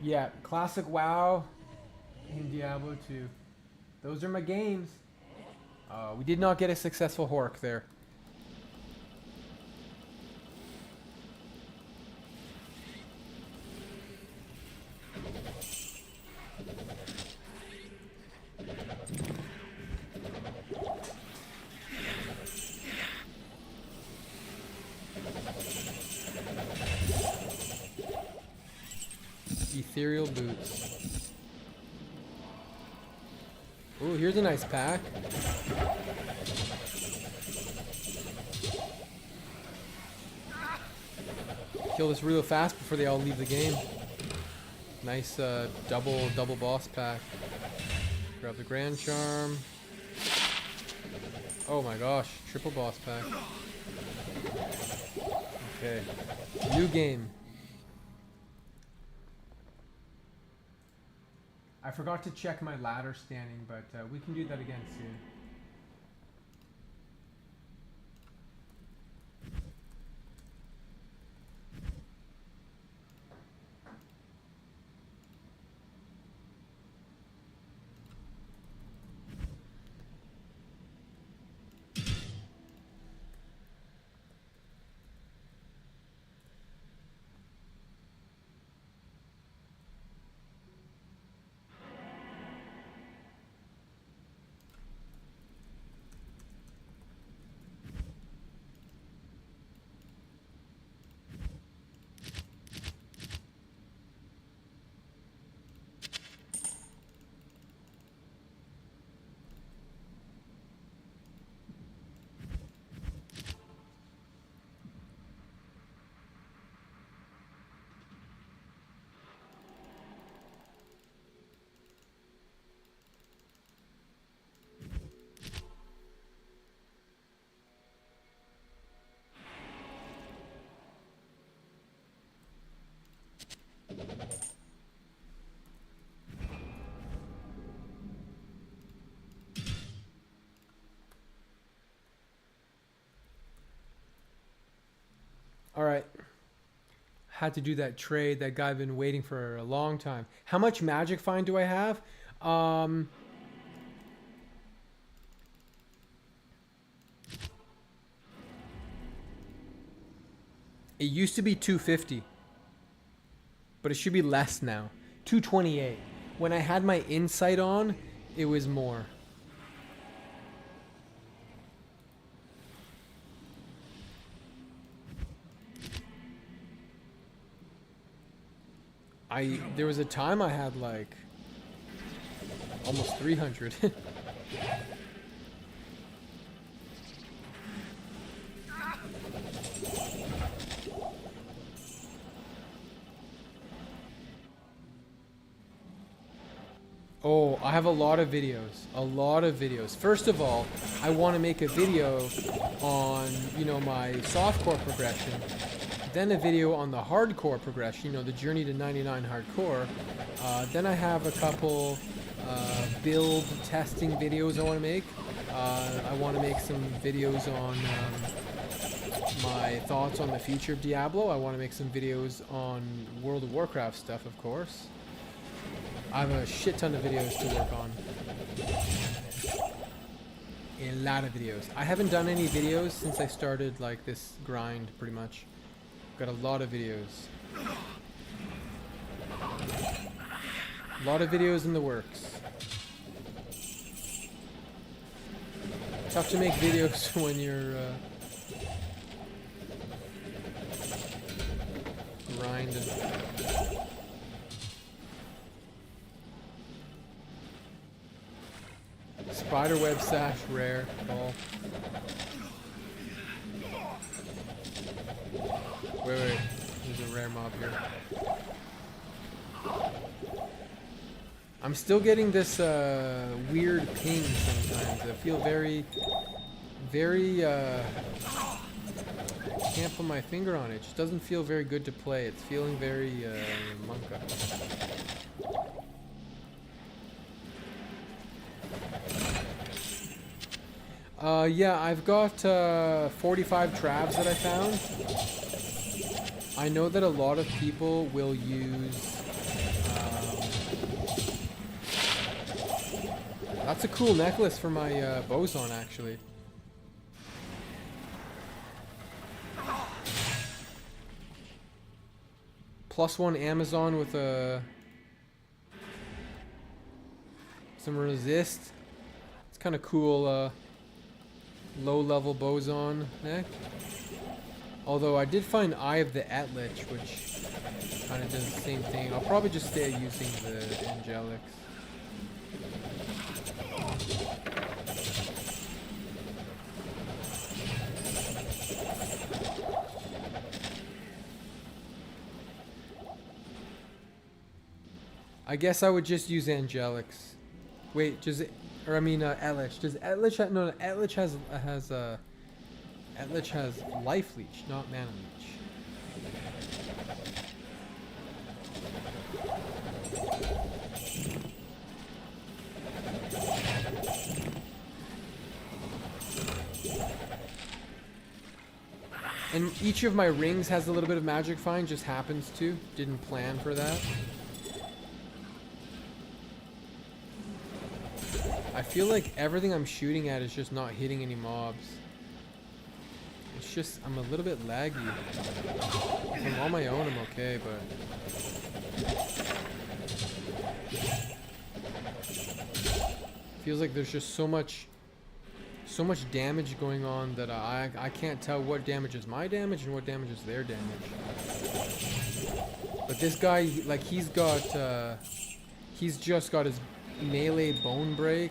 Yeah, classic WoW and Diablo 2. Those are my games. We did not get a successful Hork there. Ethereal boots. Oh, here's a nice pack. Kill this real fast before they all leave the game. Nice double boss pack. Grab the Grand Charm. Oh my gosh, triple boss pack. Okay. New game. I forgot to check my ladder standing, but we can do that again soon. All right. Had to do that trade. That guy been waiting for a long time. How much magic find do I have? It used to be 250, but it should be less now. 228. When I had my insight on, it was more. There was a time I had like almost 300. Oh, I have a lot of videos. A lot of videos. First of all, I want to make a video on, you know, my softcore progression. Then a video on the hardcore progression, you know, the journey to 99 hardcore. Then I have a couple build testing videos I want to make. I want to make some videos on my thoughts on the future of Diablo. I want to make some videos on World of Warcraft stuff, of course. I have a shit ton of videos to work on. A lot of videos. I haven't done any videos since I started like this grind, pretty much. Got a lot of videos. A lot of videos in the works. Tough to make videos when you're grinding. Spiderweb sash rare. Ball. Wait. There's a rare mob here. I'm still getting this weird ping sometimes. I feel very can't put my finger on it. It just doesn't feel very good to play. It's feeling very monka. Yeah, I've got 45 travs that I found. I know that a lot of people will use... that's a cool necklace for my boson, actually. +1 Amazon with some resist. It's kind of cool. Low-level boson neck. Although I did find Eye of the Etlich, which kind of does the same thing. I'll probably just stay using the Angelics. I guess I would just use Angelics. Wait, just... Or I mean, Etlich. Does Etlich have... No, Etlich has Etlich has life leech, not mana leech. Each of my rings has a little bit of magic find, just happens to. Didn't plan for that. I feel like everything I'm shooting at is just not hitting any mobs. It's just, I'm a little bit laggy. If I'm on my own, I'm okay, but... feels like there's just so much damage going on that I can't tell what damage is my damage and what damage is their damage. But this guy, like, he's just got his melee bone break.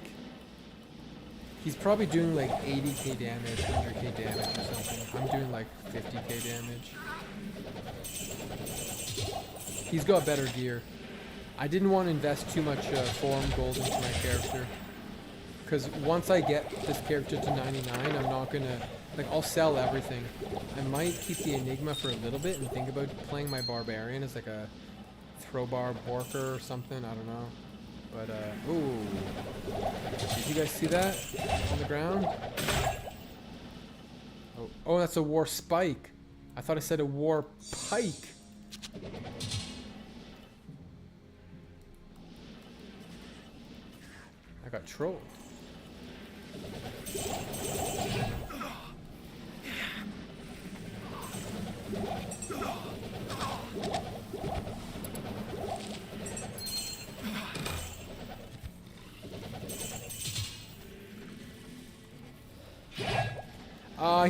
He's probably doing like 80k damage, 100k damage or something. I'm doing like 50k damage. He's got better gear. I didn't want to invest too much forum gold into my character. Because once I get this character to 99, I'm not gonna, like, I'll sell everything. I might keep the Enigma for a little bit and think about playing my Barbarian as like a throwbar Borker or something, I don't know. But, ooh. Did you guys see that on the ground? Oh, that's a war spike. I thought I said a war pike. I got trolled.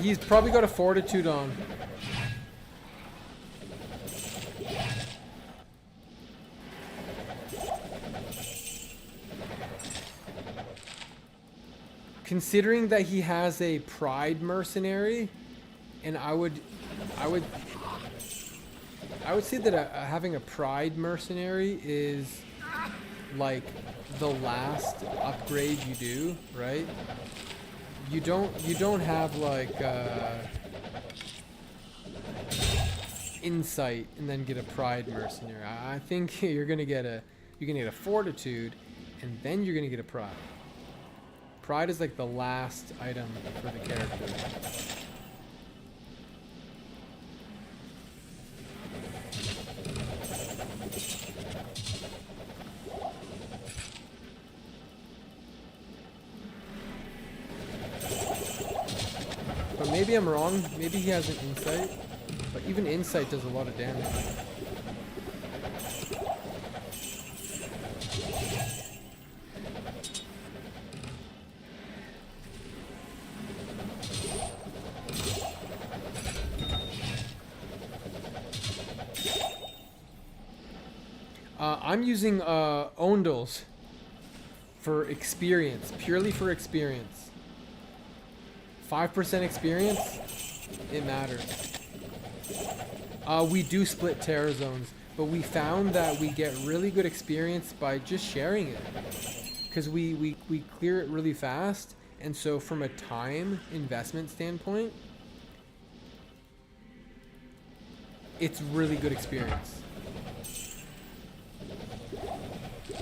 He's probably got a fortitude on. Considering that he has a pride mercenary, and I would say that having a pride mercenary is like the last upgrade you do, right? You don't have like insight and then get a pride mercenary. I think you're gonna get a fortitude, and then you're gonna get a pride. Pride is like the last item for the character. But maybe I'm wrong. Maybe he has an insight. But even insight does a lot of damage. I'm using Ondals for experience, purely for experience. 5% experience, it matters. We do split terror zones, but we found that we get really good experience by just sharing it. Because we clear it really fast, and so from a time investment standpoint, it's really good experience.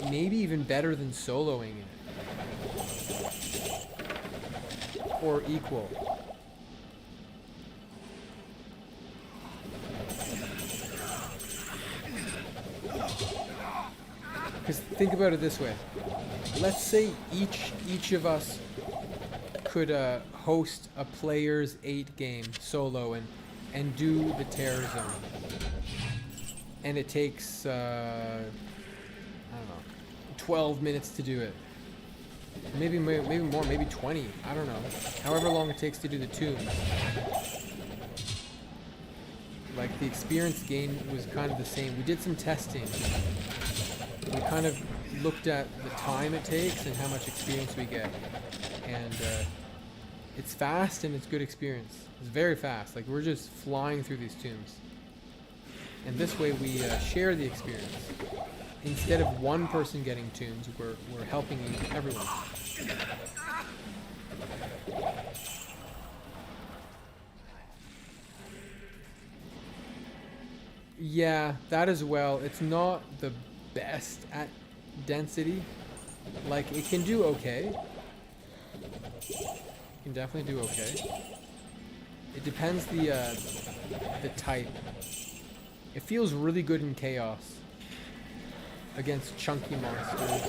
Maybe even better than soloing it. Or equal. Because think about it this way. Let's say each of us could host a player's 8 game solo and do the terror zone. And it takes I don't know, 12 minutes to do it. Maybe more, maybe 20. I don't know. However long it takes to do the tombs. Like, the experience gain was kind of the same. We did some testing. We kind of looked at the time it takes and how much experience we get. And it's fast and it's good experience. It's very fast. Like, we're just flying through these tombs. And this way we share the experience. Instead of one person getting tombs, we're helping everyone. Yeah, that as well. It's not the best at density. Like, it can do okay. It can definitely do okay. It depends the type. It feels really good in chaos against chunky monsters.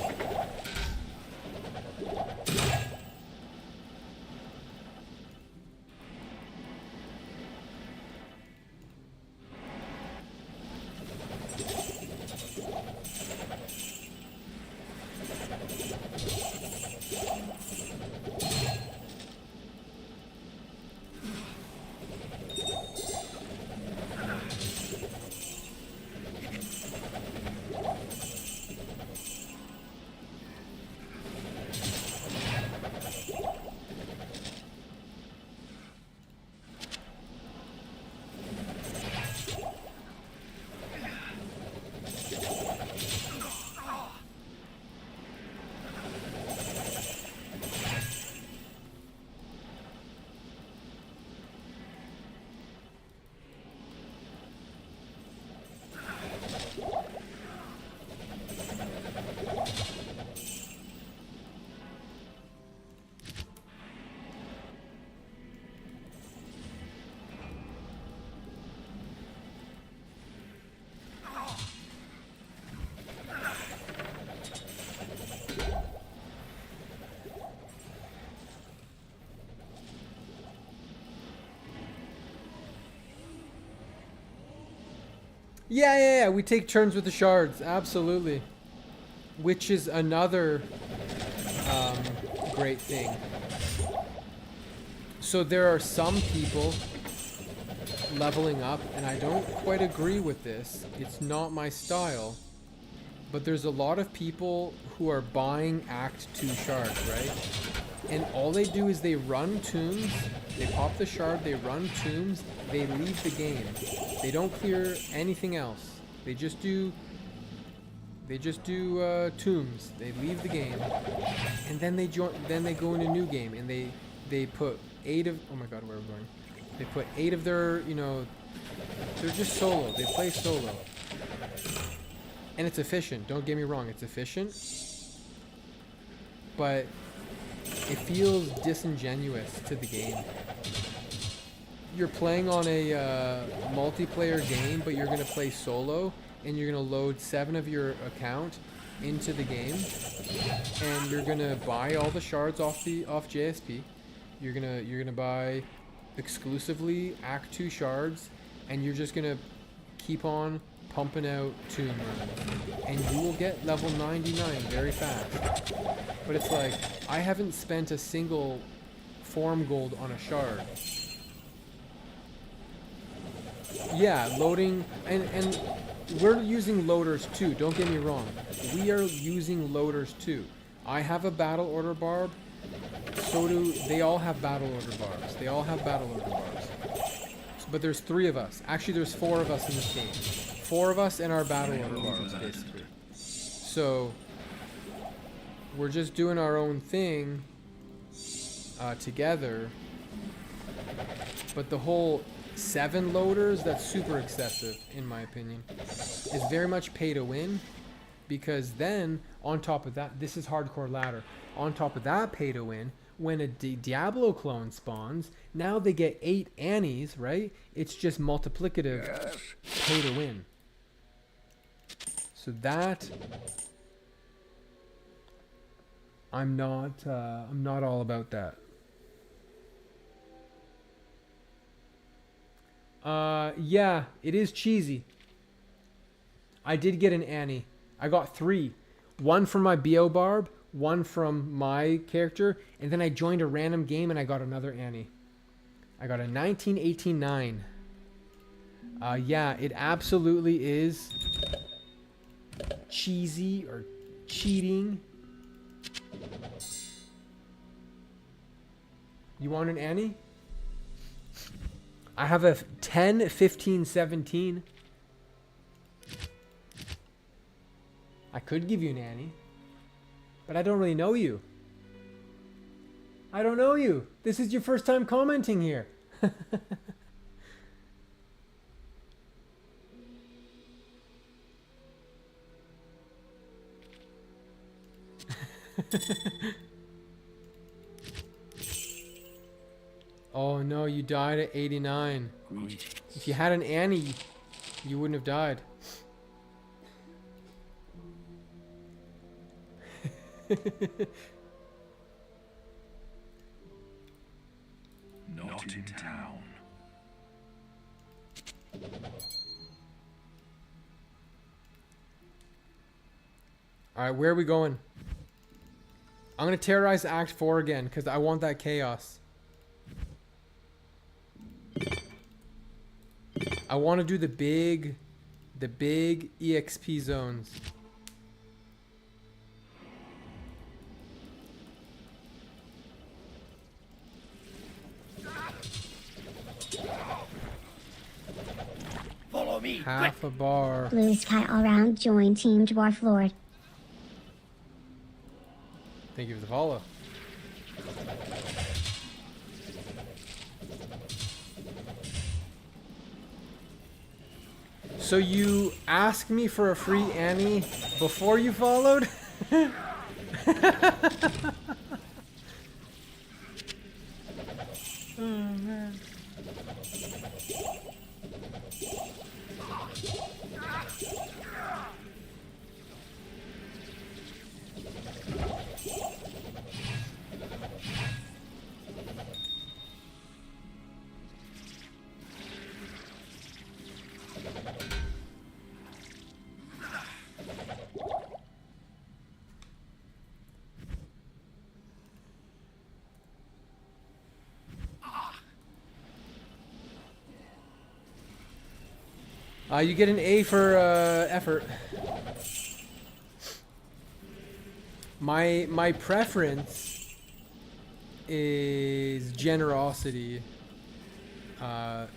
Yeah. We take turns with the shards. Absolutely. Which is another great thing. So there are some people leveling up, and I don't quite agree with this. It's not my style. But there's a lot of people who are buying Act 2 shards, right? And all they do is they run tombs, they pop the shard, they run tombs, they leave the game. They don't clear anything else. They just do tombs. They leave the game, and then they go in a new game, and they put 8 of, oh my god, where are we going? They put 8 of their, they're just solo. They play solo. And it's efficient. Don't get me wrong, it's efficient. But it feels disingenuous to the game. You're playing on a multiplayer game, but you're going to play solo, and you're going to load 7 of your account into the game, and you're going to buy all the shards off JSP. You're going to buy exclusively Act 2 shards, and you're just going to keep on pumping out tomb runs, and you will get level 99 very fast. But it's like, I haven't spent a single form gold on a shard. Yeah, loading, and we're using loaders too, don't get me wrong. We are using loaders too. I have a battle order barb, so do, they all have battle order barbs. They all have battle order barbs. But there's 3 of us. Actually, there's 4 of us in this game. 4 of us and our battle order barbs, basically. So, we're just doing our own thing together. But the whole 7 loaders, that's super excessive, in my opinion. It's very much pay to win. Because then, on top of that, this is hardcore ladder. On top of that pay to win, when a Diablo clone spawns, now they get 8 Annies, right? It's just multiplicative pay to win. So that, I'm not all about that. Yeah, it is cheesy. I did get an Annie. I got 3. 1 from my BO barb, 1 from my character, and then I joined a random game and I got another Annie. I got a 1989. Yeah, it absolutely is cheesy or cheating. You want an Annie? I have a 10, 15, 17. I could give you an Annie, but I don't really know you. I don't know you. This is your first time commenting here. Oh no, you died at 89. Greetings. If you had an Annie, you wouldn't have died. Not in town. Alright, where are we going? I'm gonna terrorize Act 4 again, because I want that chaos. I want to do the big EXP zones. Follow me. Half a bar. Blue sky all round. Join Team Dwarflord. Thank you for the follow. So you asked me for a free Annie before you followed? Oh man. You get an A for effort. My preference is generosity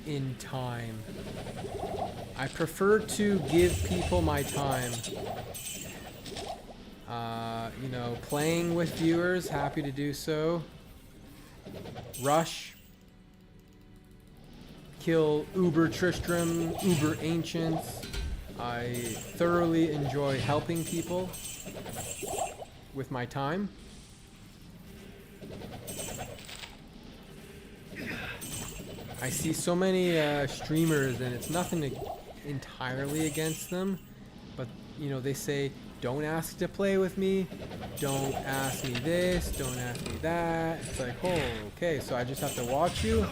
in time. I prefer to give people my time. You know, playing with viewers, happy to do so. Rush. Kill Uber Tristram, Uber Ancients. I thoroughly enjoy helping people with my time. I see so many streamers, and it's nothing entirely against them, but you know, they say, don't ask to play with me, don't ask me this, don't ask me that. It's like, oh, okay, so I just have to watch you?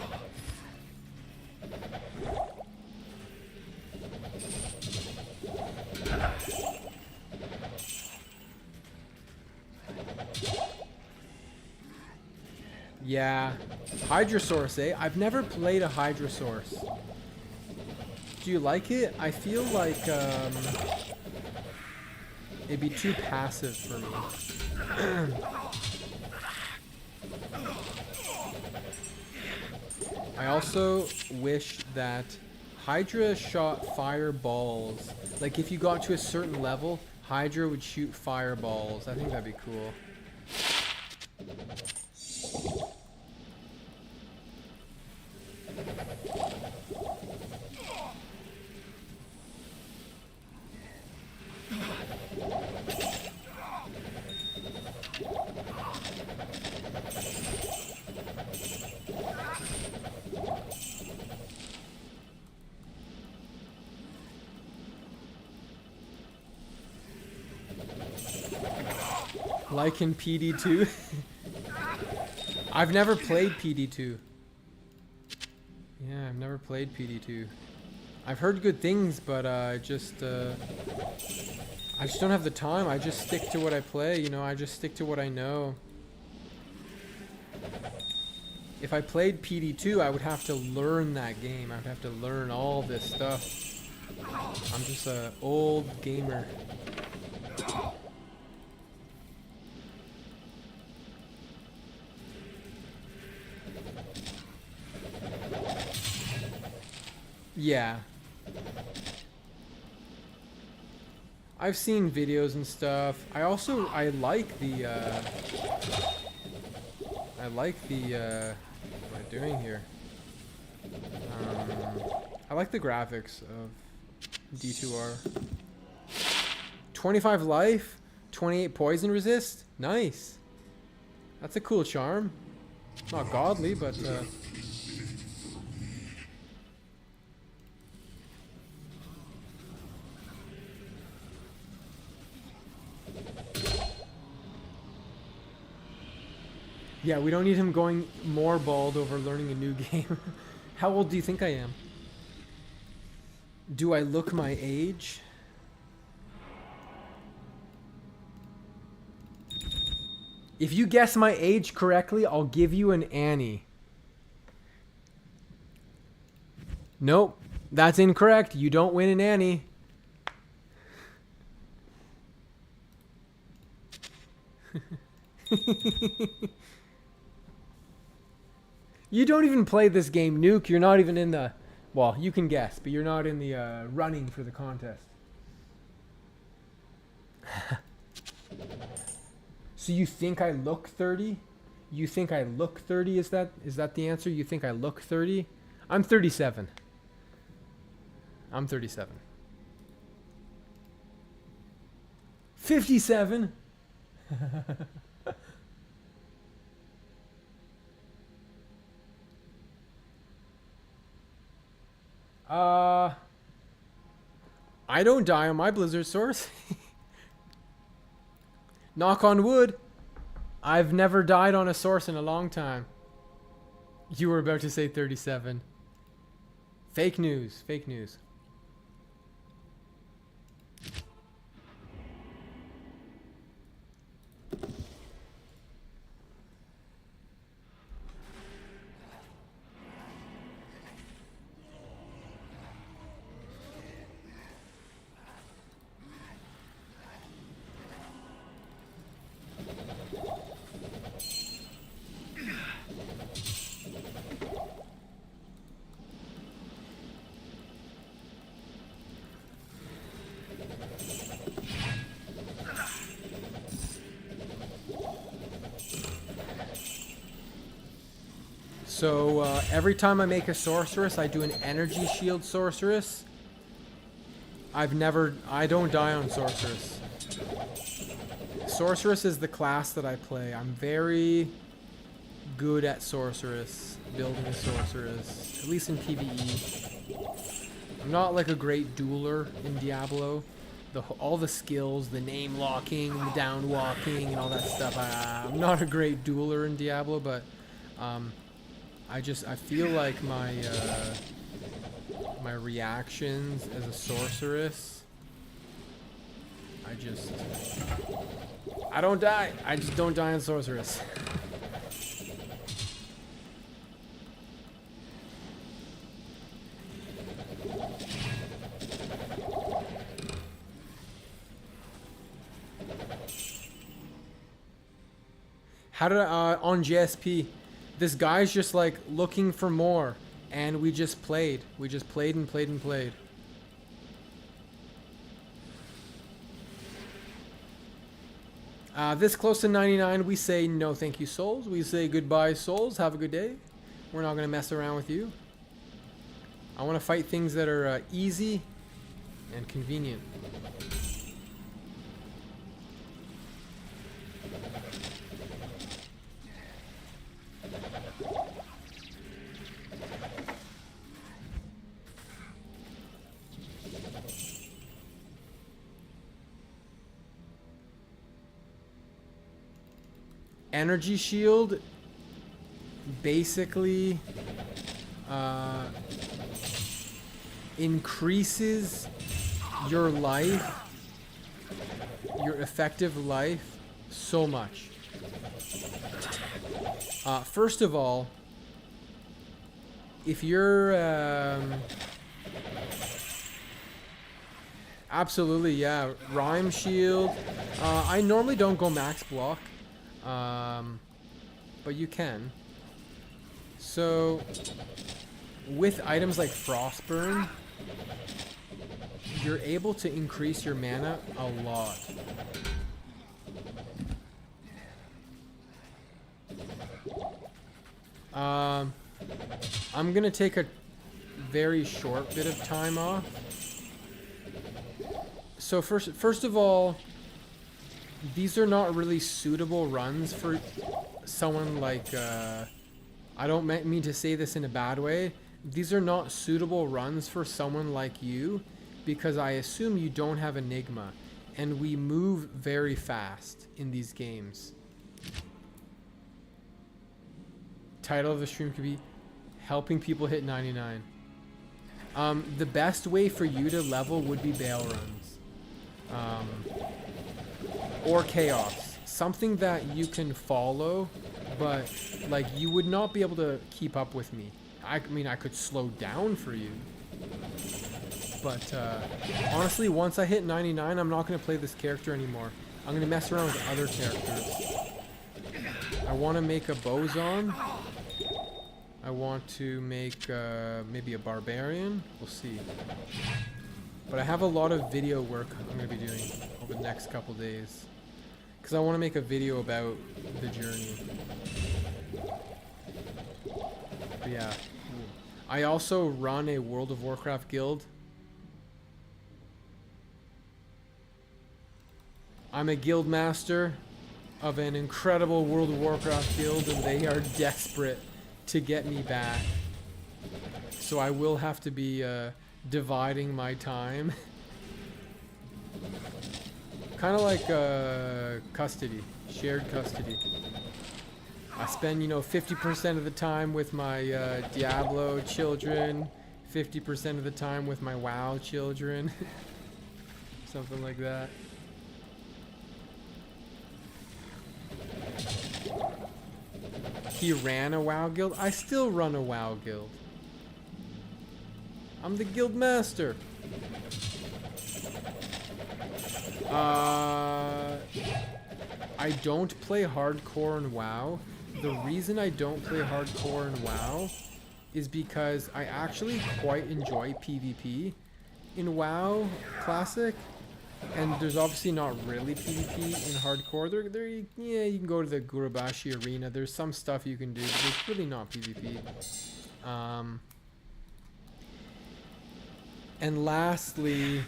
Yeah, Hydrosaurus, eh? I've never played a Hydrosaurus. Do you like it? I feel like it'd be too passive for me. I also wish that Hydra shot fireballs. Like if you got to a certain level, Hydra would shoot fireballs. I think that'd be cool. Like in PD2? I've never played PD2. Yeah, I've never played PD2. I've heard good things, but I just don't have the time. I just stick to what I play, you know, I just stick to what I know. If I played PD2, I would have to learn that game. I would have to learn all this stuff. I'm just an old gamer. Yeah. I've seen videos and stuff. I like the what am I doing here? I like the graphics of D2R. 25 life, 28 poison resist. Nice. That's a cool charm. Not godly, but Yeah, we don't need him going more bald over learning a new game. How old do you think I am? Do I look my age? If you guess my age correctly, I'll give you an Annie. Nope, that's incorrect. You don't win an Annie. You don't even play this game, Nuke. You're not even in the... Well, you can guess, but you're not in the running for the contest. So you think I look 30? You think I look 30? Is that the answer? You think I look 30? I'm 37. I'm 37. 57? I don't die on my Blizzard source. Knock on wood. I've never died on a source in a long time. You were about to say 37. Fake news. Fake news. So every time I make a sorceress, I do an energy shield sorceress. I don't die on sorceress. Sorceress is the class that I play. I'm very good at sorceress, building a sorceress, at least in PvE. I'm not like a great dueler in Diablo. All the skills, the name locking, the down walking, and all that stuff. I'm not a great dueler in Diablo, but I feel like my reactions as a sorceress, I don't die. I just don't die on sorceress. How did on JSP? This guy's just like looking for more, and we just played. We just played and played and played. This close to 99, we say no thank you, souls. We say goodbye, souls. Have a good day. We're not going to mess around with you. I want to fight things that are easy and convenient. Energy shield basically increases your life, your effective life, so much. First of all, if you're absolutely, yeah, Rhyme Shield. I normally don't go max block. But you can. So with items like Frostburn, you're able to increase your mana a lot. I'm gonna take a very short bit of time off. So first of all, these are not really suitable runs for someone like, I don't mean to say this in a bad way. These are not suitable runs for someone like you, because I assume you don't have Enigma, and we move very fast in these games. Title of the stream could be helping people hit 99. The best way for you to level would be Baal runs. Or chaos. Something that you can follow, but like you would not be able to keep up with me. I mean, I could slow down for you. But honestly, once I hit 99, I'm not going to play this character anymore. I'm going to mess around with other characters. I want to make a Boson. I want to make maybe a Barbarian. We'll see. But I have a lot of video work I'm going to be doing over the next couple days. Because I want to make a video about the journey. But yeah. I also run a World of Warcraft guild. I'm a guild master of an incredible World of Warcraft guild, and they are desperate to get me back. So I will have to be dividing my time. Kind of like custody, shared custody. I spend, 50% of the time with my Diablo children, 50% of the time with my WoW children. Something like that. He ran a WoW guild. I still run a WoW guild. I'm the guild master. I don't play hardcore in WoW. The reason I don't play hardcore in WoW is because I actually quite enjoy PvP in WoW Classic. And there's obviously not really PvP in hardcore. Yeah, you can go to the Gurabashi arena. There's some stuff you can do, but it's really not PvP. And lastly,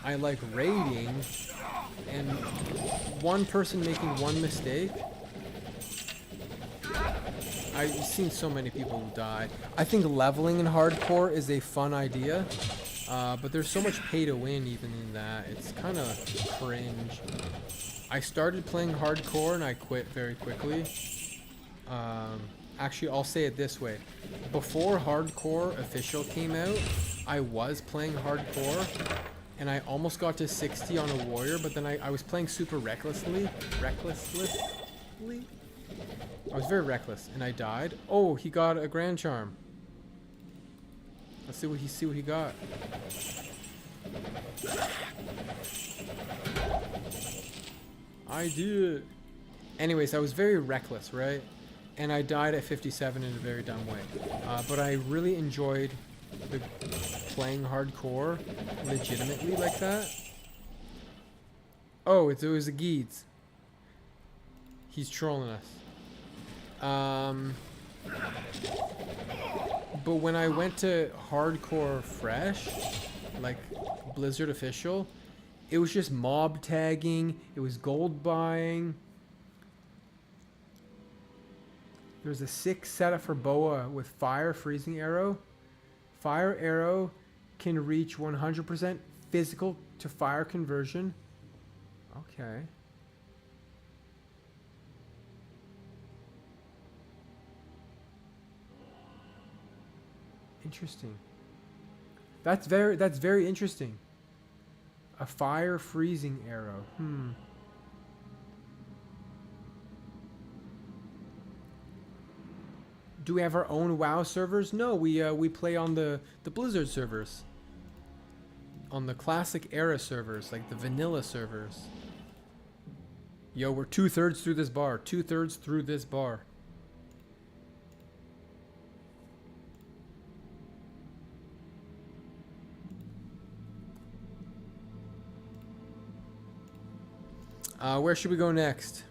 I like raiding, and one person making one mistake. I've seen so many people die. I think leveling in hardcore is a fun idea. But there's so much pay to win even in that. It's kind of cringe. I started playing hardcore and I quit very quickly. Actually, I'll say it this way. Before Hardcore Official came out, I was playing hardcore and I almost got to 60 on a warrior, but then I was playing super recklessly. I was very reckless and I died. Oh, he got a Grand Charm. Let's see what he got. I did. Anyways, I was very reckless, right? And I died at 57 in a very dumb way. But I really enjoyed playing hardcore legitimately like that. Oh, it was a Geeds. He's trolling us. But when I went to hardcore fresh, like Blizzard official, it was just mob tagging, it was gold buying. There's a sick setup for Boa with fire freezing arrow. Fire arrow can reach 100% physical to fire conversion. Okay. Interesting. That's very interesting. A fire freezing arrow. Do we have our own WoW servers? No, we play on the Blizzard servers. On the classic era servers, like the vanilla servers. Yo, we're 2/3 through this bar. 2/3 through this bar. Where should we go next?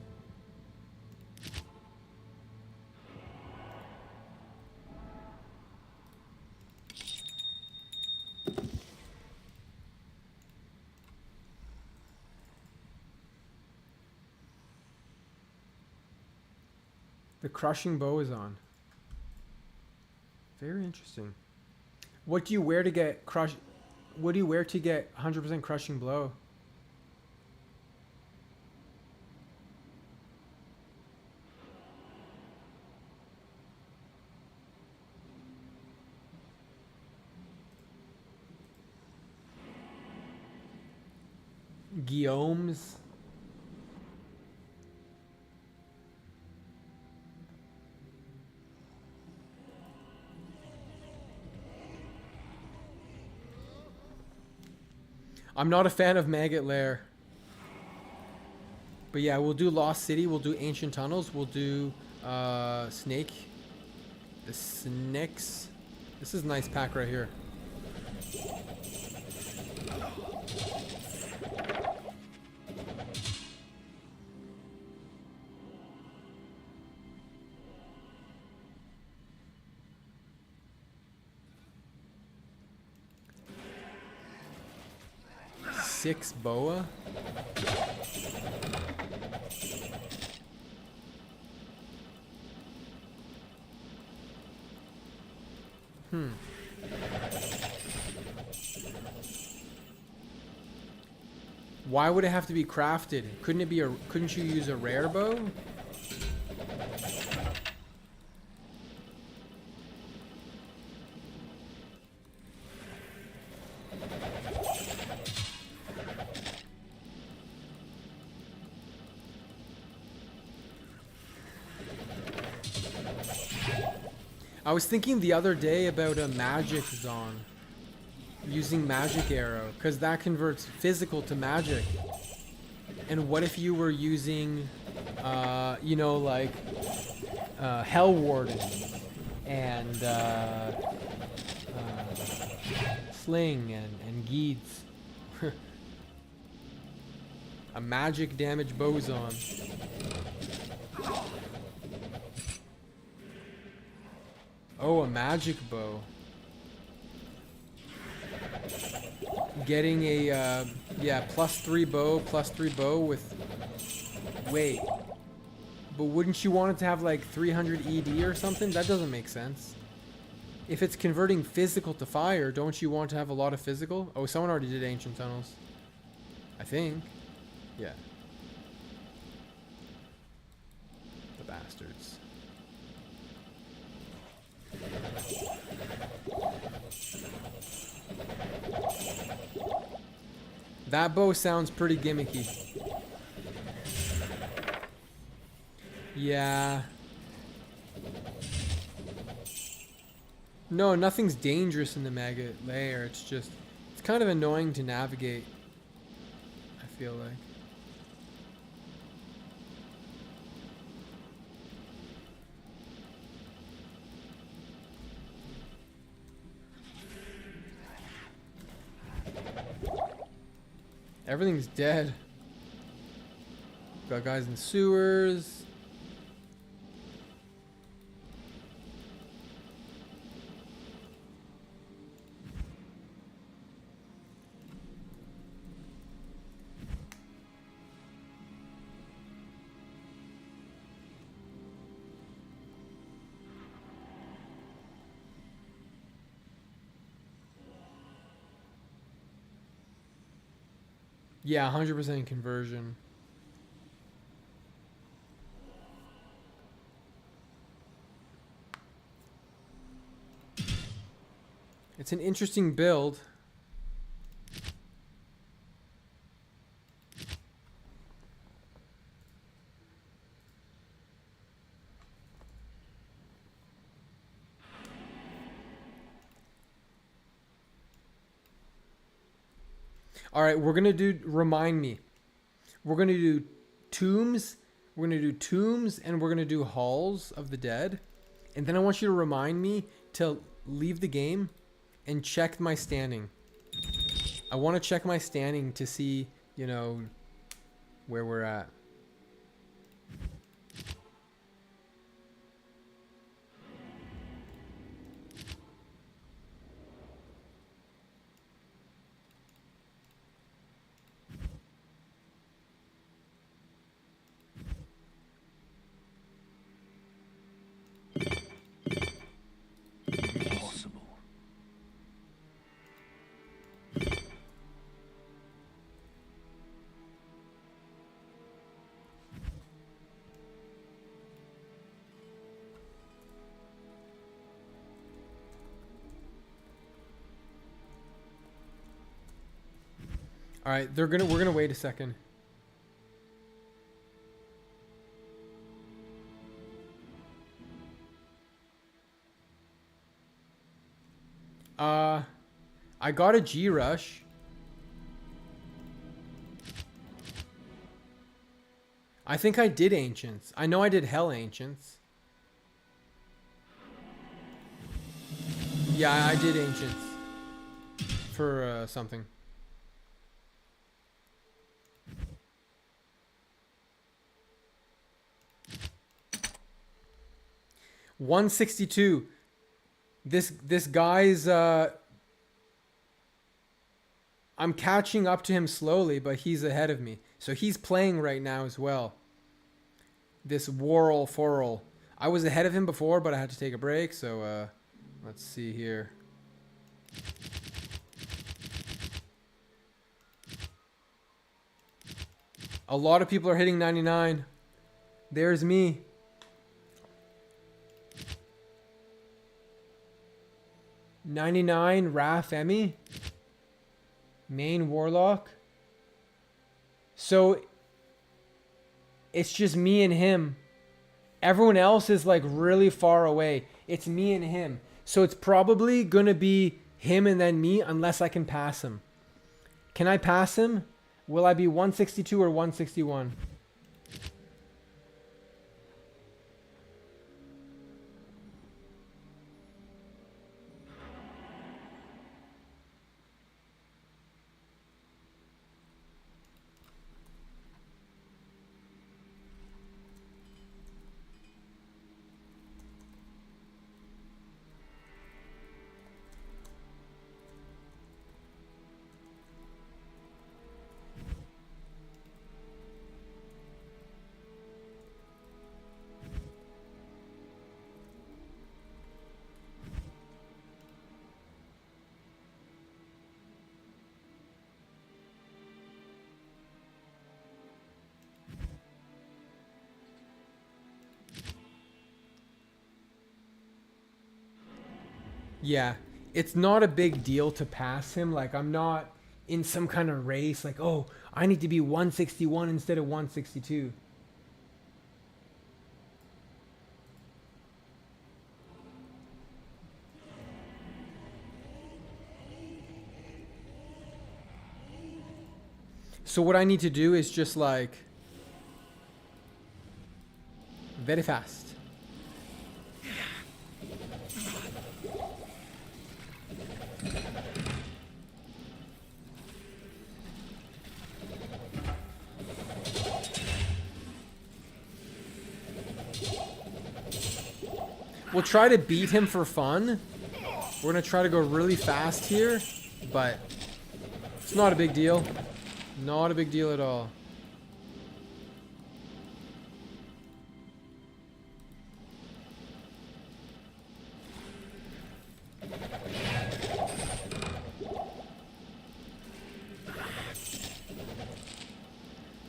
The crushing bow is on. Very interesting. What do you wear to get crush? What do you wear to get 100% crushing blow? Guillaumes. I'm not a fan of Maggot Lair. But yeah, we'll do Lost City, we'll do Ancient Tunnels, we'll do Snake. The Snakes. This is a nice pack right here. Six boa. Why would it have to be crafted? Couldn't it be a? Couldn't you use a rare bow? I was thinking the other day about a magic zone. Using magic arrow, because that converts physical to magic. And what if you were using, you know, like, Hell Warden and Sling and Geeds? A magic damage boson. Oh, a magic bow. Getting a, yeah, +3 bow with, wait. But wouldn't you want it to have like 300 ED or something? That doesn't make sense. If it's converting physical to fire, don't you want to have a lot of physical? Oh, someone already did Ancient Tunnels. I think. Yeah. The bastards. That bow sounds pretty gimmicky. Yeah. No, nothing's dangerous in the Maggot Lair. It's just, it's kind of annoying to navigate, I feel like. Everything's dead. Got guys in sewers. Yeah, 100% conversion. It's an interesting build. All right, we're gonna do. Remind me. We're gonna do tombs. We're gonna do tombs, and we're gonna do halls of the dead. And then I want you to remind me to leave the game and check my standing. I want to check my standing to see, you know, where we're at. Impossible. All right, we're gonna wait a second. I got a G rush. I think I did Ancients. I know I did Hell Ancients. Yeah, I did Ancients. For something. $162. This guy's I'm catching up to him slowly, but he's ahead of me. So he's playing right now as well. This Worrel Forrel. I was ahead of him before, but I had to take a break, so let's see here. A lot of people are hitting 99. There's me. $99 Raph Emmy. Main Warlock. So it's just me and him. Everyone else is like really far away. It's me and him. So it's probably gonna be him and then me unless I can pass him. Can I pass him? Will I be 162 or 161? Yeah, it's not a big deal to pass him. Like, I'm not in some kind of race. Like, oh, I need to be 161 instead of 162. So what I need to do is just like very fast. We'll try to beat him for fun. We're going to try to go really fast here, but it's not a big deal. Not a big deal at all.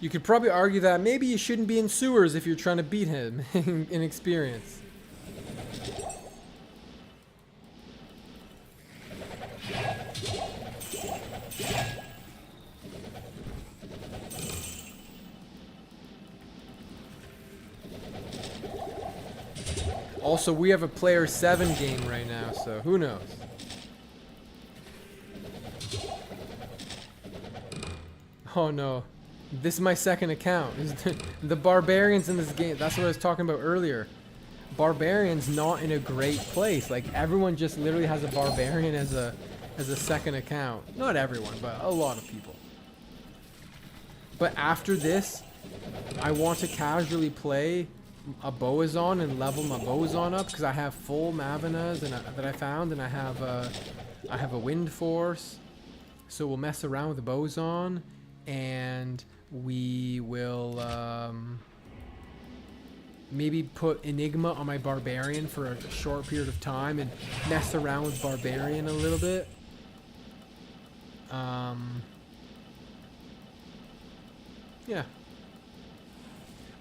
You could probably argue that maybe you shouldn't be in sewers if you're trying to beat him in experience. Also, we have a player 7 game right now, so who knows? Oh no. This is my second account. The barbarians in this game, that's what I was talking about earlier. Barbarians not in a great place. Like, everyone just literally has a barbarian as a second account. Not everyone, but a lot of people. But after this, I want to casually play a Boazon and level my Boazon up because I have full Mavinas that I found, and I have a Wind Force. So we'll mess around with the Boazon, and we will maybe put Enigma on my Barbarian for a short period of time and mess around with Barbarian a little bit. Yeah.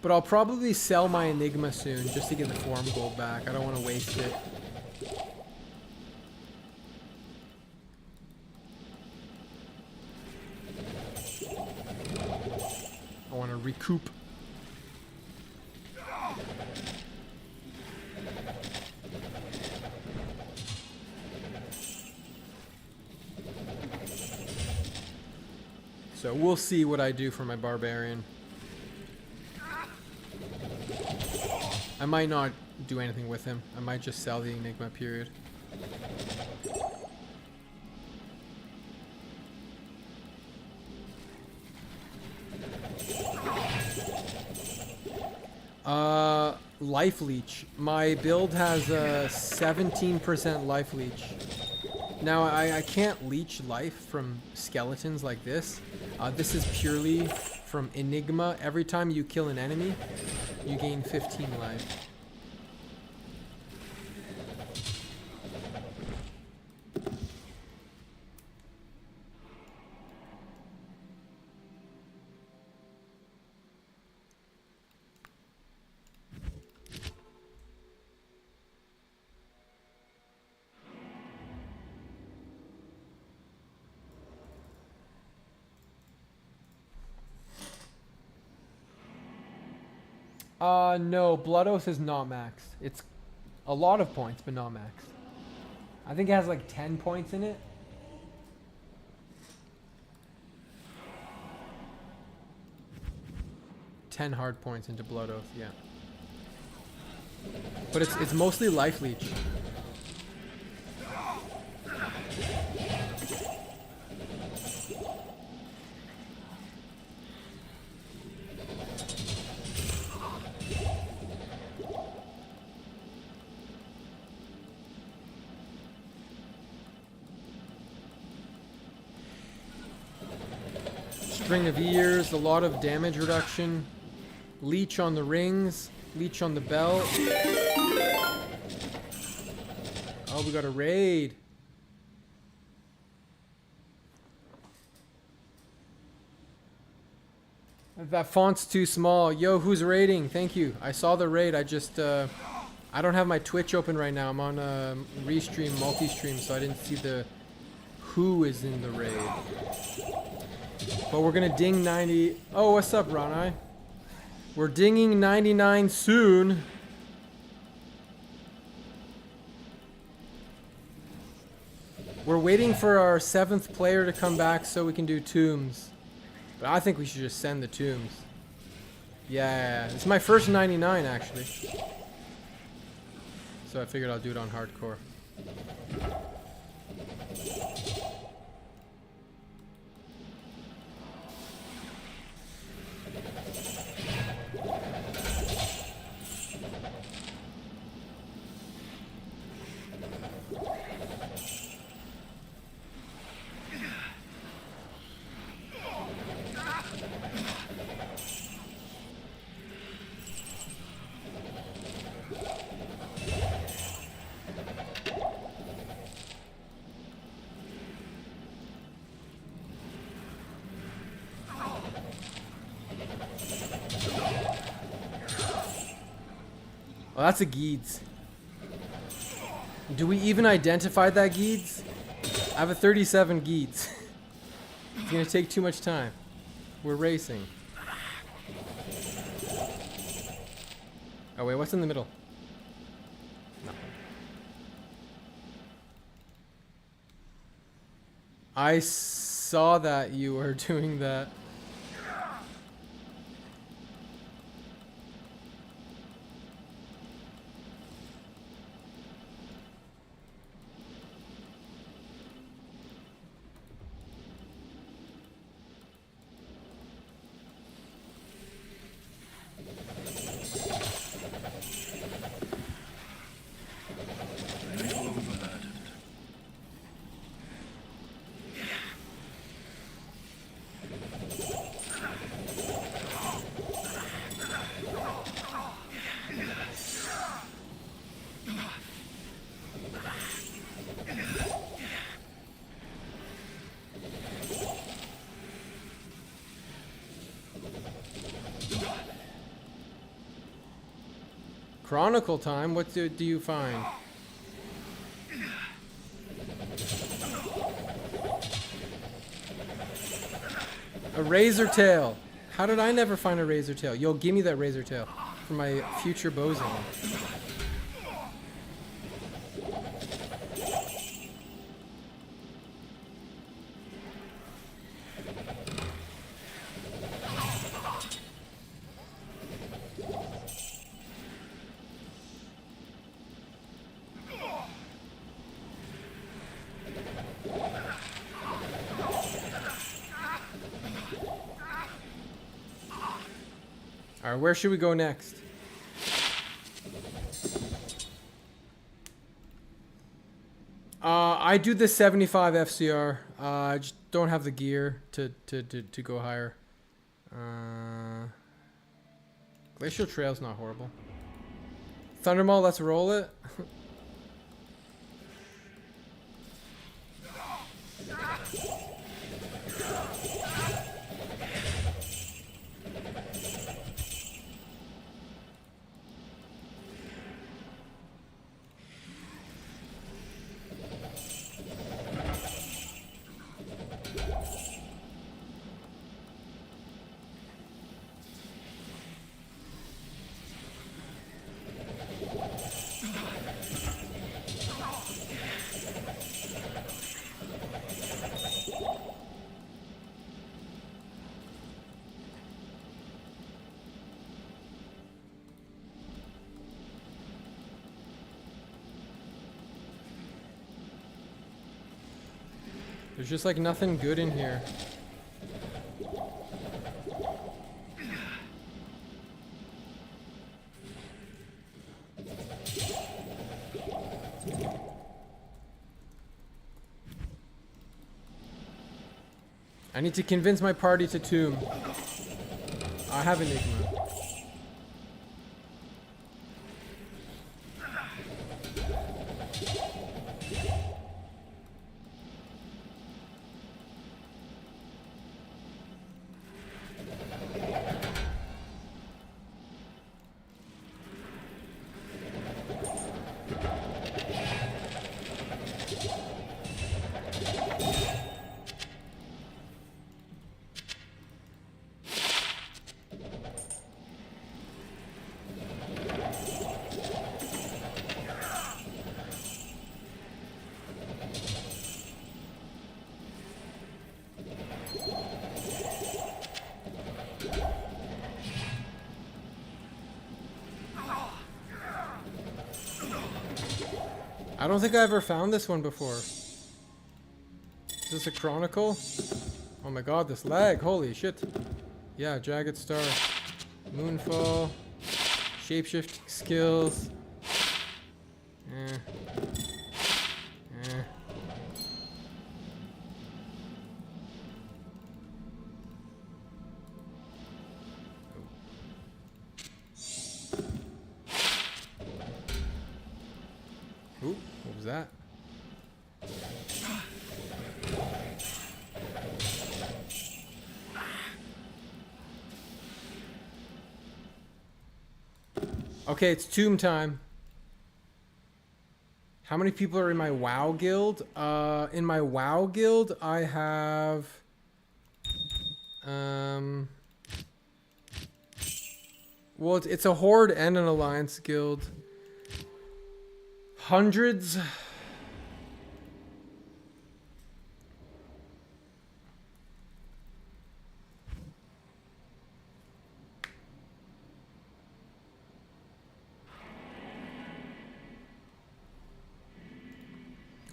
But I'll probably sell my Enigma soon just to get the form gold back. I don't want to waste it. I want to recoup. So we'll see what I do for my barbarian. I might not do anything with him. I might just sell the Enigma period. Life leech. My build has a 17% life leech. Now I can't leech life from skeletons like this. This is purely from Enigma. Every time you kill an enemy, you gain 15 life. No, Blood Oath is not max. It's a lot of points, but not max. I think it has like 10 points in it. Ten hard points into Blood Oath, yeah. But it's mostly life leech. String of Ears, a lot of damage reduction. Leech on the rings, leech on the belt. Oh, we got a raid. That font's too small. Yo, who's raiding? Thank you. I saw the raid. I just, I don't have my Twitch open right now. I'm on a restream, multi-stream, so I didn't see the who is in the raid. But we're gonna ding 90. Oh, what's up, Ranai? We're dinging 99 soon. We're waiting for our 7th player to come back so we can do tombs. But I think we should just send the tombs. Yeah, it's my first 99 actually. So I figured I'll do it on hardcore. Oh, that's a Geeds. Do we even identify that Geeds? I have a 37 Geeds. It's gonna take too much time. We're racing. Oh wait, what's in the middle? No. I saw that you were doing that. Chronicle time? What do you find? A razor tail. How did I never find a razor tail? Yo, give me that razor tail for my future boson. Alright, where should we go next? I do the 75 FCR. I just don't have the gear to go higher. Glacial Trail's not horrible. Thundermaw, let's roll it. There's just like nothing good in here. I need to convince my party to tomb. I have Enigma. I don't think I ever found this one before. Is this a chronicle? Oh my god, this lag. Holy shit. Yeah, Jagged Star. Moonfall. Shapeshifting skills. Ooh, what was that? Okay, it's tomb time. How many people are in my WoW guild? In my WoW guild, I have... Well, it's a Horde and an Alliance guild. Hundreds.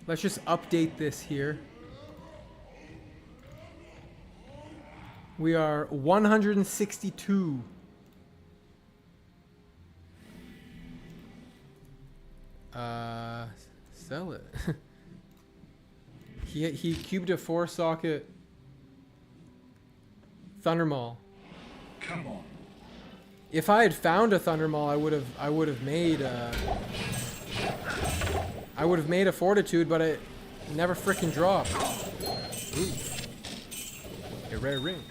Let's just update this here. We are 162. Sell it. he cubed a 4-socket Thundermaw. Come on. If I had found a Thundermaw, I would have made a Fortitude, but it never frickin' dropped. Ooh. A rare ring.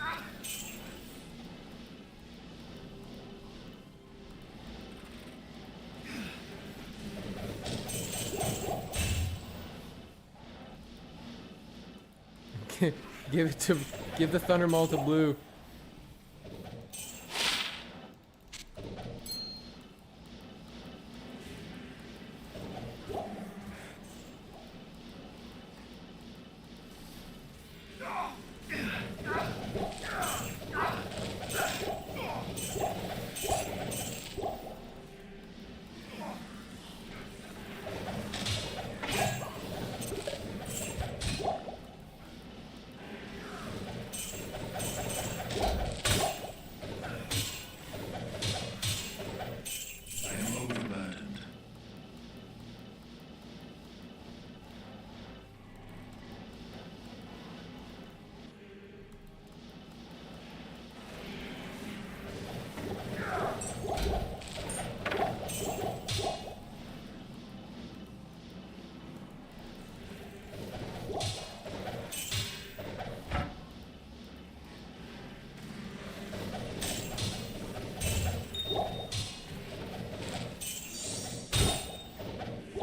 Give the Thundermaw to blue.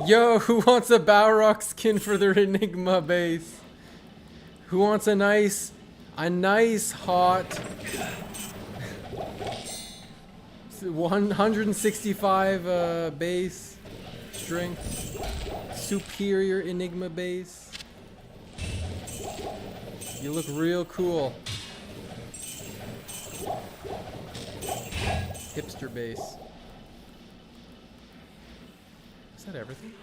Yo, who wants a Balrog skin for their Enigma base? Who wants a nice hot 165 base strength, superior Enigma base? You look real cool. Hipster base. Is that everything?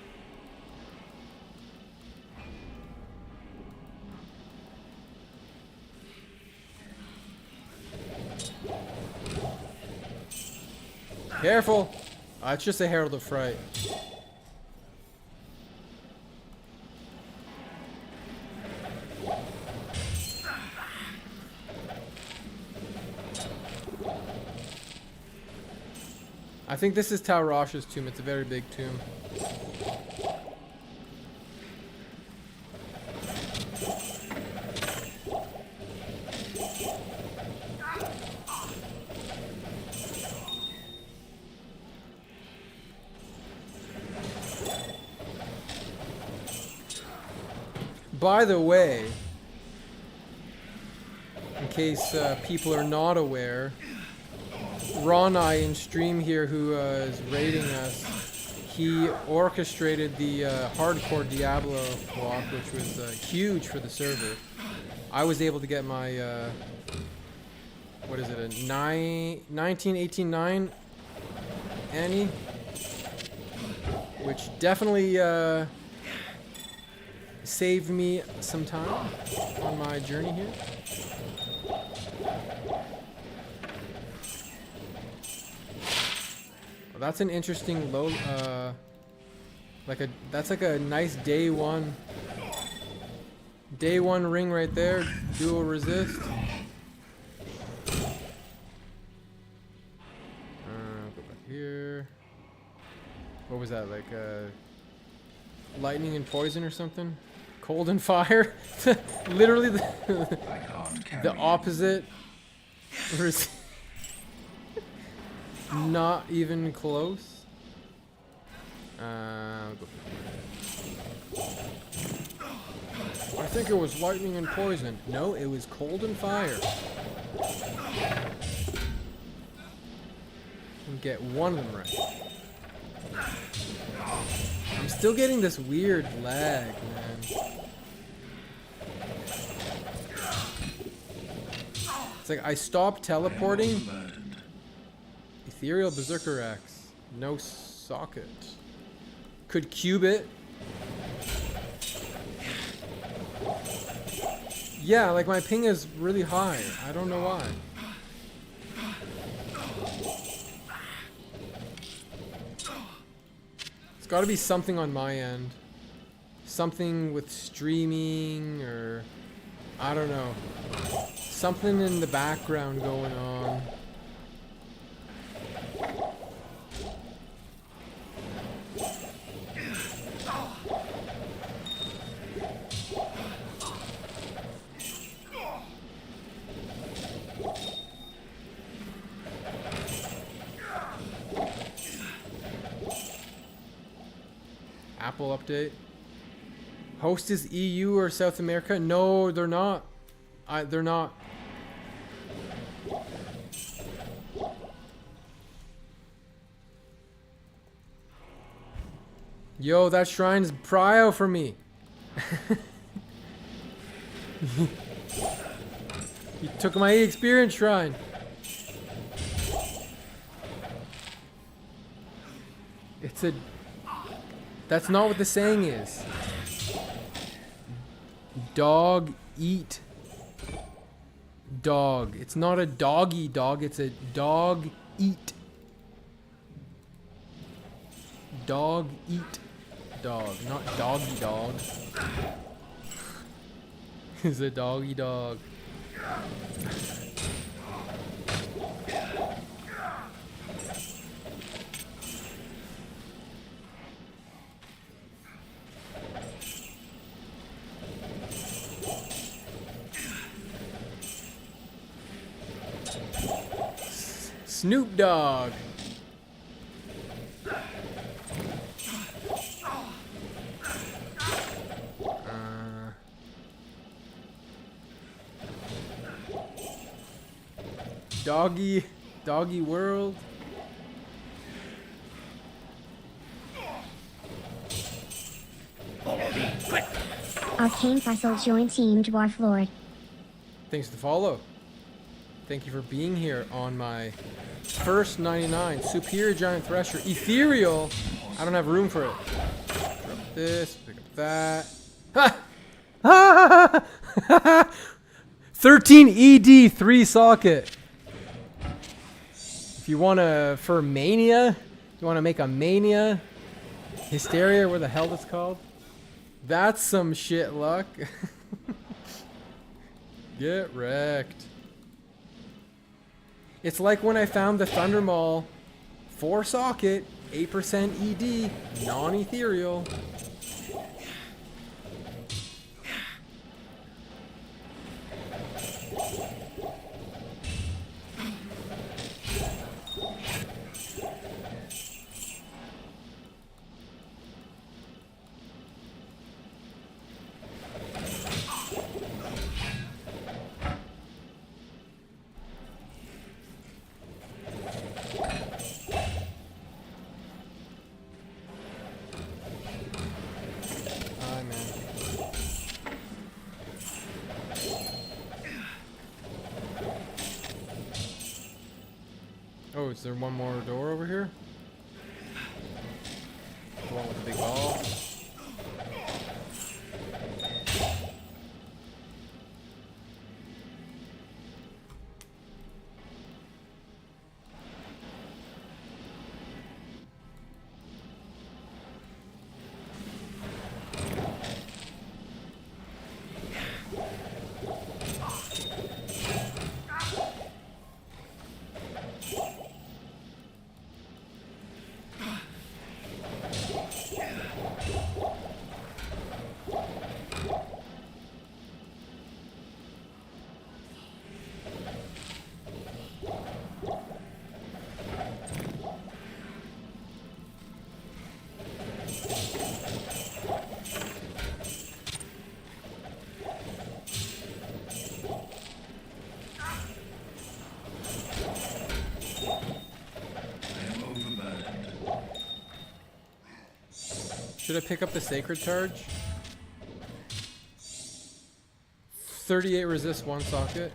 Careful! It's just a Herald of Fright. I think this is Talrash's tomb. It's a very big tomb. By the way, in case people are not aware, Ronai in stream here, who is raiding us, he orchestrated the hardcore Diablo walk, which was huge for the server. I was able to get my, what is it, a 1989 Annie, which definitely saved me some time on my journey here. Well, that's an interesting low, that's like a nice day one ring right there. Dual resist. Go back here. What was that, like lightning and poison or something? Cold and fire? Literally the opposite. Not even close. I think it was lightning and poison. No, it was cold and fire. And get one of them right. I'm still getting this weird lag, man. It's like I stopped teleporting. Ethereal Berserker Axe. No socket. Could cube it. Yeah, like my ping is really high. I don't know why. It's got to be something on my end. Something with streaming or I don't know. Something in the background going on. Apple update. Host is EU or South America? No, they're not. They're not. Yo, that shrine is prio for me. You took my experience shrine. It's a... That's not what the saying is. Dog eat dog. It's not a doggy dog, it's a dog eat. Dog eat dog, not doggy dog. It's a doggy dog. Snoop Dogg. Doggy world. Arcane Fossil joined Team Dwarflord. Thanks to follow. Thank you for being here on my first 99. Superior Giant Thresher. Ethereal. I don't have room for it. Drop this. Pick up that. Ha! 13 ED 3 socket. If you want to, for mania, you want to make a mania hysteria, where the hell it's called. That's some shit luck. Get wrecked. It's like when I found the Thunder Maul 4 socket, 8% ED, non-ethereal. Oh, is there one more door over here? The one with the big ball. Should I pick up the Sacred Charge? 38 resist 1 socket.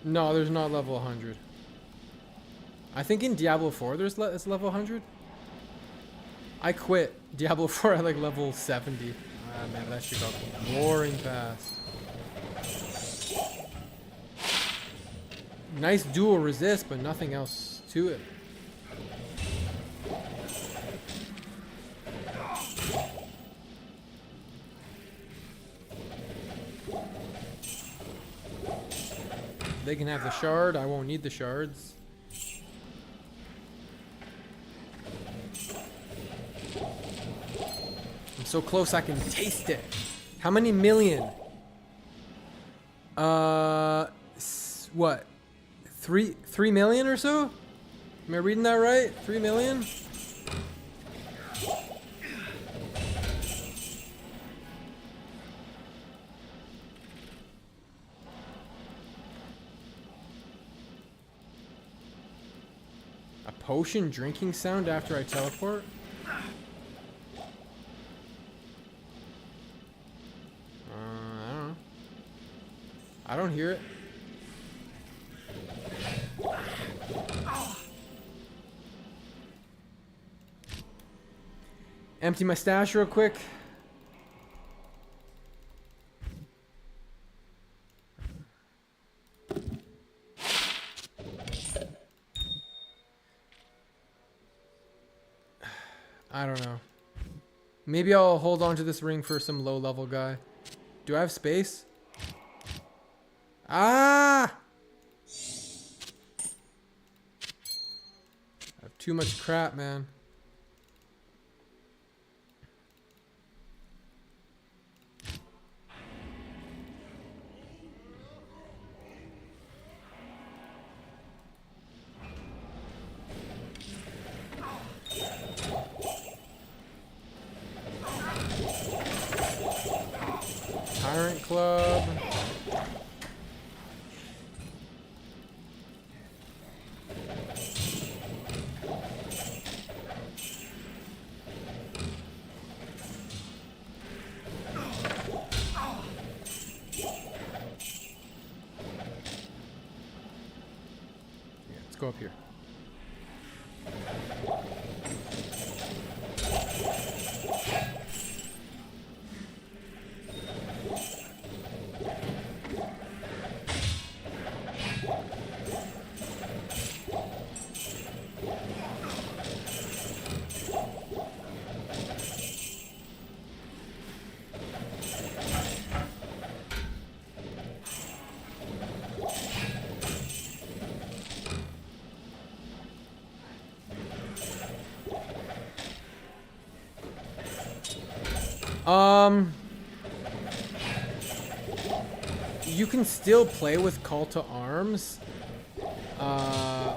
No, there's not level 100. I think in Diablo 4 it's level 100. I quit Diablo 4 at like level 70. Ah man, that shit got boring fast. Nice dual resist, but nothing else to it. They can have the shard. I won't need the shards. I'm so close I can taste it. How many million? What? 3 million or so? Am I reading that right? 3 million? A potion drinking sound after I teleport? I don't know. I don't hear it. Empty my stash real quick. I don't know. Maybe I'll hold on to this ring for some low level guy. Do I have space? Ah! I have too much crap, man. Tyrant Club. Let's go up here. You can still play with Call to Arms.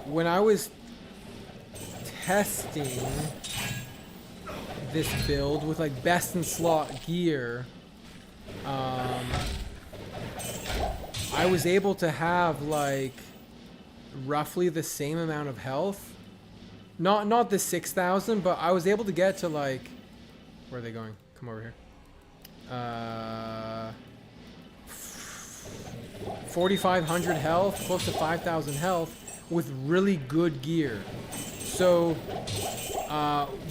When I was testing this build with like best in slot gear, I was able to have like roughly the same amount of health. Not the 6,000, but I was able to get to like, where are they going? Come over here. 4,500 health, close to 5,000 health with really good gear. So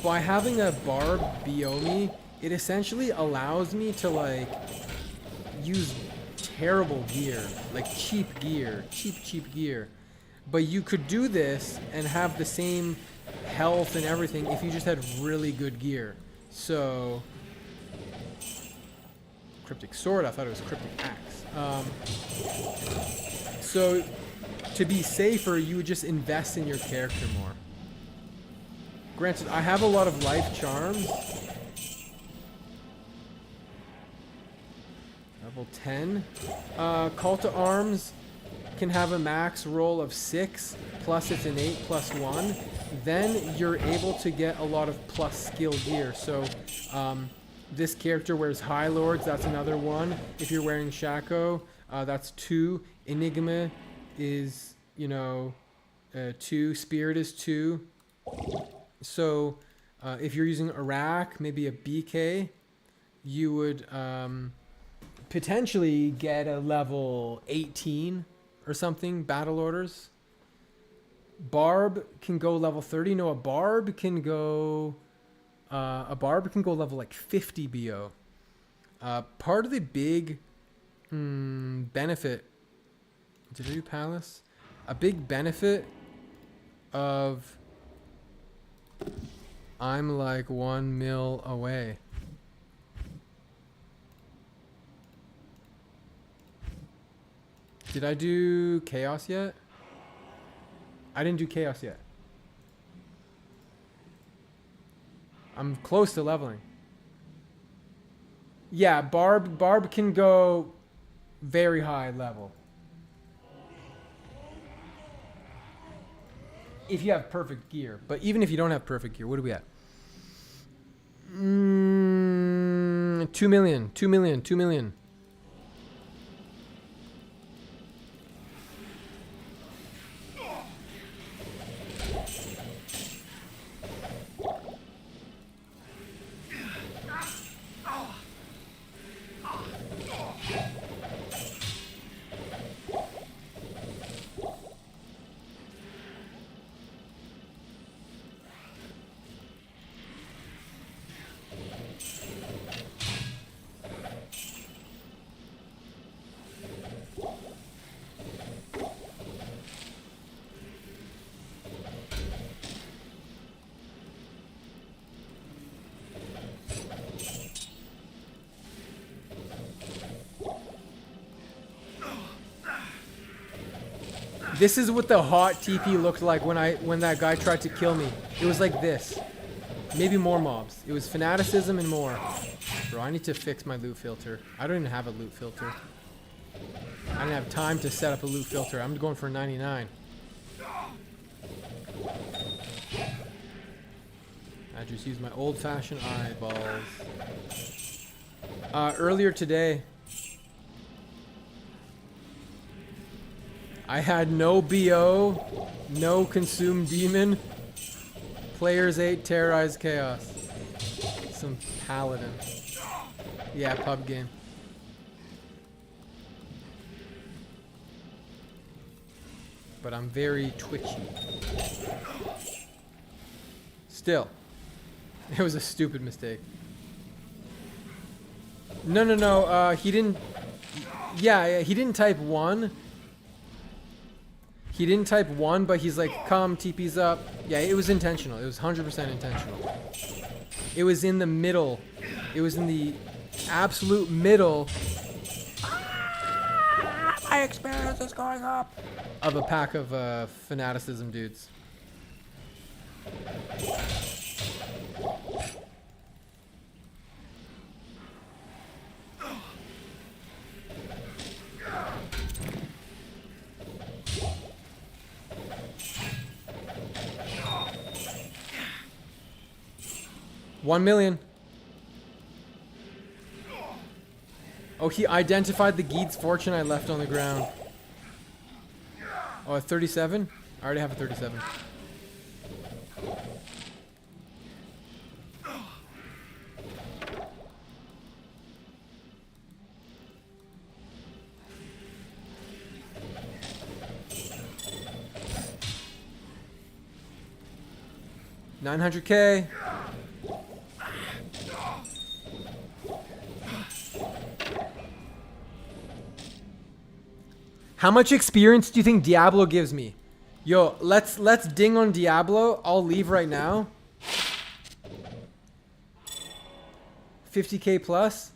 by having a Barb Biome, it essentially allows me to like use terrible gear, like cheap gear, cheap gear. But you could do this and have the same health and everything if you just had really good gear. So Cryptic Sword, I thought it was Cryptic Axe. So to be safer, you would just invest in your character more. Granted, I have a lot of life charms. Level 10. Call to Arms can have a max roll of 6, plus its innate plus 1. Then you're able to get a lot of plus skill gear. So this character wears High Lords, that's another 1. If you're wearing Shaco, that's 2. Enigma is, 2. Spirit is 2. So if you're using Iraq, maybe a BK, you would potentially get a level 18 or something, battle orders. Barb can go level 30. No, a Barb can go level like 50 BO. Part of the big benefit, did I do Palace? A big benefit of I'm like 1 mil away. Did I do Chaos yet? I didn't do Chaos yet. I'm close to leveling. Yeah, Barb can go very high level. If you have perfect gear. But even if you don't have perfect gear, what are we at? 2 million, 2 million, 2 million. This is what the hot TP looked like when that guy tried to kill me. It was like this. Maybe more mobs. It was fanaticism and more. Bro, I need to fix my loot filter. I don't even have a loot filter. I didn't have time to set up a loot filter. I'm going for 99. I just used my old-fashioned eyeballs. Earlier today, I had no BO, no consume demon. Players 8 terrorize chaos. Some paladin. Yeah, pub game. But I'm very twitchy. Still. It was a stupid mistake. No, he didn't... Yeah, he didn't type 1. He didn't type 1, but he's like, come, TP's up. Yeah, it was intentional. It was 100% intentional. It was in the middle. It was in the absolute middle. My experience is going up. Of a pack of fanaticism dudes. $1 million. Oh, he identified the Geed's fortune I left on the ground. Oh, a 37? I already have a 37. $900K. How much experience do you think Diablo gives me? Yo, let's ding on Diablo. I'll leave right now. 50K plus.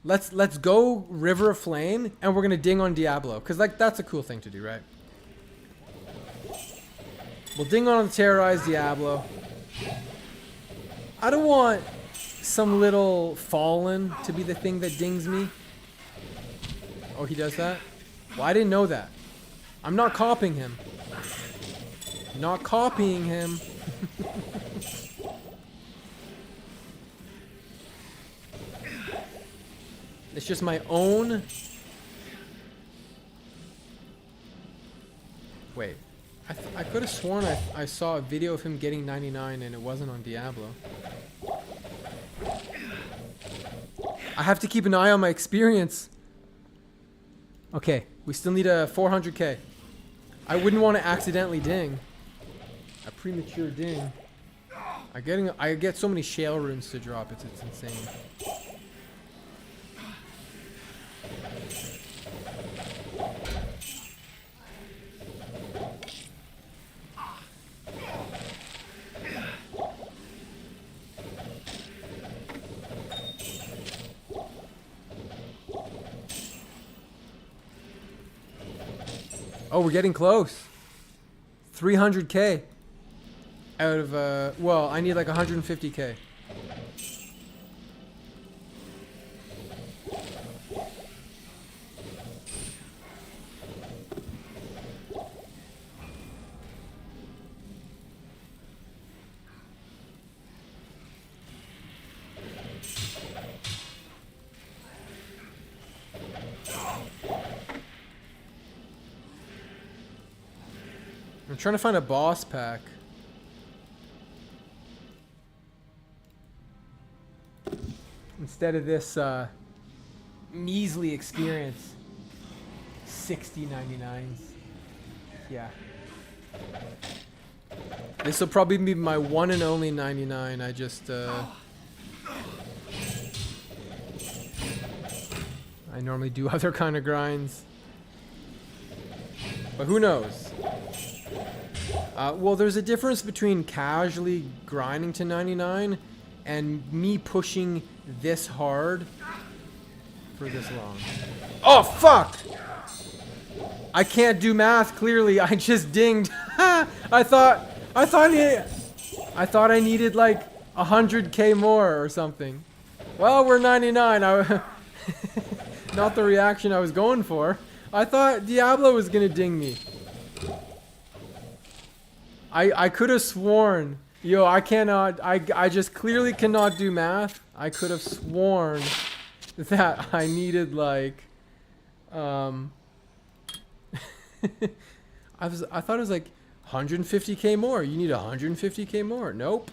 Let's go River of Flame and we're gonna ding on Diablo. Cause like that's a cool thing to do, right? We'll ding on the terrorize Diablo. I don't want some little fallen to be the thing that dings me. Oh, he does that? Well, I didn't know that. I'm not copying him. Not copying him. It's just my own. Wait. I could have sworn I saw a video of him getting 99 and it wasn't on Diablo. I have to keep an eye on my experience. Okay, we still need a 400K. I wouldn't want to accidentally ding. A premature ding. I get so many shale runes to drop, it's insane. Oh, we're getting close. 300K out of well, I need like 150K. I'm trying to find a boss pack. Instead of this measly experience. 60.99s. Yeah. This will probably be my one and only 99. I just I normally do other kind of grinds. But who knows? Well, there's a difference between casually grinding to 99 and me pushing this hard for this long. Oh, fuck! I can't do math, clearly. I just dinged. I thought I needed like 100K more or something. Well, we're 99. Not the reaction I was going for. I thought Diablo was gonna ding me. I could have sworn. Yo, I cannot. I just clearly cannot do math. I could have sworn that I needed like I thought it was like 150k more. You need 150k more. Nope.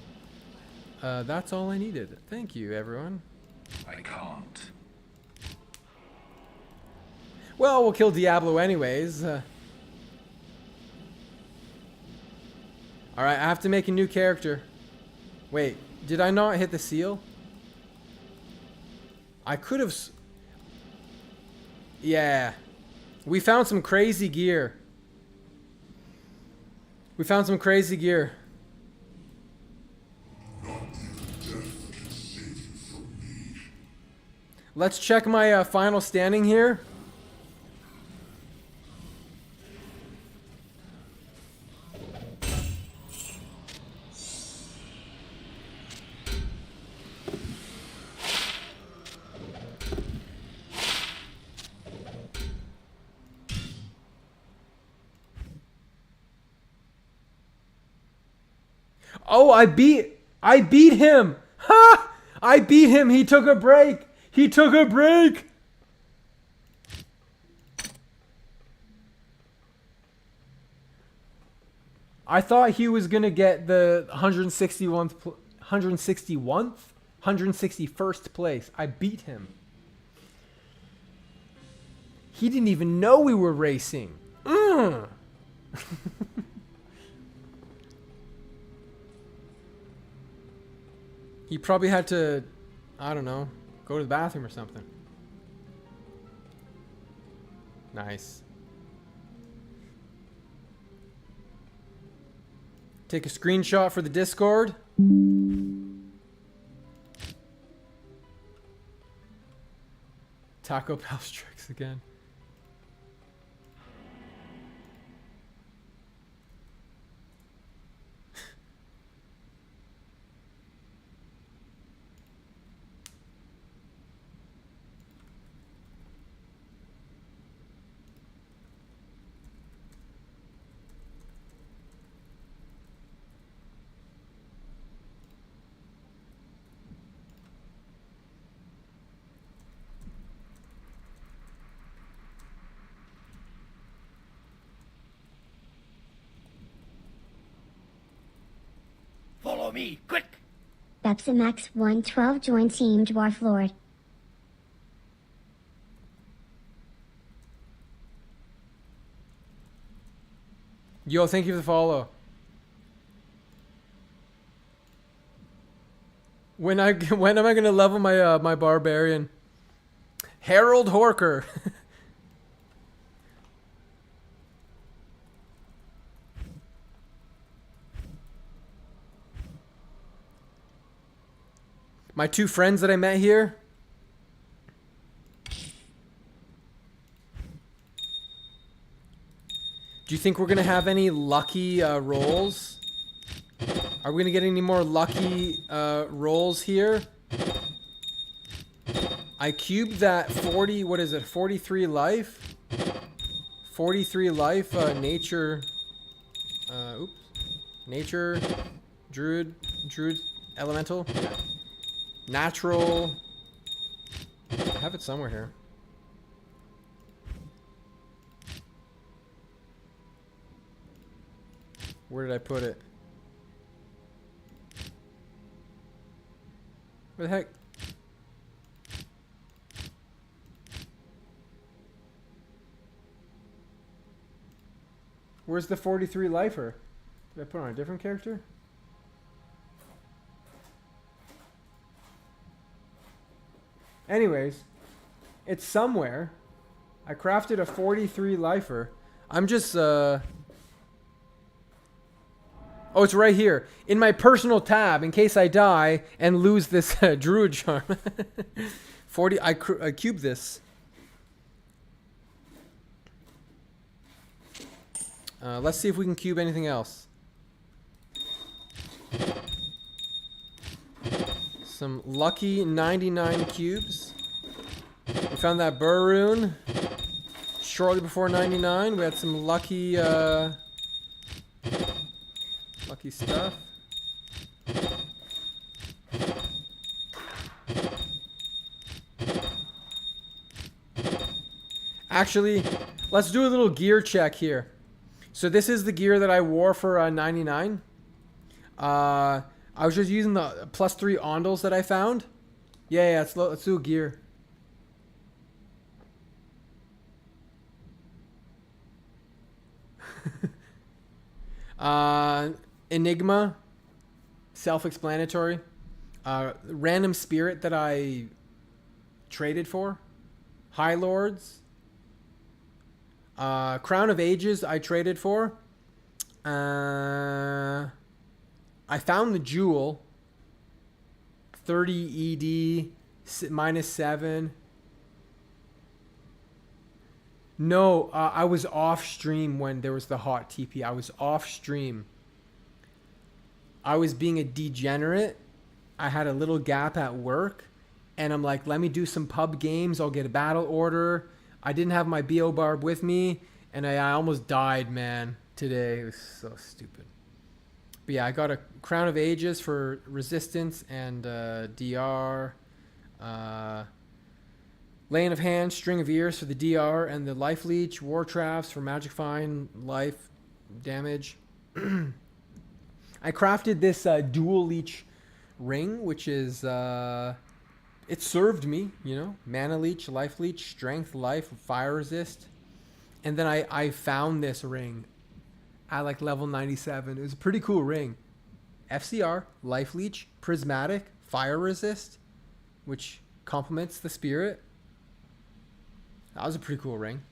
That's all I needed. Thank you, everyone. I can't. Well, we'll kill Diablo anyways. Alright, I have to make a new character. Wait, did I not hit the seal? I could have... Yeah. We found some crazy gear. We found some crazy gear. Let's check my final standing here. Oh, I beat him. Ha! I beat him. He took a break. He took a break. I thought he was going to get the 161st place. I beat him. He didn't even know we were racing. He probably had to, I don't know, go to the bathroom or something. Nice. Take a screenshot for the Discord. Taco Bell strikes again. Follow me, quick! Pepsimax 112 join Team Dwarflord. Yo, thank you for the follow. When am I gonna level my my barbarian? Harold Horker. My two friends that I met here. Do you think we're gonna have any lucky rolls? Are we gonna get any more lucky rolls here? I cubed that 40, what is it, 43 life? 43 life, nature, oops. Nature, druid, elemental. Yeah. Natural. I have it somewhere here. Where did I put it? Where the heck? Where's the 43 lifer? Did I put it on a different character? Anyways, it's somewhere. I crafted a 43 lifer. I'm just, oh, it's right here. In my personal tab, in case I die and lose this druid charm. 40, I cubed this. Let's see if we can cube anything else. Some lucky 99 cubes. We found that burr rune shortly before 99. We had some lucky lucky stuff. Actually, Let's do a little gear check here. So this is the gear that I wore for 99. I was just using the +3 ondals that I found. Yeah, let's do a gear. Enigma, self-explanatory. Random spirit that I traded for. High Lords. Crown of Ages I traded for. I found the jewel. 30 ED -7. No, I was off stream when there was the hot TP. I was off stream. I was being a degenerate. I had a little gap at work. And I'm like, let me do some pub games. I'll get a battle order. I didn't have my BO barb with me. And I almost died, man, today. It was so stupid. But yeah, I got a Crown of Ages for resistance and DR. Laying of Hands, String of Ears for the DR, and the Life Leech, War Traps for Magic Find, life damage. I crafted this dual leech ring, which is, it served me, you know, Mana Leech, Life Leech, Strength, Life, Fire Resist. And then I found this ring at like level 97. It was a pretty cool ring. FCR, Life Leech, Prismatic, Fire Resist, which complements the Spirit. That was a pretty cool ring.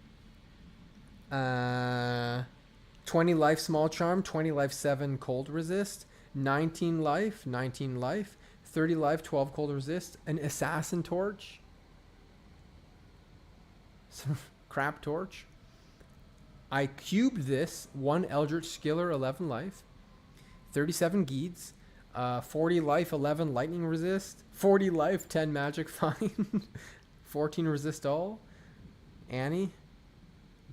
20 life small charm, 20 life 7 cold resist, 19 life, 19 life, 30 life, 12 cold resist, an assassin torch, some crap torch. I cubed this, 1 Eldritch Skiller, 11 life, 37 Geeds, 40 life, 11 lightning resist, 40 life, 10 magic find, 14 resist all. Annie,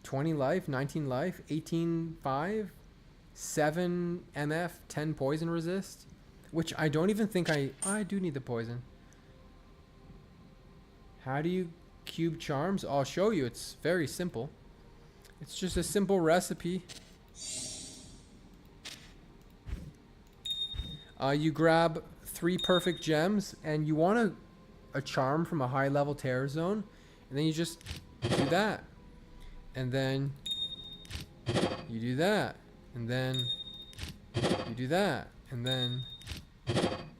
20 life, 19 life, 18 5, 7 MF, 10 poison resist, which I don't even think I do need the poison. How do you cube charms? I'll show you. It's very simple. It's just a simple recipe. You grab 3 perfect gems and you want a charm from a high level terror zone, and then you just do that, and then you do that, and then you do that, and then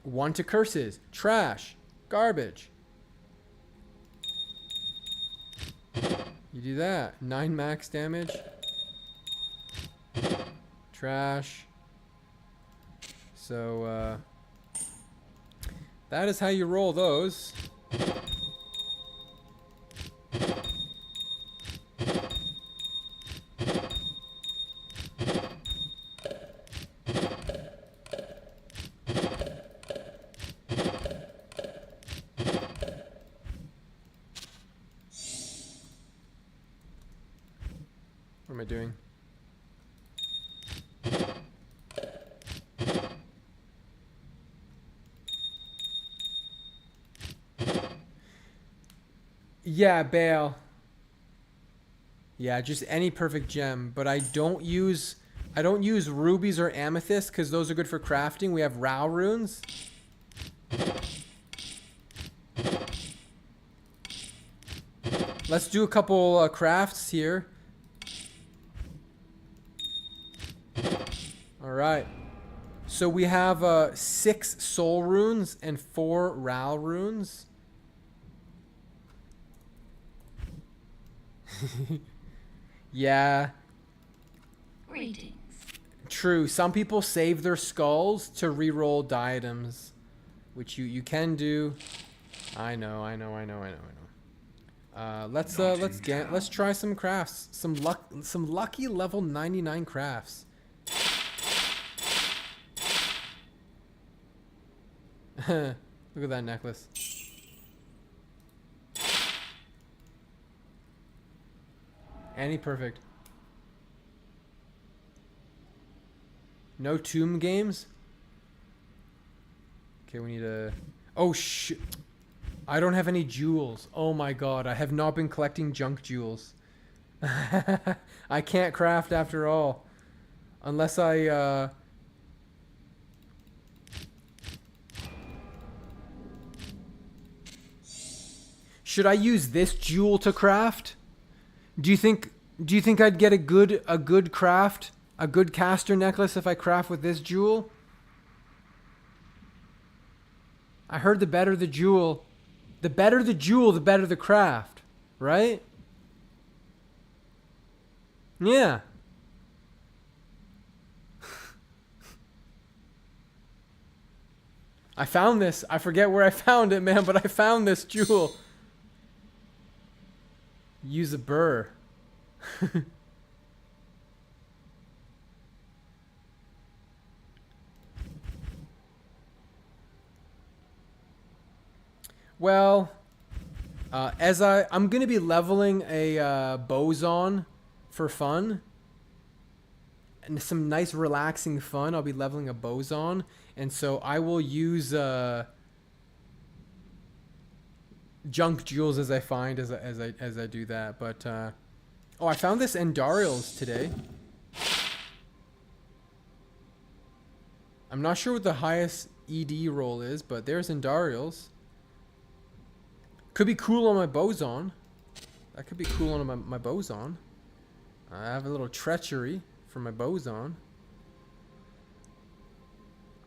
1 to curses, trash, garbage. You do that, 9 max damage, trash. So that is how you roll those. What am I doing? Yeah, Baal. Yeah, just any perfect gem, but I don't use rubies or amethyst because those are good for crafting. We have Rao runes. Let's do a couple crafts here. All right. So we have 6 soul runes and 4 Rao runes. Yeah. Greetings. True. Some people save their skulls to reroll diadems, which you can do. I know. Let's try some crafts. Some lucky level 99 crafts. Look at that necklace. Annie perfect. No tomb games? Okay, we need a... Oh, shit. I don't have any jewels. Oh my god, I have not been collecting junk jewels. I can't craft after all. Unless I, Should I use this jewel to craft? Do you think I'd get a good craft, a good caster necklace if I craft with this jewel? I heard the better the jewel, the better the craft, right? Yeah. I found this. I forget where I found it, man, but I found this jewel. Use a burr. Well, as I'm gonna be leveling a boson for fun and some nice relaxing fun. I'll be leveling a boson, and so I will use junk jewels as I find as I do that. But oh, I found this Endarials today. I'm not sure what the highest ED roll is, but there's Endarials. Could be cool on my boson. That could be cool on my boson. I have a little treachery for my boson.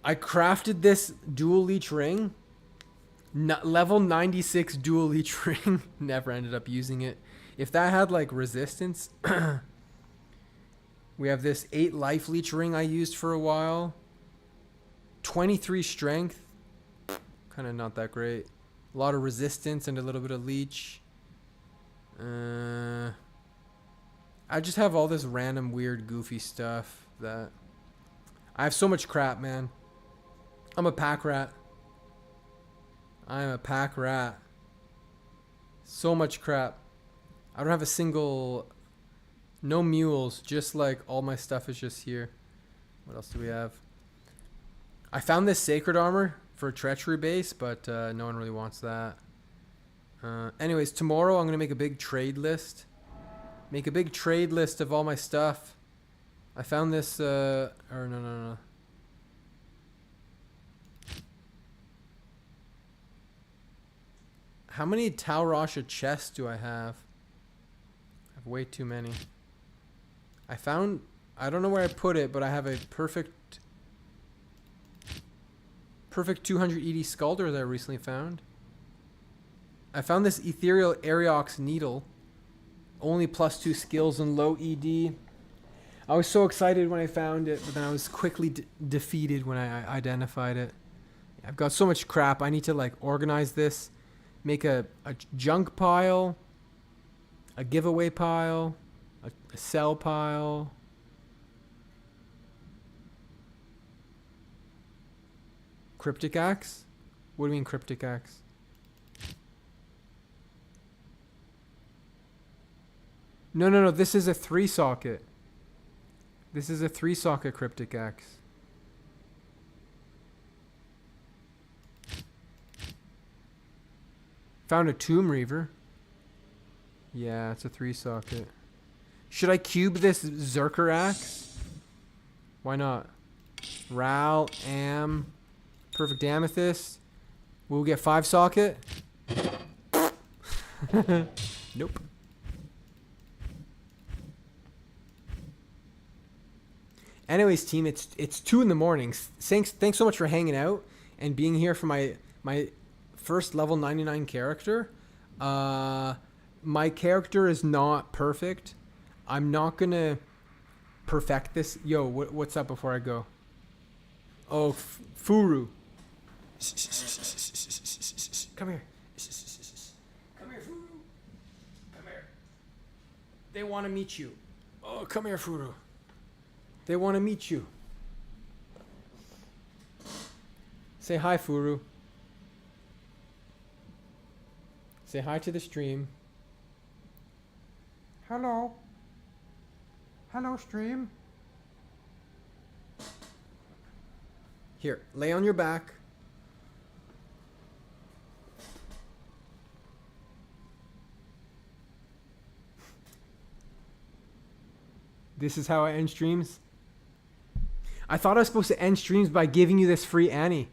I crafted this dual leech ring. Level 96 dual leech ring. Never ended up using it. If that had like resistance. We have this 8 life leech ring I used for a while. 23 strength. Kind of not that great. A lot of resistance and a little bit of leech. I just have all this random weird goofy stuff that I have so much crap, man. I'm a pack rat. I'm a pack rat. So much crap. I don't have a single, no mules, just like all my stuff is just here. What else do we have? I found this sacred armor for a treachery base, but no one really wants that. Anyways, tomorrow I'm gonna make a big trade list. Make a big trade list of all my stuff. I found this, or no. How many Tal Rasha chests do I have? I have way too many. I don't know where I put it, but I have a perfect 200 ED Scalder that I recently found. I found this Ethereal Ariox Needle. Only +2 skills and low ED. I was so excited when I found it, but then I was quickly defeated when I identified it. I've got so much crap. I need to like organize this. Make a junk pile. A giveaway pile. A sell pile. Cryptic Axe? What do you mean Cryptic Axe? No. This is a 3-socket. This is a 3-socket Cryptic Axe. Found a Tomb Reaver. Yeah, it's a 3-socket. Should I cube this Zerker Axe? Why not? Ral, Am, Perfect Amethyst. We'll get 5-socket. Nope. Anyways, team, it's 2 in the morning. Thanks so much for hanging out and being here for my first level 99 character. My character is not perfect. I'm not gonna perfect this. Yo, what's up before I go? Oh, Furu. Come here. Come here, Furu. Come here. They want to meet you. Oh, come here, Furu. They want to meet you. Say hi, Furu. Say hi to the stream. Hello. Hello, stream. Here, lay on your back. This is how I end streams. I thought I was supposed to end streams by giving you this free Annie.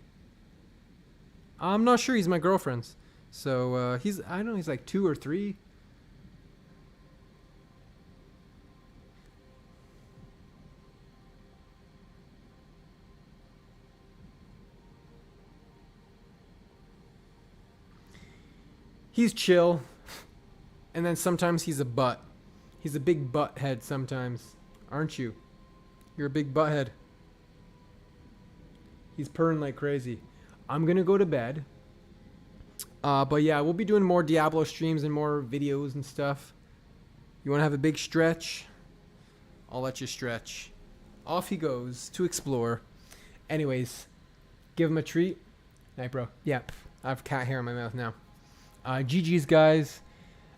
I'm not sure. He's my girlfriend's. So I don't know, he's like 2 or 3. He's chill. And then sometimes he's a butt. He's a big butt head sometimes. Aren't you? You're a big butt head. He's purring like crazy. I'm going to go to bed. But yeah, we'll be doing more Diablo streams and more videos and stuff. You want to have a big stretch? I'll let you stretch. Off he goes to explore. Anyways, give him a treat. Night, bro. Yeah, I have cat hair in my mouth now. GG's, guys.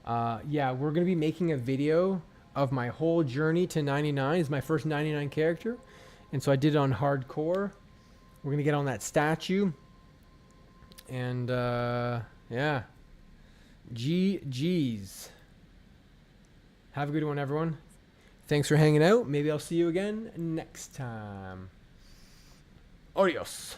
Yeah, we're going to be making a video of my whole journey to 99. It's my first 99 character. And so I did it on hardcore. We're going to get on that statue. And, yeah. GG's. Have a good one, everyone. Thanks for hanging out. Maybe I'll see you again next time. Adios.